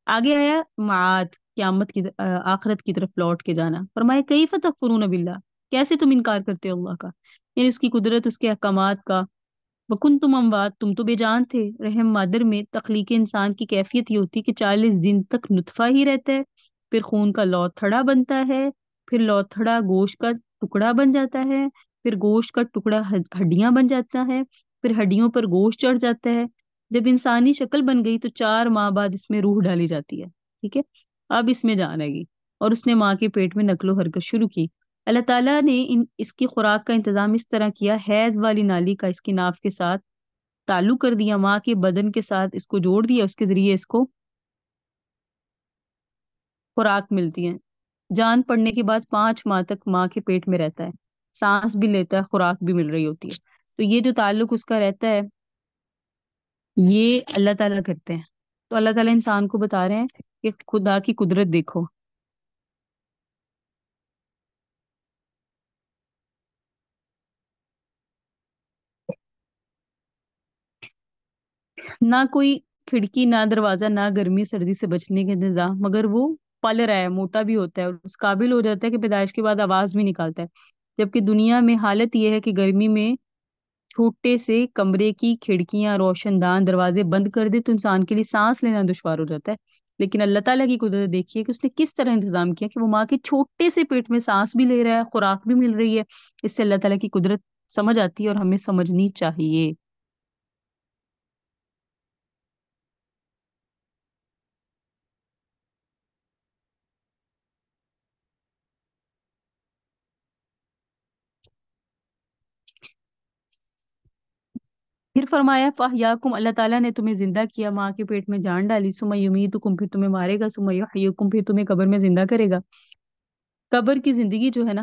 آگے آیا معاد، قیامت کی آخرت کی طرف لوٹ کے جانا۔ فرمایا کیف تکفرون باللہ، کیسے تم انکار کرتے ہو اللہ کا، یعنی اس کی قدرت، اس کے احکامات کا۔ وکنتم اموات، تم تو بے جان تھے۔ رحم مادر میں تخلیق انسان کی کیفیت یہ ہوتی ہے کہ 40 دن تک نطفہ ہی رہتا ہے، پھر خون کا لوتھڑا بنتا ہے، پھر لوتھڑا گوشت کا ٹکڑا بن جاتا ہے، پھر گوشت کا ٹکڑا ہڈیاں بن جاتا ہے، پھر ہڈیوں پر گوشت چڑھ جاتا ہے۔ جب انسانی شکل بن گئی تو 4 ماہ بعد اس میں روح ڈالی جاتی ہے، ٹھیک ہے، اب اس میں جان آئے گی۔ اور اس نے ماں کے پیٹ میں نقل و حرکت شروع کی۔ اللہ تعالیٰ نے اس کی خوراک کا انتظام اس طرح کیا، حیض والی نالی کا اس کی ناف کے ساتھ تعلق کر دیا، ماں کے بدن کے ساتھ اس کو جوڑ دیا، اس کے ذریعے اس کو خوراک ملتی ہے۔ جان پڑنے کے بعد 5 ماہ تک ماں کے پیٹ میں رہتا ہے، سانس بھی لیتا ہے، خوراک بھی مل رہی ہوتی ہے۔ تو یہ جو تعلق اس کا رہتا ہے یہ اللہ تعالیٰ کرتے ہیں۔ تو اللہ تعالیٰ انسان کو بتا رہے ہیں کہ خدا کی قدرت دیکھو۔ نہ کوئی کھڑکی، نہ دروازہ، نہ گرمی سردی سے بچنے کے نظام، مگر وہ پل رہا ہے، موٹا بھی ہوتا ہے اور اس قابل ہو جاتا ہے کہ پیدائش کے بعد آواز بھی نکالتا ہے۔ جبکہ دنیا میں حالت یہ ہے کہ گرمی میں چھوٹے سے کمرے کی کھڑکیاں، روشن دان، دروازے بند کر دے تو انسان کے لیے سانس لینا دشوار ہو جاتا ہے۔ لیکن اللہ تعالیٰ کی قدرت دیکھیے کہ اس نے کس طرح انتظام کیا کہ وہ ماں کے چھوٹے سے پیٹ میں سانس بھی لے رہا ہے، خوراک بھی مل رہی ہے۔ اس سے اللہ تعالیٰ کی قدرت سمجھ آتی ہے اور ہمیں سمجھنی چاہیے۔ پھر فرمایا فَأَحْيَاكُمْ، اللہ تعالیٰ نے تمہیں زندہ کیا، ماں کے پیٹ میں جان ڈالی، ثُمَّ يُمِيتُكُمْ، پھر تمہیں مارے گا، ثُمَّ يُحْيِيكُمْ، پھر تمہیں قبر میں زندہ کرے گا۔ قبر کی زندگی جو ہے نا،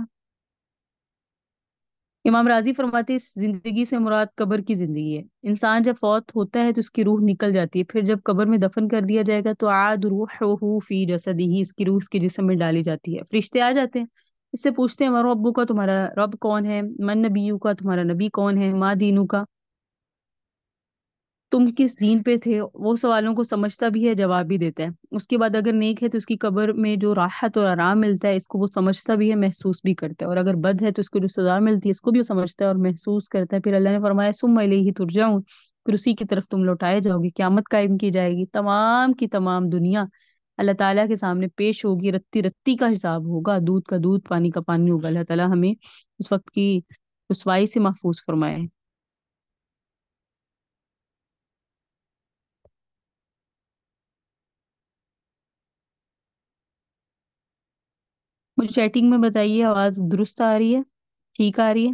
امام راضی فرماتے ہیں اس زندگی سے مراد قبر کی زندگی ہے۔ انسان جب فوت ہوتا ہے تو اس کی روح نکل جاتی ہے، پھر جب قبر میں دفن کر دیا جائے گا تو عاد روحہ فی جسدہ، اس کی روح اس کے جسم میں ڈالی جاتی ہے۔ فرشتے آ جاتے ہیں، اس سے پوچھتے ہیں ہمارا ابو کا، تمہارا رب کون ہے؟ من نبیو کا، تمہارا نبی کون ہے؟ ما دینو کا، تم کس دین پہ تھے؟ وہ سوالوں کو سمجھتا بھی ہے، جواب بھی دیتا ہے۔ اس کے بعد اگر نیک ہے تو اس کی قبر میں جو راحت اور آرام ملتا ہے اس کو وہ سمجھتا بھی ہے، محسوس بھی کرتا ہے، اور اگر بد ہے تو اس کو جو سزا ملتی ہے اس کو بھی وہ سمجھتا ہے اور محسوس کرتا ہے۔ پھر اللہ نے فرمایا ثم الیہ ترجعون، پھر اسی کی طرف تم لوٹائے جاؤ گے، قیامت قائم کی جائے گی، تمام کی تمام دنیا اللہ تعالیٰ کے سامنے پیش ہوگی، رتی رتی کا حساب ہوگا، دودھ کا دودھ، پانی کا پانی ہوگا۔ اللہ تعالیٰ ہمیں اس وقت کی رسوائی سے محفوظ فرمائے۔ مجھے چیٹنگ میں بتائیے آواز درست آ رہی ہے، ٹھیک آ رہی ہے؟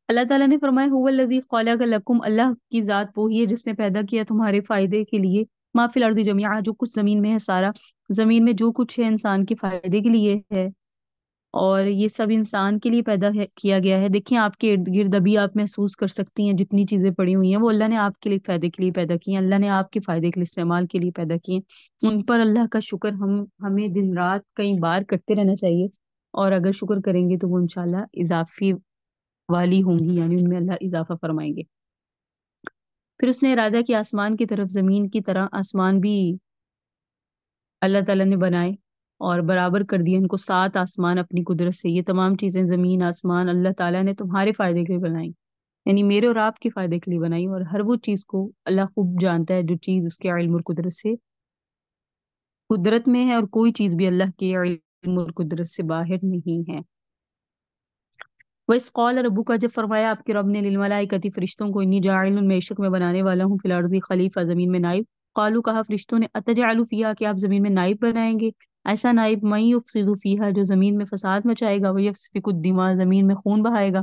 اللہ تعالیٰ نے فرمایا هو الذی خلق لکم، اللہ کی ذات وہی ہے جس نے پیدا کیا تمہارے فائدے کے لیے، ما فی الارض جمیعا، جو کچھ زمین میں ہے سارا، زمین میں جو کچھ ہے انسان کے فائدے کے لیے ہے، اور یہ سب انسان کے لیے پیدا کیا گیا ہے۔ دیکھیں آپ کے ارد گرد ابھی آپ محسوس کر سکتی ہیں جتنی چیزیں پڑی ہوئی ہیں وہ اللہ نے آپ کے لیے فائدے کے لیے پیدا کی ہیں، اللہ نے آپ کے فائدے کے لیے استعمال کے لیے پیدا کی ہیں۔ ان پر اللہ کا شکر ہمیں دن رات کئی بار کرتے رہنا چاہیے، اور اگر شکر کریں گے تو وہ انشاءاللہ اضافی والی ہوں گی، یعنی ان میں اللہ اضافہ فرمائیں گے۔ پھر اس نے ارادہ کیا آسمان کی طرف، زمین کی طرح آسمان بھی اللہ تعالیٰ نے بنائے اور برابر کر دیے ان کو 7 آسمان اپنی قدرت سے۔ یہ تمام چیزیں زمین آسمان اللہ تعالیٰ نے تمہارے فائدے کے لیے بنائی، یعنی میرے اور آپ کے فائدے کے لیے بنائی، اور ہر وہ چیز کو اللہ خوب جانتا ہے جو چیز اس کے علم اور قدرت سے قدرت میں ہے، اور کوئی چیز بھی اللہ کے علم اور قدرت سے باہر نہیں ہے۔ وَإِذْ قَالَ رَبُّكَ، جب فرمایا آپ کے رب نے، للملائکۃ، فرشتوں کو، انی جاعل بے شک میں بنانے والا ہوں، فی الارض خلیفہ، زمین میں نائب۔ قالوا، کہا فرشتوں نے، اتجعل فیہا، کہ آپ زمین میں نائب بنائیں گے، ایسا نائب، من یفسد فیہا، جو زمین میں فساد مچائے گا، ویسفک الدماء، زمین میں خون بہائے گا،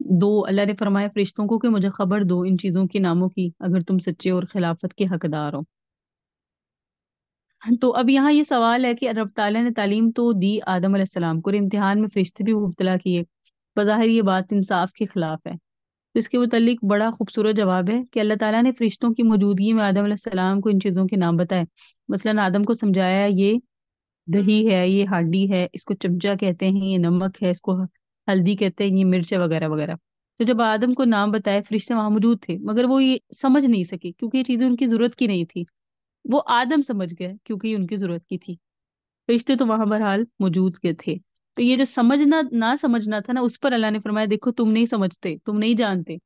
دو اللہ نے فرمایا فرشتوں کو کہ مجھے خبر دو ان چیزوں کے ناموں کی اگر تم سچے اور خلافت کے حقدار ہو۔ تو اب یہاں یہ سوال ہے کہ رب تعالیٰ نے تعلیم تو دی آدم علیہ السلام کو اور امتحان میں فرشتے بھی مبتلا کیے، بظاہر یہ بات انصاف کے خلاف ہے۔ تو اس کے متعلق بڑا خوبصورت جواب ہے کہ اللہ تعالیٰ نے فرشتوں کی موجودگی میں آدم علیہ السلام کو ان چیزوں کے نام بتائے۔ مثلاً آدم کو سمجھایا یہ دہی ہے، یہ ہانڈی ہے، اس کو چمچہ کہتے ہیں، یہ نمک ہے، اس کو ہلدی کہتے ہیں، یہ مرچ ہے، وغیرہ وغیرہ۔ تو جب آدم کو نام بتائے فرشتے وہاں موجود تھے مگر وہ یہ سمجھ نہیں سکے کیونکہ یہ چیزیں ان کی ضرورت کی نہیں تھی۔ وہ آدم سمجھ گئے کیونکہ یہ ان کی ضرورت کی تھی، فرشتے تو وہاں بہرحال موجود کے تھے۔ تو یہ جو سمجھنا نہ سمجھنا تھا نا، اس پر اللہ نے فرمایا دیکھو تم نہیں سمجھتے، تم نہیں جانتے،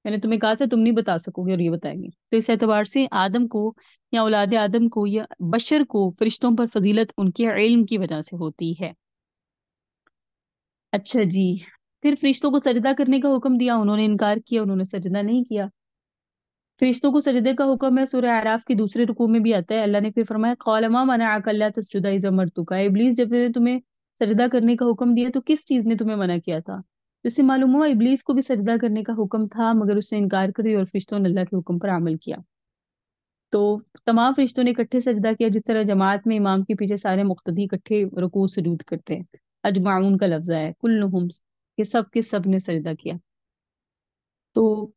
میں نے تمہیں کہا تھا تم نہیں بتا سکو گے اور یہ بتائیں گے۔ تو اس اعتبار سے آدم کو یا اولاد آدم کو یا بشر کو فرشتوں پر فضیلت ان کے علم کی وجہ سے ہوتی ہے۔ اچھا جی، پھر فرشتوں کو سجدہ کرنے کا حکم دیا، انہوں نے انکار کیا، انہوں نے سجدہ نہیں کیا۔ فرشتوں کو سجدے کا حکم ہے، سورہ اعراف کی دوسرے رکوع میں بھی آتا ہے۔ اللہ نے پھر فرمایا قال ما منعک الا تسجد اذ امرتک، ابلیس جب میں نے تمہیں سجدہ کرنے کا حکم دیا تو کس چیز نے تمہیں منع کیا تھا؟ اس سے معلوم ہوا ابلیس کو بھی سجدہ کرنے کا حکم تھا مگر اس نے انکار کر دیا اور فرشتوں نے اللہ کے حکم پر عمل کیا۔ تو تمام فرشتوں نے اکٹھے سجدہ کیا، جس طرح جماعت میں امام کے پیچھے سارے مقتدی اکٹھے رکوع سجود کرتے ہیں۔ اجمعون کا لفظ ہے، کلہم، کہ سب نے سجدہ کیا۔ تو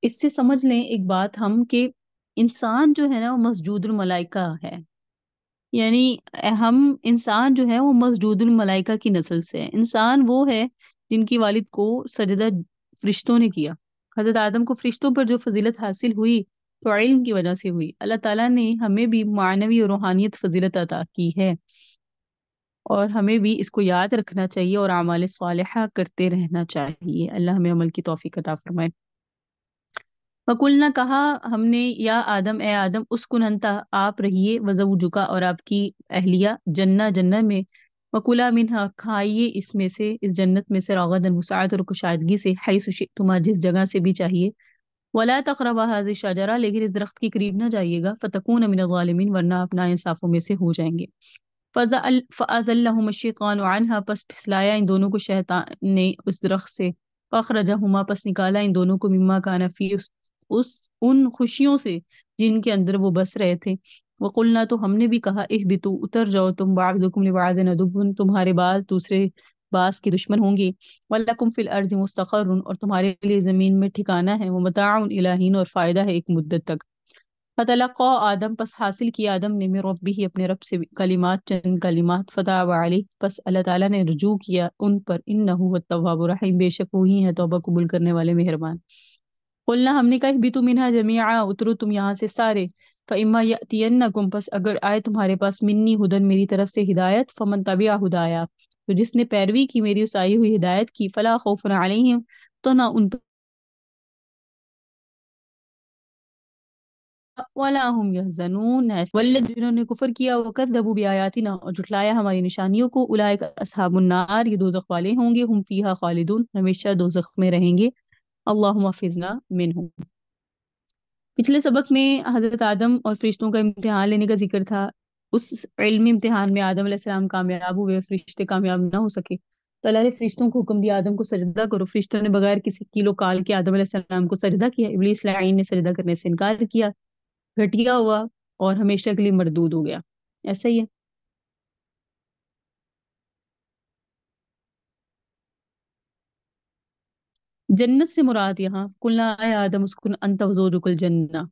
اس سے سمجھ لیں ایک بات ہم کہ انسان جو ہے نا وہ مسجود الملائکہ ہے، یعنی ہم انسان جو ہے وہ مسجود الملائکہ کی نسل سے ہے۔ انسان وہ ہے جن کی والد کو سجدہ فرشتوں نے کیا۔ حضرت آدم کو فرشتوں پر جو فضیلت حاصل ہوئی تو علم کی وجہ سے ہوئی۔ اللہ تعالیٰ نے ہمیں بھی معنوی اور روحانیت فضیلت عطا کی ہے اور ہمیں بھی اس کو یاد رکھنا چاہیے اور اعمال صالحہ کرتے رہنا چاہیے۔ اللہ ہمیں عمل کی توفیق عطا فرمائے۔ وَقُلْنَا کہا ہم نے یا آدم، اے آدم اسکن انت آپ رہیے، وزوجکا اور آپ کی اہلیہ، جنت میں، وَقُلَا مِنْہا کھائیے اس میں سے، اس جنت میں سے، رغداً وسعت اور کشادگی سے، حیث شئتما جس جگہ سے بھی چاہیے، وَلَا تَقْرَبَا هَذِهِ الشَّجَرَةَ لیکن اس درخت کے قریب نہ جائیے گا، فَتَكُونَ مِنَ الظَّالِمِينَ ورنہ آپ ناانصافوں میں سے ہو جائیں گے۔ فَأَزَلَّهُمَا الشَّيْطَانُ عَنْهَا پس پھسلایا ان دونوں کو شیطان نے اس درخت سے، فَأَخْرَجَهُمَا پس نکالا ان دونوں کو، مما كَانَ فِيهِ ان خوشیوں سے جن کے اندر وہ بس رہے تھے۔ وَقُلْنَا تو ہم نے بھی کہا اهْبِطُوا اتر جاؤ تم، بَعْضُكُمْ لِبَعْضٍ عَدُوٌّ تمہارے بعض دوسرے بعض کے دشمن ہوں گے، وَلَكُمْ فِي الْأَرْضِ مُسْتَقَرٌّ اور تمہارے لیے زمین میں ٹھکانہ ہے، وَمَتَاعٌ إِلَىٰ حِینٍ اور فائدہ ہے ایک مدت تک۔ فتلقى آدم پس حاصل کیا آدم نے من ربه اپنے رب سے کلمات چند کلمات، فتاب علیہ پس اللہ تعالیٰ نے رجوع کیا ان پر، انہ هو التواب الرحیم بے شک وہی ہے توبہ قبول کرنے والے مہربان۔ قلنا ہم نے کہا اہبطوا منها جميعا اترو تم یہاں سے سارے، فاما یاتینکم پس اگر آئے تمہارے پاس منی ہدن میری طرف سے ہدایت، فمن تبع ہدایا تو جس نے پیروی کی میری اس آئی ہوئی ہدایت کی، فلا خوف علیہم تو نہ ان پر ولا هم يحزنون، والذین جنہوں نے کفر کیا وکذبوا بآیاتنا اور جھٹلایا ہماری نشانیوں کو، اولئک اصحاب النار یہ دوزخ والے ہوں گے، ہم فیہا خالدون ہمیشہ دوزخ میں رہیں گے۔ اللہم احفظنا منہم۔ پچھلے سبق میں حضرت آدم اور فرشتوں کا امتحان لینے کا ذکر تھا۔ اس علمی امتحان میں آدم علیہ السلام کامیاب ہوئے، فرشتے کامیاب نہ ہو سکے تو اللہ نے فرشتوں کو حکم دیا آدم کو سجدہ کرو۔ فرشتوں نے بغیر کسی کیل و کال کے آدم علیہ السلام کو سجدہ کیا۔ ابلیس لعین نے سجدہ کرنے سے انکار کیا، گھٹیا ہوا اور ہمیشہ کے لیے مردود ہو گیا۔ ایسا ہی ہے۔ جنت سے مراد یہاں قلنا اے آدم اسکن انت وزوجک الجنہ،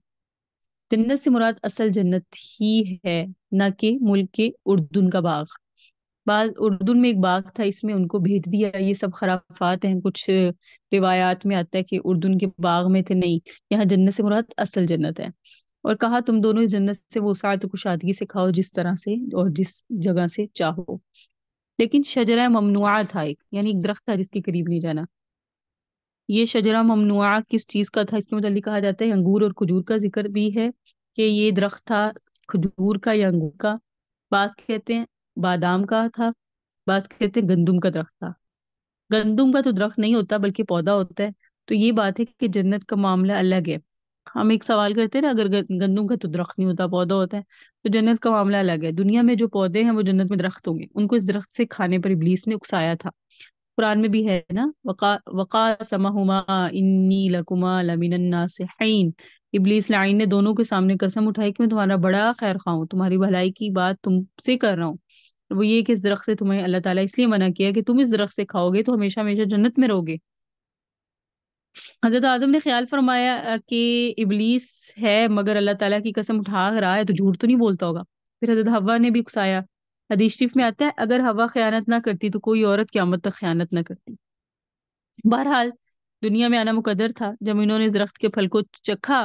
جنت سے مراد اصل جنت ہی ہے، نہ کہ ملک کے اردن کا باغ۔ بعض اردن میں ایک باغ تھا، اس میں ان کو بھیج دیا، یہ سب خرافات ہیں۔ کچھ روایات میں آتا ہے کہ اردن کے باغ میں تھے، نہیں، یہاں جنت سے مراد اصل جنت ہے۔ اور کہا تم دونوں اس جنت سے وسعت و کشادگی سے کھاؤ جس طرح سے اور جس جگہ سے چاہو، لیکن شجرہ ممنوعہ تھا ایک، یعنی ایک درخت تھا جس کے قریب نہیں جانا۔ یہ شجرہ ممنوعہ کس چیز کا تھا؟ اس کے متعلق کہا جاتا ہے انگور اور کھجور کا ذکر بھی ہے کہ یہ درخت تھا کھجور کا یا انگور کا، بعض کہتے ہیں بادام کا تھا، بعض کہتے ہیں گندم کا درخت تھا۔ گندم کا تو درخت نہیں ہوتا بلکہ پودا ہوتا ہے۔ تو یہ بات ہے کہ جنت کا معاملہ الگ ہے۔ ہم ایک سوال کرتے ہیں نا، اگر گندم کا تو درخت نہیں ہوتا پودا ہوتا ہے، تو جنت کا معاملہ الگ ہے۔ دنیا میں جو پودے ہیں وہ جنت میں درخت ہوں گے، ان کو اس درخت سے کھانے پر ابلیس نے اکسایا تھا۔ قرآن میں بھی ہے نا، وقاسمہما انی لکما لمن الناصحین، ابلیس لعین نے دونوں کے سامنے قسم اٹھائی کہ میں تمہارا بڑا خیر خواہ ہوں، تمہاری بھلائی کی بات تم سے کر رہا ہوں، وہ یہ کہ اس درخت سے تمہیں اللہ تعالیٰ اس لیے منع کیا کہ تم اس درخت سے کھاؤ گے تو ہمیشہ ہمیشہ جنت میں رہو گے۔ حضرت آدم نے خیال فرمایا کہ ابلیس ہے مگر اللہ تعالیٰ کی قسم اٹھا رہا ہے تو جھوٹ تو نہیں بولتا ہوگا۔ پھر حضرت حوا نے بھی اکسایا، حدیث شریف میں آتا ہے اگر حوا خیانت نہ کرتی تو کوئی عورت قیامت تک خیانت نہ کرتی۔ بہرحال دنیا میں آنا مقدر تھا، جب انہوں نے اس درخت کے پھل کو چکھا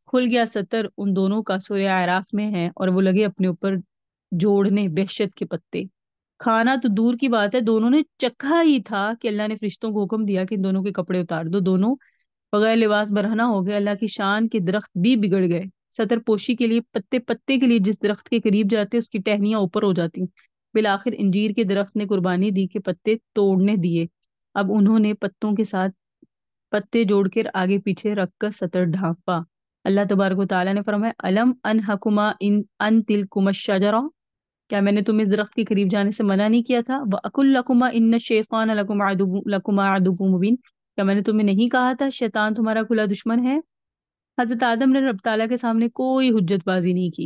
کھل گیا ستر ان دونوں کا، سورہ اعراف میں ہے، اور وہ لگے اپنے اوپر جوڑنے وحشت کے پتے۔ کھانا تو دور کی بات ہے، دونوں نے چکھا ہی تھا کہ اللہ نے فرشتوں کو حکم دیا کہ ان دونوں کے کپڑے اتار دو، دونوں بغیر لباس برہنہ ہو گئے، اللہ کی شان کے درخت بھی بگڑ گئے۔ سطر پوشی کے لیے پتے پتے کے لیے جس درخت کے قریب جاتے اس کی ٹہنیاں اوپر ہو جاتی، بالآخر انجیر کے درخت نے قربانی دی کہ پتے توڑنے دیے، اب انہوں نے پتوں کے ساتھ پتے جوڑ کر آگے پیچھے رکھ کر سطر ڈھانپا۔ اللہ تبارک و تعالیٰ نے فرمایا الم انہکما ان تلکما الشجرہ، کیا میں نے تمہیں اس درخت کے قریب جانے سے منع نہیں کیا تھا؟ وَأَقُلْ لَكُمَا إِنَّ الشَّيْطَانَ لَكُمَا عَدُوٌّ مُبِينٌ، کیا میں نے تمہیں نہیں کہا تھا شیطان تمہارا کھلا دشمن ہے؟ حضرت آدم نے رب تعالیٰ کے سامنے کوئی حجت بازی نہیں کی،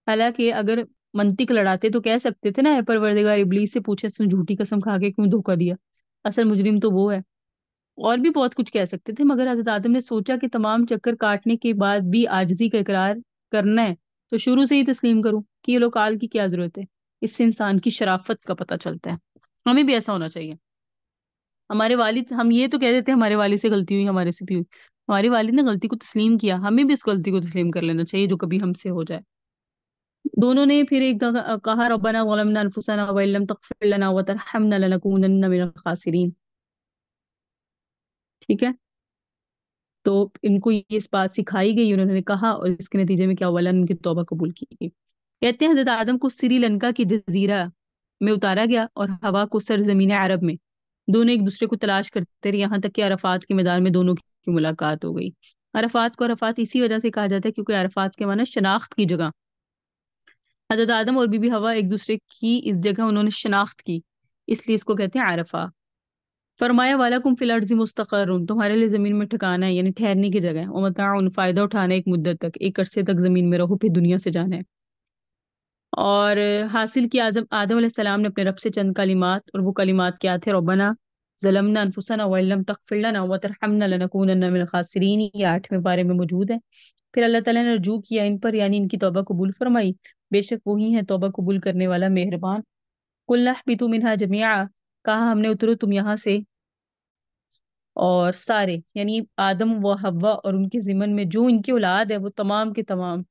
حالانکہ اگر منطق لڑاتے تو کہہ سکتے تھے نا اے پروردگار، ابلیس سے پوچھے اس نے جھوٹی قسم کھا کے کیوں دھوکہ دیا، اصل مجرم تو وہ ہے، اور بھی بہت کچھ کہہ سکتے تھے، مگر حضرت آدم نے سوچا کہ تمام چکر کاٹنے کے بعد بھی عاجزی کا اقرار کرنا ہے تو شروع سے ہی تسلیم کروں کہ یہ لوکال کی کیا ضرورت ہے، اس سے انسان کی شرافت کا پتہ چلتا ہے۔ ہمیں بھی ایسا ہونا چاہیے۔ ہمارے والد، ہم یہ تو کہہ دیتے ہیں ہمارے والد سے غلطی ہوئی، ہمارے سے بھی ہوئی، ہمارے والد نے غلطی کو تسلیم کیا، ہمیں بھی اس غلطی کو تسلیم کر لینا چاہیے جو کبھی ہم سے ہو جائے۔ دونوں نے پھر ایک کہا ربنا ظلمنا انفسنا وان لم تغفر لنا وترحمنا لنکونن من الخاسرین، ٹھیک ہے؟ تو ان کو یہ اس بات سکھائی گئی، انہوں نے کہا، اور اس کے نتیجے میں کیا ہوا، اللہ نے ان کی توبہ قبول کی گئی۔ کہتے ہیں حضرت آدم کو سری لنکا کی جزیرہ میں اتارا گیا اور ہوا کو سرزمین عرب میں، دونوں ایک دوسرے کو تلاش کرتے رہے یہاں تک کہ عرفات کے میدان میں دونوں کی ملاقات ہو گئی۔ عرفات کو عرفات اسی وجہ سے کہا جاتا ہے کیونکہ عرفات کے معنی شناخت کی جگہ، حضرت آدم اور بی بی ہوا ایک دوسرے کی اس جگہ انہوں نے شناخت کی، اس لیے اس کو کہتے ہیں عرفہ۔ فرمایا وَلَكُمْ فِي الْأَرْضِ مُسْتَقَرٌّ، تمہارے لیے زمین میں ٹھکانا ہے یعنی ٹھہرنے کی جگہ ہے، وَمَتَاعٌ، فائدہ اٹھانا ہے ایک مدت تک، ایک عرصے تک زمین میں رہو پھر دنیا سے جانا ہے۔ اور حاصل کیا آدم علیہ السلام نے اپنے رب سے چند کلمات، اور وہ کلمات کیا تھے؟ ربنا ظلمنا انفسنا وان لم تغفر لنا وترحمنا لنکونن من الخاسرین، یہ 8ویں پارے میں موجود ہے۔ پھر اللہ تعالیٰ نے رجوع کیا ان پر، یعنی ان کی توبہ قبول فرمائی، بے شک وہی ہیں توبہ قبول کرنے والا مہربان۔ قُلْنَا اهْبِطُوا مِنْهَا جَمِيعًا، کہا ہم نے اترو تم یہاں سے اور سارے، یعنی آدم و حوا اور ان کے ضمن میں جو ان کی اولاد ہے وہ تمام کے تمام،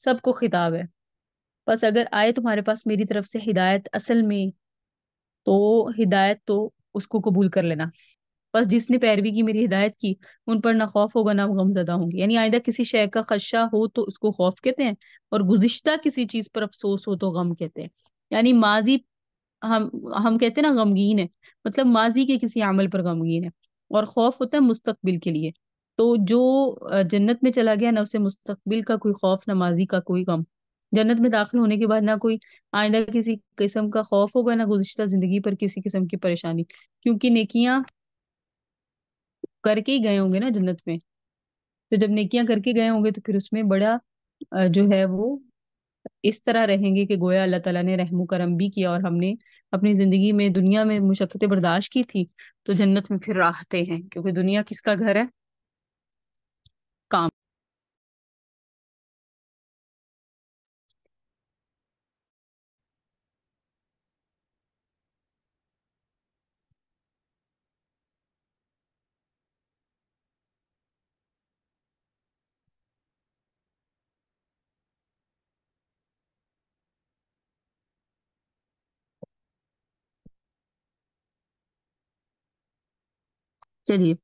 سب کو خطاب ہے۔ بس اگر آئے تمہارے پاس میری طرف سے ہدایت اصل میں، تو ہدایت تو اس کو قبول کر لینا، بس جس نے پیروی کی میری ہدایت کی ان پر نہ خوف ہوگا نہ وہ غم زدہ ہوں گے، یعنی آئندہ کسی شے کا خدشہ ہو تو اس کو خوف کہتے ہیں، اور گزشتہ کسی چیز پر افسوس ہو تو غم کہتے ہیں، یعنی ماضی ہم ہم کہتے ہیں نا غمگین ہے، مطلب ماضی کے کسی عمل پر غمگین ہے، اور خوف ہوتا ہے مستقبل کے لیے، تو جو جنت میں چلا گیا نہ اسے مستقبل کا کوئی خوف نہ ماضی کا کوئی غم، جنت میں داخل ہونے کے بعد نہ کوئی آئندہ کسی قسم کا خوف ہوگا نہ گزشتہ زندگی پر کسی قسم کی پریشانی، کیونکہ نیکیاں کر کے ہی گئے ہوں گے نا جنت میں، تو جب نیکیاں کر کے گئے ہوں گے تو پھر اس میں بڑا جو ہے وہ اس طرح رہیں گے کہ گویا اللہ تعالیٰ نے رحم و کرم بھی کیا اور ہم نے اپنی زندگی میں دنیا میں مشقتیں برداشت کی تھی، تو جنت میں پھر راحتیں ہیں، کیونکہ دنیا کس کا گھر ہے؟ کام۔ چلیے،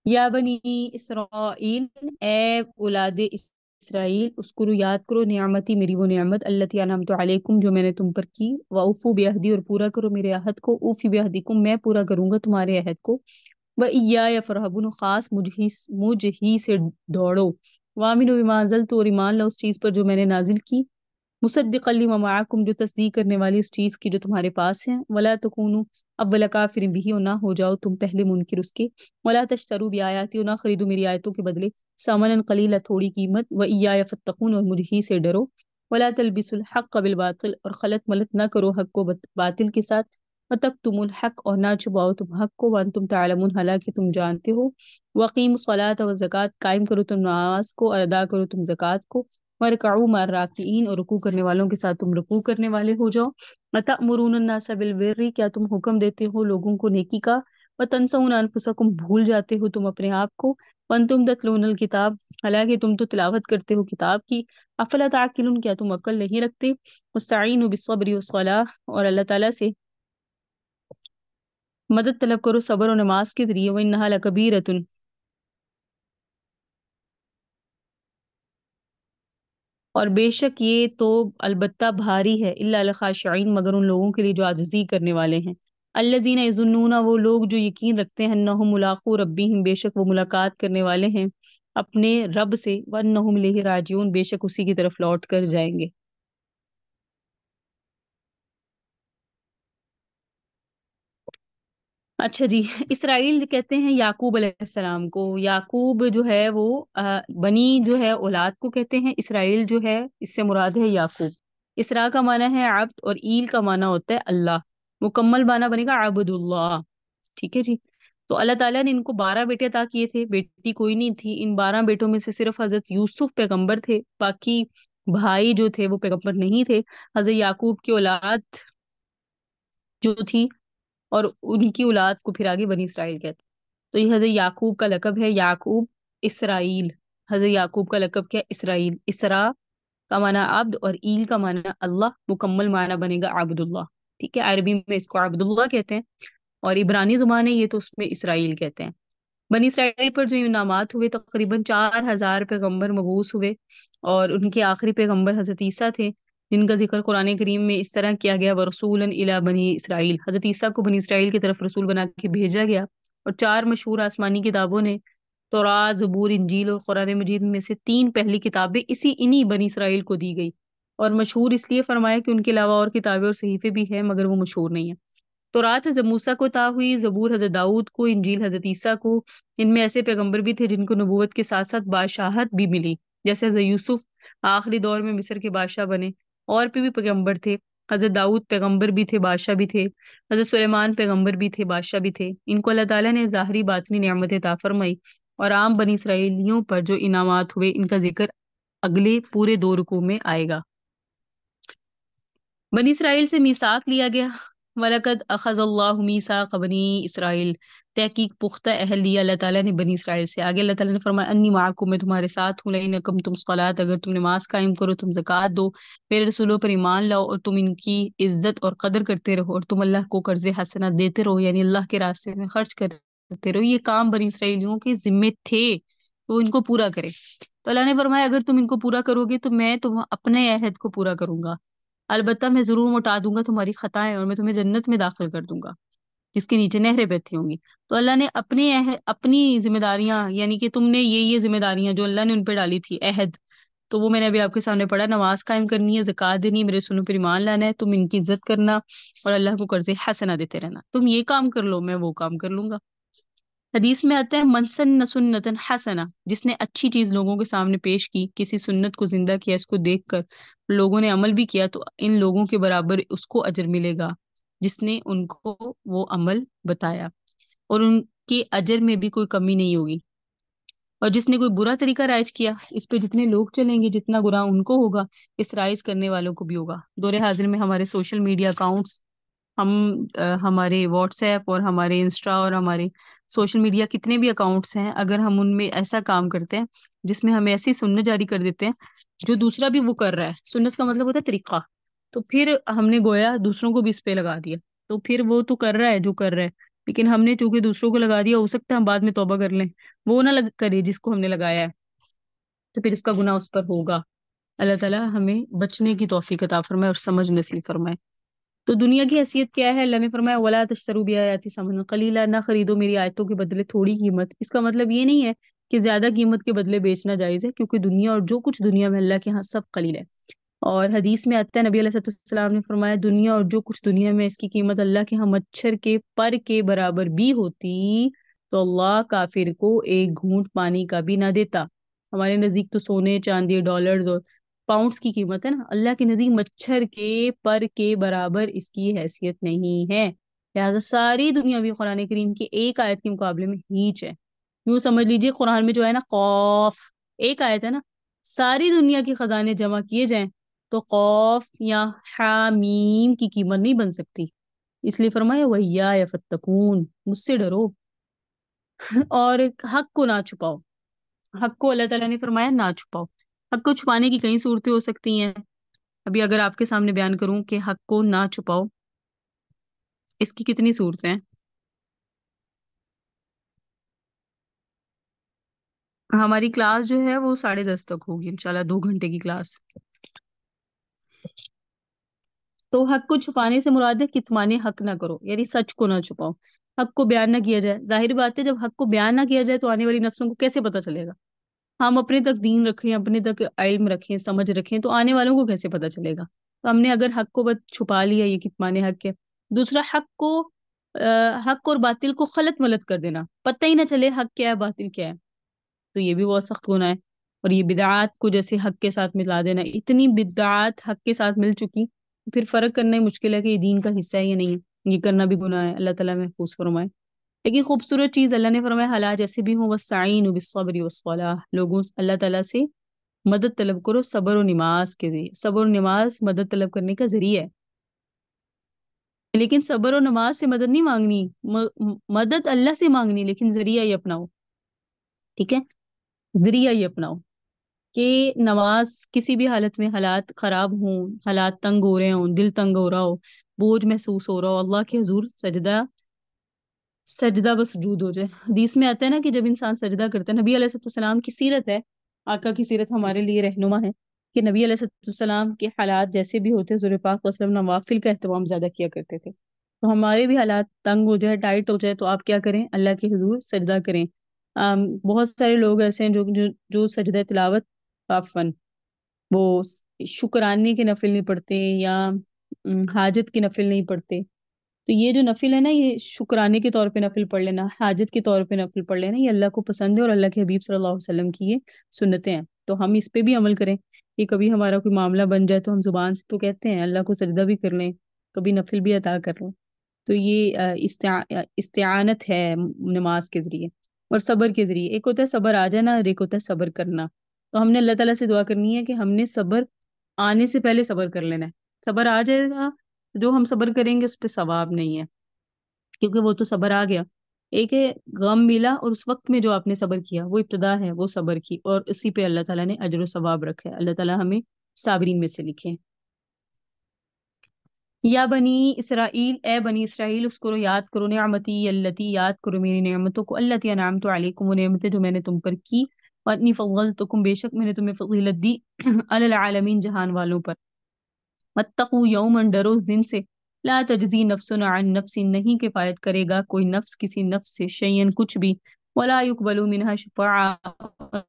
یا بنی اسرائیل، اے اولاد اسرائیل، اذکرو یاد کرو نعمتی، میری وہ نعمت، التی انعمت علیکم، جو میں نے تم پر کی، واوفوا بعہدی، اور پورا کرو میرے عہد کو، اوفی بعہدکم، میں پورا کروں گا تمہارے عہد کو، وإیایا فارہبون، خاص مجھ ہی سے دوڑو، وآمنوا بما انزلت، اور ایمان لاؤ اس چیز پر جو میں نے نازل کی، مصدقا لما معکم، جو تصدیق کرنے والی اس چیز کی جو تمہارے پاس ہے، ولا تکونوا اول کافر بھی، اور نہ ہو جاؤ تم پہلے منکر اس کے، ولا تشتروا بآیاتی، اور نہ خریدو میری آیتوں کے بدلے ثمنا قلیلا، تھوڑی قیمت، وإیایا فاتقون، اور مجھ ہی سے ڈرو، ولا تلبسوا الحق بالباطل، اور خلط ملط نہ کرو حق کو باطل کے ساتھ، وتکتموا الحق، اور نہ چھپاؤ تم حق کو، وانتم تعلمون، حالانکہ تم جانتے ہو، وقیموا الصلاۃ والزکوۃ، قائم کرو تم نماز کو اور ادا کرو تم زکوٰۃ کو، وارکعوا مع الراکعین، اور رکوع کرنے والوں کے ساتھ تم رکوع کرنے والے ہو جاؤ، وتأمرون الناس بالبر، کیا تم حکم دیتے ہو لوگوں کو نیکی کا، وتنسون انفسکم، بھول جاتے ہو تم اپنے آپ کو، وانتم تتلون الکتاب، حالانکہ تم تو تلاوت کرتے ہو کتاب کی، افلا تعقلون، کیا تم عقل نہیں رکھتے، واستعینوا بالصبر والصلاۃ، اور اللہ تعالیٰ سے مدد طلب کرو صبر و نماز کے ذریعے، وانہا لکبیرۃ، اور بے شک یہ تو البتہ بھاری ہے، الا الخاشعین، مگر ان لوگوں کے لیے جو عاجزی کرنے والے ہیں، الذین یظنون، وہ لوگ جو یقین رکھتے ہیں، انہم ملاقو ربہم، بے شک وہ ملاقات کرنے والے ہیں اپنے رب سے، وانہم الیہ راجعون، بے شک اسی کی طرف لوٹ کر جائیں گے۔ اچھا جی، اسرائیل کہتے ہیں یعقوب علیہ السلام کو، یعقوب جو ہے وہ بنی جو ہے اولاد کو کہتے ہیں، اسرائیل جو ہے اس سے مراد ہے یعقوب۔ اسرا کا معنی ہے عبد، اور ایل کا معنی ہوتا ہے اللہ، مکمل معنی بنے گا عبد اللہ، ٹھیک ہے جی۔ تو اللہ تعالیٰ نے ان کو 12 بیٹے عطا کیے تھے، بیٹی کوئی نہیں تھی، ان 12 بیٹوں میں سے صرف حضرت یوسف پیغمبر تھے، باقی بھائی جو تھے وہ پیغمبر نہیں تھے۔ حضرت یعقوب کی اولاد جو تھی، اور ان کی اولاد کو پھر آگے بنی اسرائیل کہتے ہیں۔ تو یہ حضرت یعقوب کا لقب ہے، یعقوب اسرائیل، حضرت یعقوب کا لقب کیا؟ اسرائیل۔ اسرا کا معنی عبد، اور ایل کا معنی اللہ، مکمل معنی بنے گا عبد اللہ، ٹھیک ہے۔ عربی میں اس کو عبد اللہ کہتے ہیں، اور عبرانی زبان ہے یہ، تو اس میں اسرائیل کہتے ہیں۔ بنی اسرائیل پر جو انعامات ہوئے، تقریباً 4000 پیغمبر مبعوث ہوئے، اور ان کے آخری پیغمبر حضرت عیسیٰ تھے، جن کا ذکر قرآن کریم میں اس طرح کیا گیا، وَرَسُولًا إِلَىٰ بنی اسرائیل، حضرت عیسیٰ کو بنی اسرائیل کی طرف رسول بنا کے بھیجا گیا، اور 4 مشہور آسمانی کتابوں نے، تورات، زبور، انجیل اور قرآن مجید میں سے 3 پہلی کتابیں انہی بنی اسرائیل کو دی گئی، اور مشہور اس لیے فرمایا کہ ان کے علاوہ اور کتابیں اور صحیفے بھی ہیں، مگر وہ مشہور نہیں ہیں۔ تورات حضرت موسیٰ کو عطا ہوئی، زبور حضرت داؤد کو، انجیل حضرت عیسیٰ کو۔ ان میں ایسے پیغمبر بھی تھے جن کو نبوت کے ساتھ ساتھ بادشاہت بھی ملی، جیسے حضرت یوسف آخری دور میں مصر کے بادشاہ بنے، اور بھی پیغمبر تھے، حضرت داؤد پیغمبر بھی تھے، بادشاہ بھی تھے، حضرت سلیمان پیغمبر بھی تھے، بادشاہ بھی تھے۔ ان کو اللہ تعالیٰ نے ظاہری باطنی نعمتیں عطا فرمائی، اور عام بنی اسرائیلیوں پر جو انعامات ہوئے ان کا ذکر اگلے پورے 2 رکوع میں آئے گا۔ بنی اسرائیل سے میثاق لیا گیا، وَلَقَدْ أَخَذَ اللَّهُ مِيثَاقَ بَنِي اسرائیل، تحقیق پختہ عہد لیا اللہ تعالیٰ نے بنی اسرائیل سے۔ آگے اللہ تعالیٰ نے فرمایا انی معکم، میں تمہارے ساتھ ہوں، لئن اقمتم الصلاۃ، اگر تم نماز قائم کرو، تم زکوٰۃ دو، میرے رسولوں پر ایمان لاؤ، اور تم ان کی عزت اور قدر کرتے رہو، اور تم اللہ کو قرض حسنہ دیتے رہو، یعنی اللہ کے راستے میں خرچ کرتے رہو۔ یہ کام بنی اسرائیلیوں کے ذمے تھے، تو ان کو پورا کرے۔ تو اللہ نے فرمایا اگر تم ان کو پورا کرو گے تو میں تم اپنے عہد کو پورا کروں گا، البتہ میں ضرور مٹا دوں گا تمہاری خطائیں، اور میں تمہیں جنت میں داخل کر دوں گا جس کے نیچے نہریں بہتی ہوں گی۔ تو اللہ نے اپنی ذمہ داریاں، یعنی کہ تم نے یہ ذمہ داریاں جو اللہ نے ان پہ ڈالی تھی، عہد، تو وہ میں نے ابھی آپ کے سامنے پڑھا، نماز قائم کرنی ہے، زکوٰۃ دینی ہے، میرے رسولوں پر ایمان لانا ہے، تم ان کی عزت کرنا، اور اللہ کو قرض حسنہ دیتے رہنا۔ تم یہ کام کر لو، میں وہ کام کر لوں گا۔ حدیث میں آتا ہے من سن سنتا حسنہ، جس نے اچھی چیز لوگوں کے سامنے پیش کی، کسی سنت کو زندہ کیا، اس کو دیکھ کر لوگوں نے عمل بھی کیا، تو ان لوگوں کے برابر اس کو اجر ملے گا جس نے ان کو وہ عمل بتایا، اور ان کے اجر میں بھی کوئی کمی نہیں ہوگی۔ اور جس نے کوئی برا طریقہ رائج کیا، اس پہ جتنے لوگ چلیں گے جتنا گناہ ان کو ہوگا، اس رائج کرنے والوں کو بھی ہوگا۔ دور حاضر میں ہمارے سوشل میڈیا اکاؤنٹس، ہمارے واٹس ایپ اور ہمارے انسٹا اور ہمارے سوشل میڈیا کتنے بھی اکاؤنٹس ہیں، اگر ہم ان میں ایسا کام کرتے ہیں جس میں ہم ایسی سنت جاری کر دیتے ہیں جو دوسرا بھی وہ کر رہا ہے، سنت کا مطلب ہوتا ہے طریقہ، تو پھر ہم نے گویا دوسروں کو بھی اس پہ لگا دیا، تو پھر وہ تو کر رہا ہے جو کر رہا ہے، لیکن ہم نے چونکہ دوسروں کو لگا دیا، ہو سکتا ہے ہم بعد میں توبہ کر لیں، وہ نہ کرے جس کو ہم نے لگایا ہے، تو پھر اس کا گناہ اس پر ہوگا۔ اللہ تعالیٰ ہمیں بچنے کی توفیق عطا فرمائے اور سمجھ نصیب فرمائے۔ تو دنیا کی حیثیت کیا ہے؟ اللہ نے فرمایا وَلَا تَشْتَرُوا بِآيَاتِي ثَمَنًا قَلِيلًا، نہ خریدو میری آیتوں کے بدلے تھوڑی قیمت۔ اس کا مطلب یہ نہیں ہے کہ زیادہ قیمت کے بدلے بیچنا جائز ہے، کیونکہ دنیا اور جو کچھ دنیا میں اللہ کے ہاں سب قلیل ہے، اور حدیث میں آتا ہے نبی علیہ السلام نے فرمایا دنیا اور جو کچھ دنیا میں اس کی قیمت اللہ کے ہاں مچھر کے پر کے برابر بھی ہوتی تو اللہ کافر کو ایک گھونٹ پانی کا بھی نہ دیتا۔ ہمارے نزدیک تو سونے چاندی ڈالرز اور پاؤنڈز کی قیمت ہے نا، اللہ کے نزدیک مچھر کے پر کے برابر اس کی حیثیت نہیں ہے۔ لہٰذا ساری دنیا بھی قرآن کریم کی ایک آیت کے مقابلے میں ہیچ ہے۔ یوں سمجھ لیجئے قرآن میں جو ہے نا قاف ایک آیت ہے نا، ساری دنیا کے خزانے جمع کیے جائیں تو قاف یا حامیم کی قیمت نہیں بن سکتی۔ اس لیے فرمایا وَإِيَّايَ فَاتَّقُونِ، مجھ سے ڈرو اور حق کو نہ چھپاؤ۔ حق کو اللہ تعالیٰ نے فرمایا نہ چھپاؤ۔ حق کو چھپانے کی کئی صورتیں ہو سکتی ہیں۔ ابھی اگر آپ کے سامنے بیان کروں کہ حق کو نہ چھپاؤ، اس کی کتنی صورتیں ہیں؟ ہماری کلاس جو ہے وہ 10:30 تک ہوگی انشاءاللہ، 2 گھنٹے کی کلاس۔ تو حق کو چھپانے سے مراد ہے کتمان حق نہ کرو، یعنی سچ کو نہ چھپاؤ، حق کو بیان نہ کیا جائے۔ ظاہر بات ہے جب حق کو بیان نہ کیا جائے تو آنے والی نسلوں کو کیسے پتہ چلے گا؟ ہم اپنے تک دین رکھیں، اپنے تک علم رکھیں، سمجھ رکھیں تو آنے والوں کو کیسے پتہ چلے گا؟ تو ہم نے اگر حق کو بس چھپا لیا، یہ کتمان حق ہے۔ دوسرا حق اور باطل کو خلط ملط کر دینا، پتہ ہی نہ چلے حق کیا ہے باطل کیا ہے، تو یہ بھی بہت سخت گناہ ہے۔ اور یہ بدعات کو جیسے حق کے ساتھ ملا دینا، اتنی بدعات حق کے ساتھ مل چکی پھر فرق کرنا ہی مشکل ہے کہ یہ دین کا حصہ ہے یا نہیں ہے۔ یہ کرنا بھی گناہ ہے، اللہ تعالیٰ محفوظ فرمائے۔ لیکن خوبصورت چیز اللہ نے فرمایا حالات جیسے بھی ہوں وَاسْتَعِینُوا بِالصَّبْرِ وَالصَّلَاةِ، لوگوں اللہ تعالیٰ سے مدد طلب کرو صبر و نماز کے ذریعے۔ صبر و نماز مدد طلب کرنے کا ذریعہ ہے، لیکن صبر و نماز سے مدد نہیں مانگنی، مدد اللہ سے مانگنی، لیکن ذریعہ ہی اپناؤ، ٹھیک ہے؟ ذریعہ ہی اپناؤ کہ نماز کسی بھی حالت میں، حالات خراب ہوں، حالات تنگ ہو رہے ہوں، دل تنگ ہو رہا ہو، بوجھ محسوس ہو رہا ہو، اللہ کے حضور سجدہ بس سجود ہو جائے۔ حدیث میں آتا ہے نا کہ جب انسان سجدہ کرتا ہے، نبی علیہ السلام کی سیرت ہے، آقا کی سیرت ہمارے لیے رہنما ہے کہ نبی علیہ السلام کے حالات جیسے بھی ہوتے حضور پاک صلی اللہ علیہ وسلم نوافل کا اہتمام زیادہ کیا کرتے تھے۔ تو ہمارے بھی حالات تنگ ہو جائے، ٹائٹ ہو جائے تو آپ کیا کریں؟ اللہ کے حضور سجدہ کریں۔ بہت سارے لوگ ایسے ہیں جو سجدہ تلاوت عفواً وہ شکرانے کے نفل نہیں پڑھتے یا حاجت کے نفل نہیں پڑھتے۔ تو یہ جو نفل ہے نا، یہ شکرانے کے طور پہ نفل پڑھ لینا، حاجت کے طور پہ نفل پڑھ لینا، یہ اللہ کو پسند ہے اور اللہ کے حبیب صلی اللہ علیہ وسلم کی یہ سنتیں ہیں۔ تو ہم اس پہ بھی عمل کریں کہ کبھی ہمارا کوئی معاملہ بن جائے تو ہم زبان سے تو کہتے ہیں اللہ کو سجدہ بھی کر لیں، کبھی نفل بھی عطا کر لیں۔ تو یہ استعانت ہے نماز کے ذریعے اور صبر کے ذریعے۔ ایک ہوتا ہے صبر آ جانا اور ایک ہوتا ہے صبر کرنا۔ تو ہم نے اللہ تعالیٰ سے دعا کرنی ہے کہ ہم نے صبر آنے سے پہلے صبر کر لینا ہے۔ صبر آ جائے گا، جو ہم صبر کریں گے اس پہ ثواب نہیں ہے، کیونکہ وہ تو صبر آ گیا۔ ایک ہے غم ملا اور اس وقت میں جو آپ نے صبر کیا وہ ابتدا ہے، وہ صبر کی، اور اسی پہ اللہ تعالیٰ نے اجر و ثواب رکھا ہے۔ اللہ تعالیٰ ہمیں صابرین میں سے لکھے۔ یا بنی اسرائیل، اے بنی اسرائیل، اس کو یاد کرو نعمتی اللتی، یاد کرو میری نعمتوں کو، اللتی انعمت علیکم، وہ نعمتیں جو میں نے تم پر کی، وانی فضلتکم، بے شک میں نے تمہیں فضیلت دی، علی العالمین، جہان والوں پر۔ واتقوا یوما، ڈرو اس دن سے، لا تجزی نفس عن نفس، نہیں کفایت کرے گا کوئی نفس کسی نفس سے، شیئن کچھ بھی، ولا يقبل منها شفاعہ،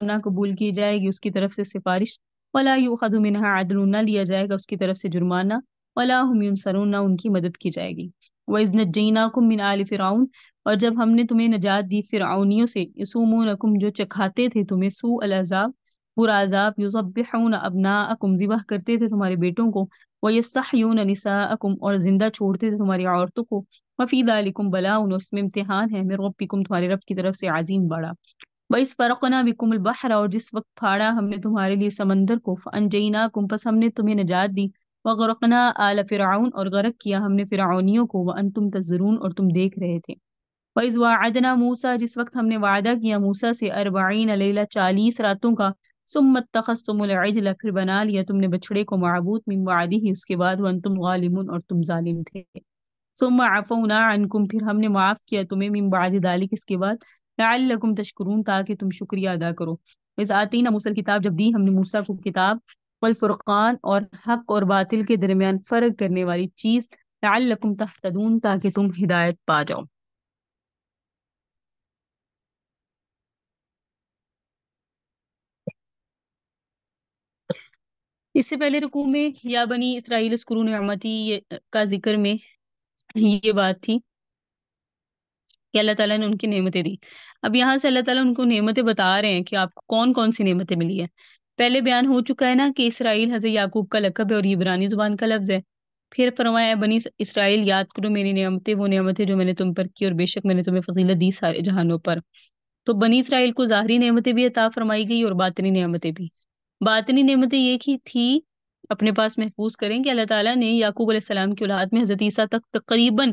نہ قبول کی جائے گی اس کی طرف سے سفارش، ولا يؤخذ منها عدل، نہ لیا جائے گا اس کی طرف سے جرمانہ، ولا هم ينصرون، نہ ان کی مدد کی جائے گی۔ وَإِذْ نَجَّيْنَاكُمْ مِنْ آلِ فِرْعَوْنَ، اور جب ہم نے تمہیں نجات دی فرعونیوں سے، يَصُومُونَكُمْ، جو چکھاتے تھے تمہیں، سوء العذاب، برا عذاب، يُذَبِّحُونَ أَبْنَاءَكُمْ، ذبح کرتے تھے تمہارے بیٹوں کو، وَيَسْتَحْيُونَ نِسَاءَكُمْ، اور زندہ چھوڑتے تھے تمہاری عورتوں کو، وَفِي ذَلِكُمْ بَلَاءٌ، اور اس میں امتحان ہے، مِن رَبِّكُمْ، تمہارے رب کی طرف سے، عظیم بڑا۔ وَإِذْ فَرَقْنَا بِكُمُ الْبَحْرَ، اور جس وقت پھاڑا ہم نے تمہارے لیے سمندر کو، فَأَنْجَيْنَاكُمْ، پس ہم نے تمہیں نجات دی، وَغَرَقْنَا آلَ فِرْعَوْنَ، اور غرق کیا ہم نے فرعونیوں کو، وَأَنْتُمْ تَنظُرُونَ، اور تم دیکھ رہے تھے۔ وَإِذْ وَاعَدْنَا مُوسَىٰ، جس وقت ہم نے وعدہ کیا موسیٰ سے، 40 لیلہ، 40 راتوں کا، ثُمَّ اتَّخَذْتُمُ الْعِجْلَ، پھر بنا لیا تم نے بچڑے کو، معبود، من بعدہ، اس کے بعد، وَأَنْتُمْ ظَالِمُونَ، اور تم ظالم تھے۔ ثُمَّ عَفَوْنَا عَنْكُمْ، پھر ہم نے معاف کیا تمہیں، من بعد ذلك، اس کے بعد، لعلکم تشکرون، تاکہ تم شکریہ ادا کرو۔ وَإِذْ آتَيْنَا مُوسَى الْكِتَابَ، جب دی ہم نے موسیٰ کو کتاب، والفرقان، اور حق اور باطل کے درمیان فرق کرنے والی چیز، لعلکم تہتدون، تاکہ تم ہدایت پا جاؤ۔ اس سے پہلے رکوع میں یا بنی اسرائیل اذکروا نعمتی کا ذکر میں یہ بات تھی کہ اللہ تعالیٰ نے ان کی نعمتیں دی. اب یہاں سے اللہ تعالیٰ ان کو نعمتیں بتا رہے ہیں کہ آپ کو کون کون سی نعمتیں ملی ہیں. پہلے بیان ہو چکا ہے نا کہ اسرائیل حضرت یعقوب کا لقب ہے اور یہ عبرانی زبان کا لفظ ہے. پھر فرمایا "اے بنی اسرائیل یاد کرو میری نعمتیں، وہ نعمتیں جو میں نے تم پر کی، اور بے شک میں نے تمہیں فضیلت دی سارے جہانوں پر". تو بنی اسرائیل کو ظاہری نعمتیں بھی عطا فرمائی گئی اور باطنی نعمتیں بھی. باطنی نعمتیں یہ کی تھی اپنے پاس محفوظ کریں کہ اللہ تعالیٰ نے یعقوب علیہ السلام کی اولاد میں حضرت عیسیٰ تک تقریباً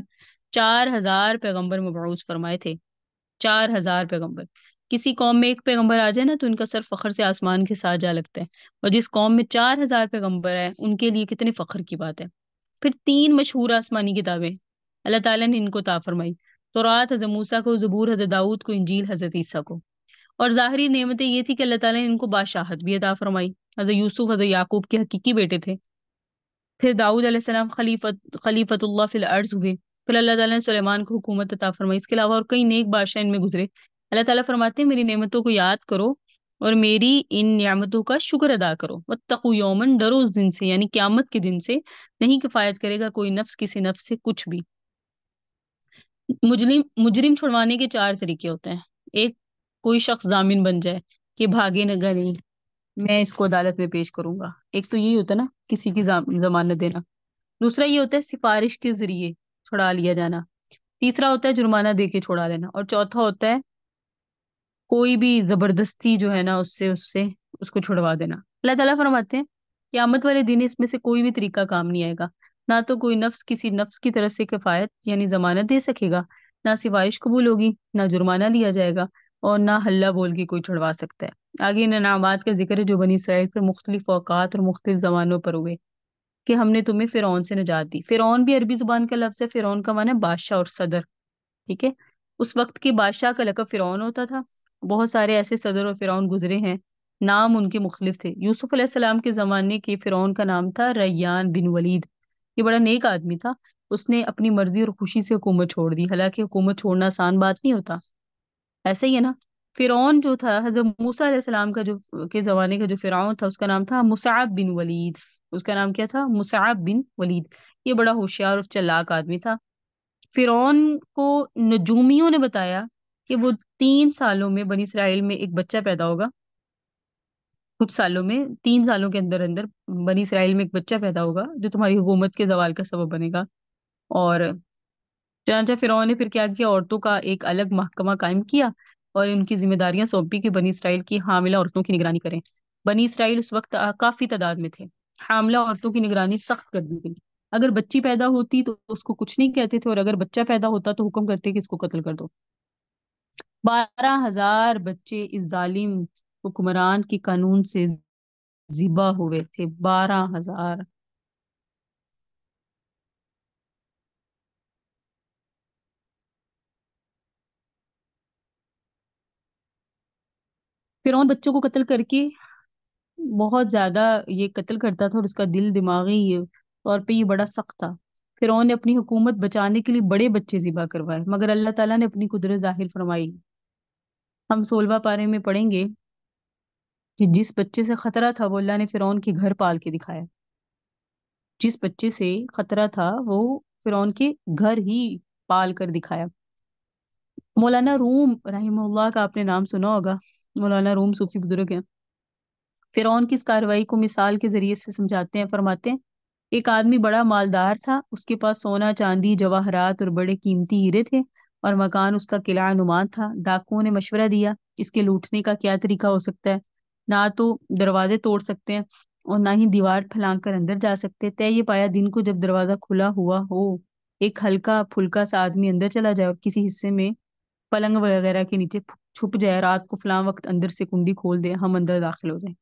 4000 پیغمبر مبعوث فرمائے تھے. 4000 پیغمبر. کسی قوم میں ایک پیغمبر آ جائے نا تو ان کا سر فخر سے آسمان کے ساتھ جا لگتا ہے، اور جس قوم میں 4000 پیغمبر ہیں ان کے لیے کتنے فخر کی بات ہے. پھر 3 مشہور آسمانی کتابیں اللہ تعالیٰ نے ان کو عطا فرمائی: تورات حضرت موسیٰ کو، زبور حضرت داؤد کو، انجیل حضرت عیسیٰ کو. اور ظاہری نعمتیں یہ تھی کہ اللہ تعالیٰ نے ان کو بادشاہت بھی عطا فرمائی. حضرت یوسف حضرت یعقوب کے حقیقی بیٹے تھے. پھر داؤد علیہ السلام خلیفت اللہ فی الارض ہوئے. پھر اللہ تعالیٰ نے سلیمان کو حکومت عطا فرمائی. اس کے علاوہ اور کئی نیک بادشاہ ان میں گزرے. اللہ تعالیٰ فرماتے ہیں میری نعمتوں کو یاد کرو اور میری ان نعمتوں کا شکر ادا کرو. واتقوا یوماً، ڈرو اس دن سے یعنی قیامت کے دن سے نہیں کفایت کرے گا کوئی نفس کسی نفس سے کچھ بھی. مجرم چھڑوانے کے 4 طریقے ہوتے ہیں. ایک، کوئی شخص ضامن بن جائے کہ بھاگے نہ نہیں، میں اس کو عدالت میں پیش کروں گا. ایک تو یہی ہوتا ہے نا کسی کی ضمانت دینا. دوسرا یہ ہوتا ہے سفارش کے ذریعے چھڑا لیا جانا. تیسرا ہوتا ہے جرمانہ دے کے چھڑا لینا. اور چوتھا ہوتا ہے کوئی بھی زبردستی جو ہے نا اس کو چھڑوا دینا. اللہ تعالیٰ فرماتے ہیں قیامت والے دن اس میں سے کوئی بھی طریقہ کام نہیں آئے گا. نہ تو کوئی نفس کسی نفس کی طرف سے کفایت یعنی ضمانت دے سکے گا، نہ سفارش قبول ہوگی، نہ جرمانہ لیا جائے گا، اور نہ ہلہ بول کے کوئی چھڑوا سکتا ہے. آگے ان انعامات کا ذکر ہے جو بنی اسرائیل پر مختلف اوقات اور مختلف زمانوں پر ہوئے کہ ہم نے تمہیں فرعون سے نجات دی. فرعون بھی عربی زبان کا لفظ ہے. فرعون کا معنی ہے بادشاہ اور صدر. ٹھیک ہے. اس وقت کے بادشاہ کا لقب فرعون ہوتا تھا. بہت سارے ایسے صدر اور فرعون گزرے ہیں، نام ان کے مختلف تھے. یوسف علیہ السلام کے زمانے کے فرعون کا نام تھا ریان بن ولید. یہ بڑا نیک آدمی تھا. اس نے اپنی مرضی اور خوشی سے حکومت چھوڑ دی. حالانکہ حکومت چھوڑنا آسان بات نہیں ہوتا. ایسا ہی ہے نا. فرعون جو تھا حضرت موسیٰ علیہ السلام کا جو کے زمانے کا جو فرعون تھا اس کا نام تھا مصعب بن ولید. اس کا نام کیا تھا؟ مصعب بن ولید. یہ بڑا ہوشیار اور چلاک آدمی تھا. فرعون کو نجومیوں نے بتایا کہ وہ 3 سالوں میں بنی اسرائیل میں ایک بچہ پیدا ہوگا. کچھ سالوں میں 3 سالوں کے اندر اندر بنی اسرائیل میں ایک بچہ پیدا ہوگا جو تمہاری حکومت کے زوال کا سبب بنے گا. اور چنانچہ فرعون نے پھر کیا کیا، عورتوں کا ایک الگ محکمہ قائم کیا اور ان کی ذمہ داریاں سونپی کہ بنی اسرائیل کی حاملہ عورتوں کی نگرانی کریں. بنی اسرائیل اس وقت کافی تعداد میں تھے. حاملہ عورتوں کی نگرانی سخت کر دی گئی. اگر بچی پیدا ہوتی تو اس کو کچھ نہیں کہتے تھے، اور اگر بچہ پیدا ہوتا تو حکم کرتے کہ اس کو قتل کر دو. 12,000 بچے اس ظالم حکمران کے قانون سے ذبح ہوئے تھے. 12,000. فرعون بچوں کو قتل کر کے بہت زیادہ یہ قتل کرتا تھا، اور اس کا دل دماغی طور پہ یہ بڑا سخت تھا. فرعون نے اپنی حکومت بچانے کے لیے بڑے بچے ذبح کروائے، مگر اللہ تعالیٰ نے اپنی قدرت ظاہر فرمائی. ہم 16واں پارے میں پڑھیں گے کہ جس بچے سے خطرہ تھا وہ اللہ نے فرعون کے گھر پال کے دکھایا. جس بچے سے خطرہ تھا وہ فرعون کے گھر ہی پال کر دکھایا. مولانا روم رحمہ اللہ کا آپ نے نام سنا ہوگا. مولانا روم صوفی بزرگ ہیں. فرعون کی اس کارروائی کو مثال کے ذریعے سے سمجھاتے ہیں. فرماتے ہیں ایک آدمی بڑا مالدار تھا، اس کے پاس سونا چاندی جواہرات اور بڑے قیمتی ہیرے تھے، اور مکان اس کا قلعہ نما تھا. ڈاکوؤں نے مشورہ دیا اس کے لوٹنے کا کیا طریقہ ہو سکتا ہے. نہ تو دروازے توڑ سکتے ہیں اور نہ ہی دیوار پھلانگ کر اندر جا سکتے. طے یہ پایا دن کو جب دروازہ کھلا ہوا ہو ایک ہلکا پھلکا سا آدمی اندر چلا جائے اور کسی حصے میں پلنگ وغیرہ کے نیچے چھپ جائے. رات کو فلاں وقت اندر سے کنڈی کھول دے، ہم اندر داخل ہو جائیں.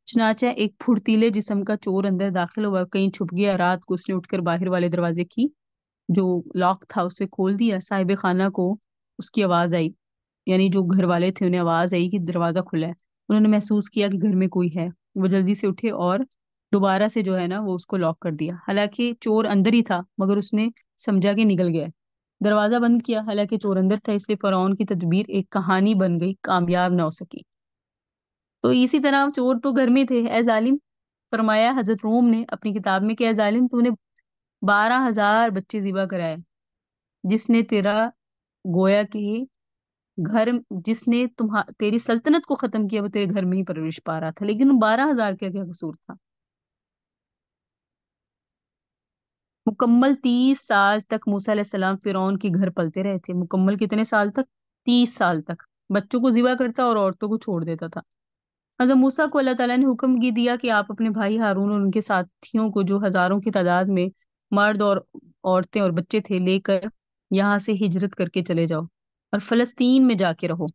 چنانچہ ایک پھرتیلے جسم کا چور اندر داخل ہوا، کہیں چھپ گیا. رات کو اس نے اٹھ کر باہر والے دروازے کی جو لاک تھا اسے کھول دیا. صاحب خانہ کو اس کی آواز آئی، یعنی جو گھر والے تھے انہیں آواز آئی کہ دروازہ کھلا ہے. انہوں نے محسوس کیا کہ گھر میں کوئی ہے. وہ جلدی سے اٹھے اور دوبارہ سے جو ہے نا وہ اس کو لاک کر دیا. حالانکہ چور اندر ہی تھا مگر اس نے سمجھا کہ نکل گیا. دروازہ بند کیا، حالانکہ چور اندر تھا. اس لیے فرعون کی تدبیر ایک کہانی بن گئی، کامیاب نہ ہو سکی. تو اسی طرح چور تو گھر میں تھے. اے ظالم، فرمایا حضرت روم نے اپنی کتاب میں کہ اے ظالم تو نے 12,000 بچے ذبح کرائے، جس نے تیرا گویا کہ گھر، جس نے تیری سلطنت کو ختم کیا وہ تیرے گھر میں ہی پرورش پا رہا تھا، لیکن 12,000 کا کیا قصور تھا؟ مکمل 30 سال تک موسیٰ علیہ السلام فرعون کے گھر پلتے رہے تھے۔ مکمل کتنے سال تک؟ 30 سال تک بچوں کو ذبح کرتا اور عورتوں کو چھوڑ دیتا تھا۔ حضرت موسیٰ کو اللہ تعالیٰ نے حکم کی دیا کہ آپ اپنے بھائی ہارون اور ان کے ساتھیوں کو، جو ہزاروں کی تعداد میں مرد اور عورتیں اور بچے تھے، لے کر یہاں سے ہجرت کر کے چلے جاؤ اور فلسطین میں جا کے رہو۔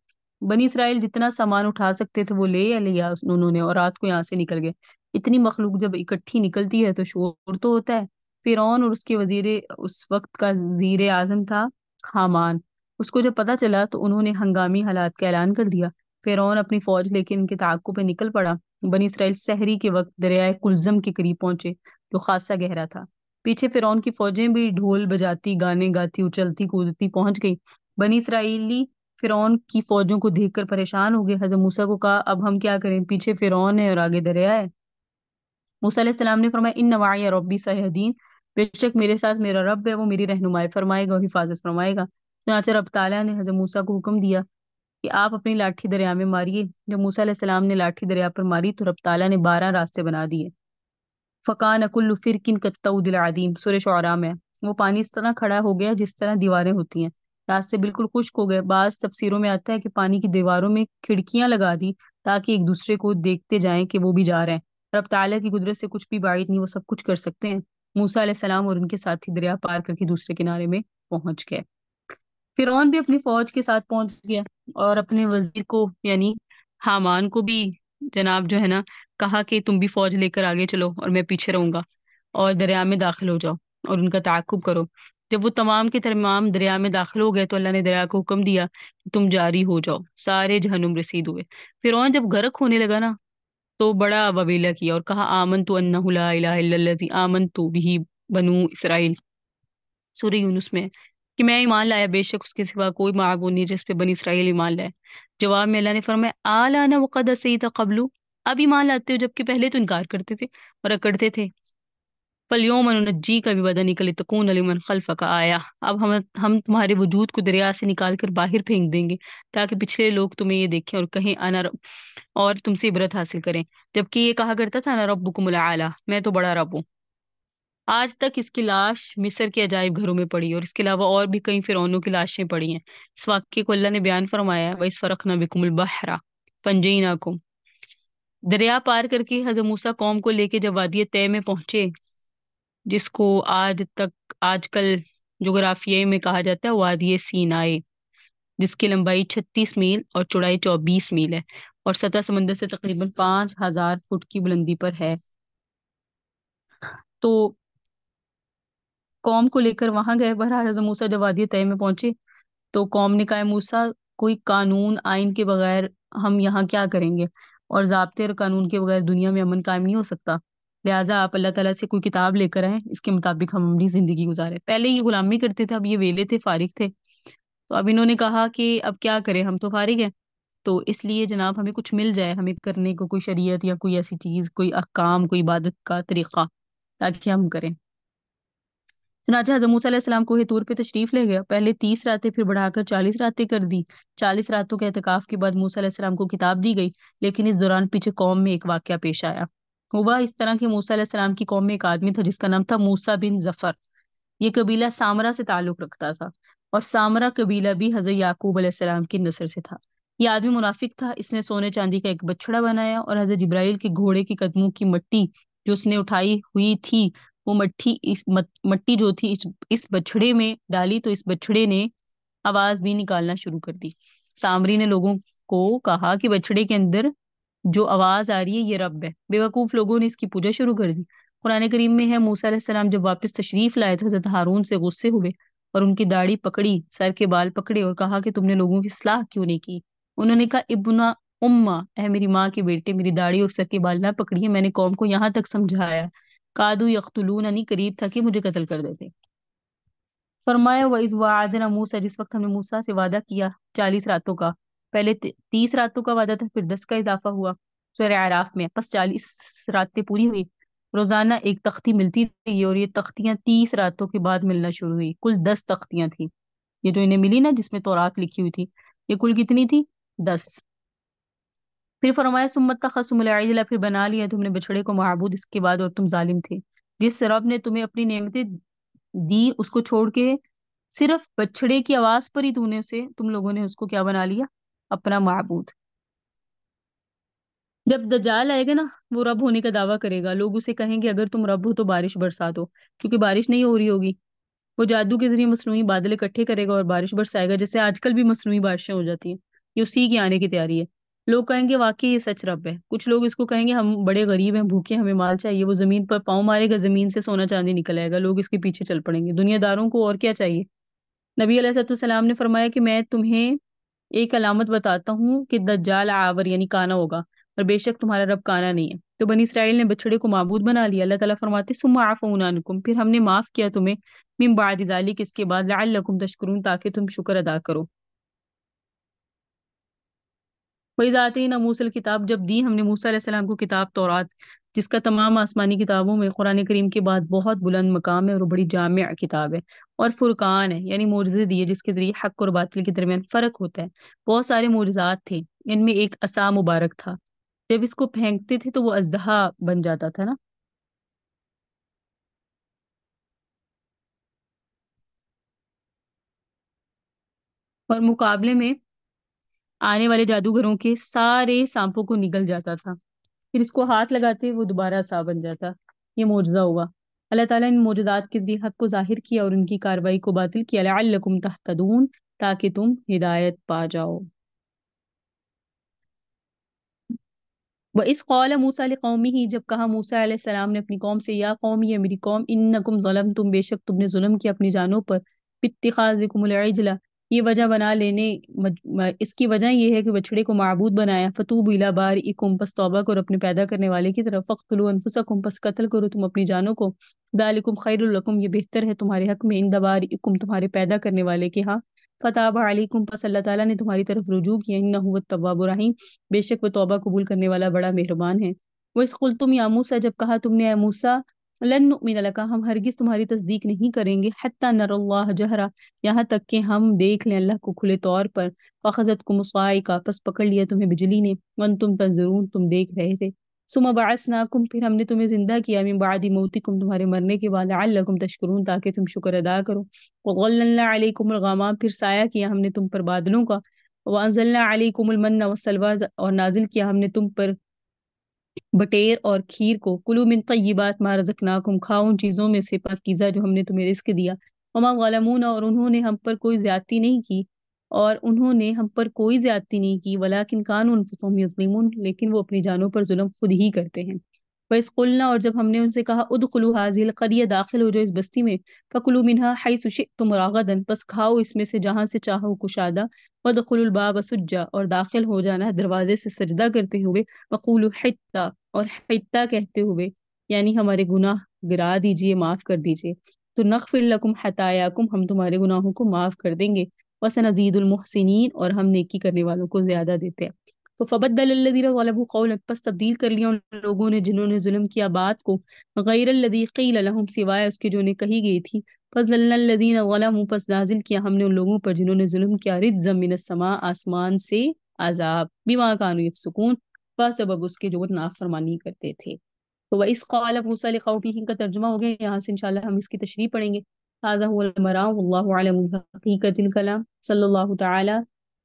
بنی اسرائیل جتنا سامان اٹھا سکتے تھے وہ لے لیا انہوں نے، اور رات کو یہاں سے نکل گئے۔ اتنی مخلوق جب اکٹھی نکلتی ہے تو شور تو ہوتا ہے۔ فرعون اور اس کے وزیر، اس وقت کا وزیر اعظم تھا حامان، اس کو جب پتا چلا تو انہوں نے ہنگامی حالات کا اعلان کر دیا۔ فرعون اپنی فوج لے کے ان کے تعاقب پہ نکل پڑا۔ بنی اسرائیل سحری کے وقت دریائے کلزم کے قریب پہنچے جو خاصا گہرا تھا۔ پیچھے فرعون کی فوجیں بھی ڈھول بجاتی، گانے گاتی، اچلتی کودتی پہنچ گئی۔ بنی اسرائیلی فرعون کی فوجوں کو دیکھ کر پریشان ہو گئے۔ حضرت موسیٰ کو کہا اب ہم کیا کریں؟ پیچھے فرعون ہے اور آگے دریا ہے۔ موسیٰ علیہ السلام نے فرمایا ان معی ربی سیہدین، بے شک میرے ساتھ میرا رب ہے، وہ میری رہنمائی فرمائے گا اور حفاظت فرمائے گا۔ چنانچہ رب تعالیٰ نے حضرت موسیٰ کو حکم دیا کہ آپ اپنی لاٹھی دریا میں ماریے۔ جب موسیٰ علیہ السلام نے لاٹھی دریا پر ماری تو رب تعالیٰ نے 12 راستے بنا دیے۔ فَقَانَ كُلُّ فِرْقٍ كَالطَّوْدِ الْعَظِيمِ، سورہ شعراء میں وہ پانی اس طرح کھڑا ہو گیا جس طرح دیواریں ہوتی ہیں، راستے بالکل خشک ہو گئے۔ بعض تفسیروں میں آتا ہے کہ پانی کی دیواروں میں کھڑکیاں لگا دی تاکہ ایک دوسرے کو دیکھتے جائیں کہ وہ بھی جا رہے ہیں۔ رب تعالیٰ کی قدرت سے کچھ بھی بعید نہیں، وہ سب کچھ کر سکتے ہیں۔ موسیٰ علیہ السلام اور ان کے ساتھی دریا پار کر کے دوسرے کنارے میں پہنچ گئے۔ فرعون بھی اپنی فوج کے ساتھ پہنچ گیا اور اپنے وزیر کو یعنی حامان کو بھی جناب جو ہے نا کہا کہ تم بھی فوج لے کر آگے چلو اور میں پیچھے رہوں گا، اور دریا میں داخل ہو جاؤ اور ان کا تعاقب کرو۔ جب وہ تمام کے تمام دریا میں داخل ہو گئے تو اللہ نے دریا کو حکم دیا کہ تم جاری ہو جاؤ، سارے جہنم رسید ہوئے۔ فرعون جب غرق ہونے لگا نا تو بڑا وبیلہ کیا اور کہا آمنت انہ لا الہ الا الذی آمنت بہ بنو اسرائیل، سورہ یونس میں، کہ میں ایمان لایا بے شک اس کے سوا کوئی معبود نہیں جس پہ بنی اسرائیل ایمان لائے۔ جواب میں اللہ نے فرمایا آلان وقد عصیت قبل، اب ایمان لاتے ہو جبکہ پہلے تو انکار کرتے تھے اور اکڑتے تھے۔ فَالْيَوْمَ نُنَجِّيكَ بِبَدَنِكَ لِتَكُونَ لِمَنْ خَلْفَكَ آیَةً، اب ہم تمہارے وجود کو دریا سے نکال کر باہر پھینک دیں گے تاکہ پچھلے لوگ تمہیں یہ دیکھیں اور کہیں انا اور تم سے عبرت حاصل کریں، جبکہ یہ کہا کرتا تھا انا ربکم الاعلی، میں تو بڑا رب ہوں۔ آج تک اس کی لاش مصر کے عجائب گھروں میں پڑی ہے، اور اس کے علاوہ اور بھی کئی فرعونوں کی لاشیں پڑی ہیں۔ اس واقعے کو اللہ نے بیان فرمایا ہے وَإِذْ فَرَقْنَا بِكُمُ الْبَحْرَ فَأَنجَيْنَاكُمْ، دریا پار کر کے حضرت موسیٰ قوم کو لے کے جب وادی طے میں پہنچے، جس کو آج کل جغرافیے میں کہا جاتا ہے وادی سینائے، جس کی لمبائی 36 میل اور چوڑائی 24 میل ہے اور سطح سمندر سے تقریباً 5,000 فٹ کی بلندی پر ہے۔ تو قوم کو لے کر وہاں گئے۔ بہرحال حضرت موسیٰ جب وادی طے میں پہنچے تو قوم نے کہا موسیٰ کوئی قانون آئین کے بغیر ہم یہاں کیا کریں گے، اور ضابطے اور قانون کے بغیر دنیا میں امن قائم نہیں ہو سکتا، لہٰذا آپ اللہ تعالیٰ سے کوئی کتاب لے کر آئیں، اس کے مطابق ہم اپنی زندگی گزارے۔ پہلے یہ غلامی کرتے تھے، اب یہ ویلے تھے، فارغ تھے، تو اب انہوں نے کہا کہ اب کیا کریں، ہم تو فارغ ہیں، تو اس لیے جناب ہمیں کچھ مل جائے، ہمیں کرنے کو کوئی شریعت یا کوئی ایسی چیز، کوئی احکام، کوئی عبادت کا طریقہ تاکہ ہم کریں۔ چنانچہ حضرت موسیٰ علیہ السلام کوہ طور پہ تشریف لے گیا، پہلے 30 راتیں پھر بڑھا کر 40 راتیں کر دی۔ 40 راتوں کے اعتکاف کے بعد موسیٰ علیہ السلام کو کتاب دی گئی، لیکن اس دوران پیچھے قوم میں ایک واقعہ پیش آیا۔ ہوا اس طرح کہ موسیٰ علیہ السلام کی قوم میں ایک آدمی تھا جس کا نام تھا موسیٰ بن ظفر، یہ قبیلہ سامرا سے تعلق رکھتا تھا، اور سامرا قبیلہ بھی حضرت یعقوب علیہ السلام کی نسل سے تھا۔ یہ آدمی منافق تھا، اس نے سونے چاندی کا ایک بچڑا بنایا اور حضرت جبرائیل کے گھوڑے کے قدموں کی مٹی جو اس نے اٹھائی ہوئی تھی، وہ مٹی جو تھی اس بچڑے میں ڈالی، تو اس بچڑے نے آواز بھی نکالنا شروع کر دی۔ سامری نے لوگوں کو کہا کہ بچڑے کے اندر جو آواز آ رہی ہے یہ رب ہے۔ بے وقوف لوگوں نے اس کی پوجا شروع کر دی۔ قرآن کریم میں ہے موسیٰ علیہ السلام جب واپس تشریف لائے تو حضرت ہارون سے غصے ہوئے اور ان کی داڑھی پکڑی، سر کے بال پکڑے اور کہا کہ تم نے لوگوں کی اصلاح کیوں نہیں کی؟ انہوں نے کہا ابن امّا، اے میری ماں کے بیٹے، میری داڑھی اور سر کے بال نہ پکڑیے، میں نے قوم کو یہاں تک سمجھایا، کادو یقتلوننی، قریب تھا کہ مجھے قتل کر دیتے۔ فرمایا وَإِذْ وَعَدْنَا مُوسَىٰ، جس وقت ہم نے موسیٰ سے وعدہ کیا 40 راتوں کا، پہلے 30 راتوں کا وعدہ تھا، پھر 10 کا اضافہ ہوا، سورہ اعراف میں. پس 40 راتیں پوری ہوئی، روزانہ ایک تختی ملتی رہی اور یہ تختیاں 30 راتوں کے بعد ملنا شروع ہوئی. کل 10 تختیاں تھیں یہ جو انہیں ملی نا، جس میں تورات لکھی ہوئی تھی. یہ کل کتنی تھی؟ 10. پھر فرمایا سمت تخصم العجل، پھر بنا لیا تم نے بچڑے کو معبود اس کے بعد، اور تم ظالم تھے. جس رب نے تمہیں اپنی نعمتیں دی اس کو چھوڑ کے صرف بچڑے کی آواز پر ہی تم لوگوں نے اس کو کیا بنا لیا؟ اپنا معبود. جب دجال آئے گا نا، وہ رب ہونے کا دعویٰ کرے گا. لوگ اسے کہیں گے اگر تم رب ہو تو بارش برسا دو، کیونکہ بارش نہیں ہو رہی ہوگی. وہ جادو کے ذریعے مصنوعی بادل اکٹھے کرے گا اور بارش برسائے گا، جیسے آج کل بھی مصنوعی بارشیں ہو جاتی ہیں. یہ اسی کے آنے کی تیاری ہے. لوگ کہیں گے واقعی یہ سچ رب ہے. کچھ لوگ اس کو کہیں گے ہم بڑے غریب ہیں، بھوکے، ہمیں مال چاہیے. وہ زمین پر پاؤں مارے گا، زمین سے سونا چاندی نکل آئے گا. لوگ اس کے پیچھے چل پڑیں گے. دنیا داروں کو اور کیا چاہیے؟ نبی علیہ السلام نے فرمایا کہ میں تمہیں ایک علامت بتاتا ہوں کہ دجال عاور یعنی کانا ہوگا، اور بے شک تمہارا رب کانا نہیں ہے. تو بنی اسرائیل نے بچڑے کو معبود بنا لیا. اللہ تعالیٰ فرماتے ثم عفونا عنکم، پھر ہم نے معاف کیا تمہیں، من بعد ذالک، اس کے بعد، لعلکم تشکرون، تاکہ تم شکر ادا کرو. وَإِذْ آتَيْنَا مُوسَى الْكِتَابَ، جب دی ہم نے موسیٰ علیہ السلام کو کتاب تورات، جس کا تمام آسمانی کتابوں میں قرآن کریم کے بعد بہت بلند مقام ہے اور بڑی جامع کتاب ہے. اور فرقان ہے یعنی معجزے دیے جس کے ذریعے حق اور باطل کے درمیان فرق ہوتا ہے. بہت سارے معجزات تھے، ان میں ایک عصا مبارک تھا. جب اس کو پھینکتے تھے تو وہ اژدہا بن جاتا تھا نا. اور مقابلے میں آنے والے جادوگروں کے سارے سانپوں کو نگل جاتا تھا. پھر اس کو ہاتھ لگاتے وہ دوبارہ سا بن جاتا. یہ معجزہ ہوا. اللہ تعالیٰ نے ان معجزات کے ذریعے حق کو ظاہر کیا اور ان کی کاروائی کو باطل کیا. لعلکم تہتدون، تاکہ تم ہدایت پا جاؤ. وَإِذْ قَالَ مُوسَىٰ لِقَوْمِهِ، جب کہا موسیٰ علیہ السلام نے اپنی قوم سے، یا قوم، یہ میری قوم، انکم ظلمتم، بے شک تم نے ظلم کیا اپنی جانوں پر، باتخاذکم العجلہ، یہ وجہ بنا لینے، اس کی وجہ یہ ہے کہ بچڑے کو معبود بنایا. فتوبوا الی بارئکم، پس توبہ کرو اپنے پیدا کرنے والے کی طرف. فاقتلوا انفسکم، پس قتل کرو تم اپنی جانوں کو. ذالکم خیر لکم، یہ بہتر ہے تمہارے حق میں، عند بارئکم، تمہارے پیدا کرنے والے کے ہاں. فتاب علیکم، پس اللہ تعالیٰ نے تمہاری طرف رجوع کیا. انہ هو التواب الرحیم، بے شک وہ توبہ قبول کرنے والا بڑا مہربان ہے. وَإِذْ قُلْتُمْ يَا مُوسَىٰ، جب کہا تم نے اے موسیٰ، لن نؤمن لک، ہم ہرگز تمہاری تصدیق نہیں کریں گے، حتی نری اللہ جہرا، یہاں تک کہ ہم دیکھ لیں اللہ کو کھلے طور پر. فَأَخَذَتْكُمُ الصَّاعِقَةُ، پس پکڑ لیا تمہیں بجلی نے، وَأَنْتُمْ تنظرون، تم دیکھ رہے تھے. ثُمَّ بَعَثْنَاكُمْ، پھر ہم نے تمہیں زندہ کیا، من بعد موتکم، تمہارے مرنے کے بعد، لعلکم تشکرون، تاکہ تم شکر ادا کرو. وَظَلَّلْنَا عَلَيْكُمُ الْغَمَامَ، پھر سایہ کیا ہم نے تم پر بادلوں کا. وَأَنزَلْنَا عَلَيْكُمُ الْمَنَّ وَالسَّلْوَىٰ، اور نازل کیا ہم نے تم پر بٹیر اور کھیر کو. کلوا من طیبات ما رزقناکم، کھاؤ ان چیزوں میں سے پاکیزہ جو ہم نے تمہیں رزق دیا. وما ظلمونا، اور انہوں نے ہم پر کوئی زیادتی نہیں کی، ولیکن کانوا انفسهم یظلمون، لیکن وہ اپنی جانوں پر ظلم خود ہی کرتے ہیں. وَإِذْ قُلْنَا، اور جب ہم نے ان سے کہا، ادخلوا هذه القرية، داخل ہو جو اس بستی میں. فَكُلُوا مِنْهَا حَيْثُ شِئْتُمْ رَغَدًا، پس کھاؤ اس میں سے جہاں سے چاہو کشادہ. وَادْخُلُوا الْبَابَ سُجًّا، اور داخل ہو جانا دروازے سے سجدہ کرتے ہوئے. وَقُولُوا حِطَّةٌ، اور حِطّہ کہتے ہوئے، یعنی ہمارے گناہ گرا دیجئے، معاف کر دیجئے. تو نغفر لکم خطایاکم، ہم تمہارے گناہوں کو معاف کر دیں گے. وَسَنَزِيدُ الْمُحْسِنِينَ، اور ہم نیکی کرنے والوں کو زیادہ دیتے ہیں. تو فبدل الذین ظلموا قولا، پس تبدیل کر لیا ان لوگوں نے جنہوں نے ظلم کیا بات کو، غیر الذی قیل لہم، سوائے اس کے جو انہیں کہی گئی تھی. فَأَنزَلْنَا الَّذِينَ ظَلَمُوا، پس نازل کیا ہم نے ان لوگوں پر جنہوں نے ظلم کیا، رجزا من السماء، آسمان سے عذاب، بما كانوا يفسقون، بسبب اس کے جو وہ نافرمانی کرتے تھے. تو وَإِذْ قَالَ مُوسَىٰ لِقَوْمِهِ، کا ترجمہ ہو گیا. یہاں سے انشاءاللہ ہم اس کی تشریح پڑھیں گے. هذا هو المرام والله اعلم بحقیقت الکلام. صلی اللہ تعالی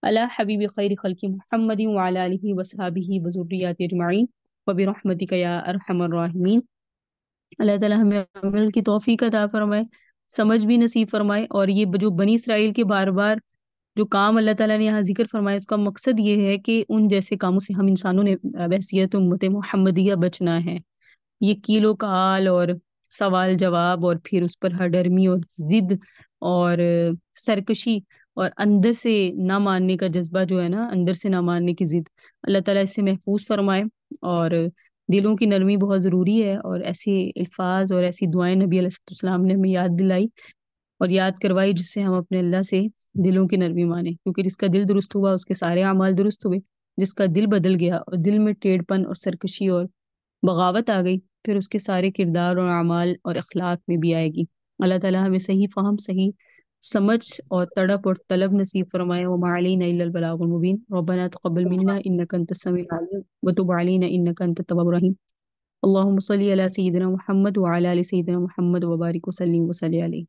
علی حبیب خیر خلق محمد وعلی آلہ وصحبہ وذریۃ اجمعین وبرحمتک یا ارحم الراحمین. اللہ تعالی ہمیں عمل کی توفیق عطا فرمائے، سمجھ بھی نصیب فرمائے. اور یہ جو بنی اسرائیل کے بار بار جو کام اللہ تعالیٰ نے یہاں ذکر فرمایا، اس کا مقصد یہ ہے کہ ان جیسے کاموں سے ہم انسانوں نے بحیثیت امت محمدیہ بچنا ہے. یہ کیلو کال اور سوال جواب، اور پھر اس پر ہرڈرمی اور ضد اور سرکشی اور اندر سے نہ ماننے کا جذبہ جو ہے نا، اندر سے نہ ماننے کی ضد، اللہ تعالیٰ اس سے محفوظ فرمائے. اور دلوں کی نرمی بہت ضروری ہے، اور ایسے الفاظ اور ایسی دعائیں نبی علیہ السلام نے ہمیں یاد دلائی اور یاد کروائی، جس سے ہم اپنے اللہ سے دلوں کی نرمی مانیں، کیونکہ جس کا دل درست ہوا اس کے سارے اعمال درست ہوئے. جس کا دل بدل گیا اور دل میں ٹیڑھ پن اور سرکشی اور بغاوت آ گئی، پھر اس کے سارے کردار اور اعمال اور اخلاق میں بھی آئے گی۔ اللہ تعالیٰ ہمیں صحیح فہم، صحیح سمجھ اور تڑپ اور طلب نصیب فرمائے۔ وما علینا الا البلاغ المبین۔ ربنا تقبل منا انک انت السمیع العلیم وتب علینا انک انت التواب الرحیم۔ اللهم صل على سيدنا محمد وعلى آل سيدنا محمد وبارك وسلم وصل علیہ۔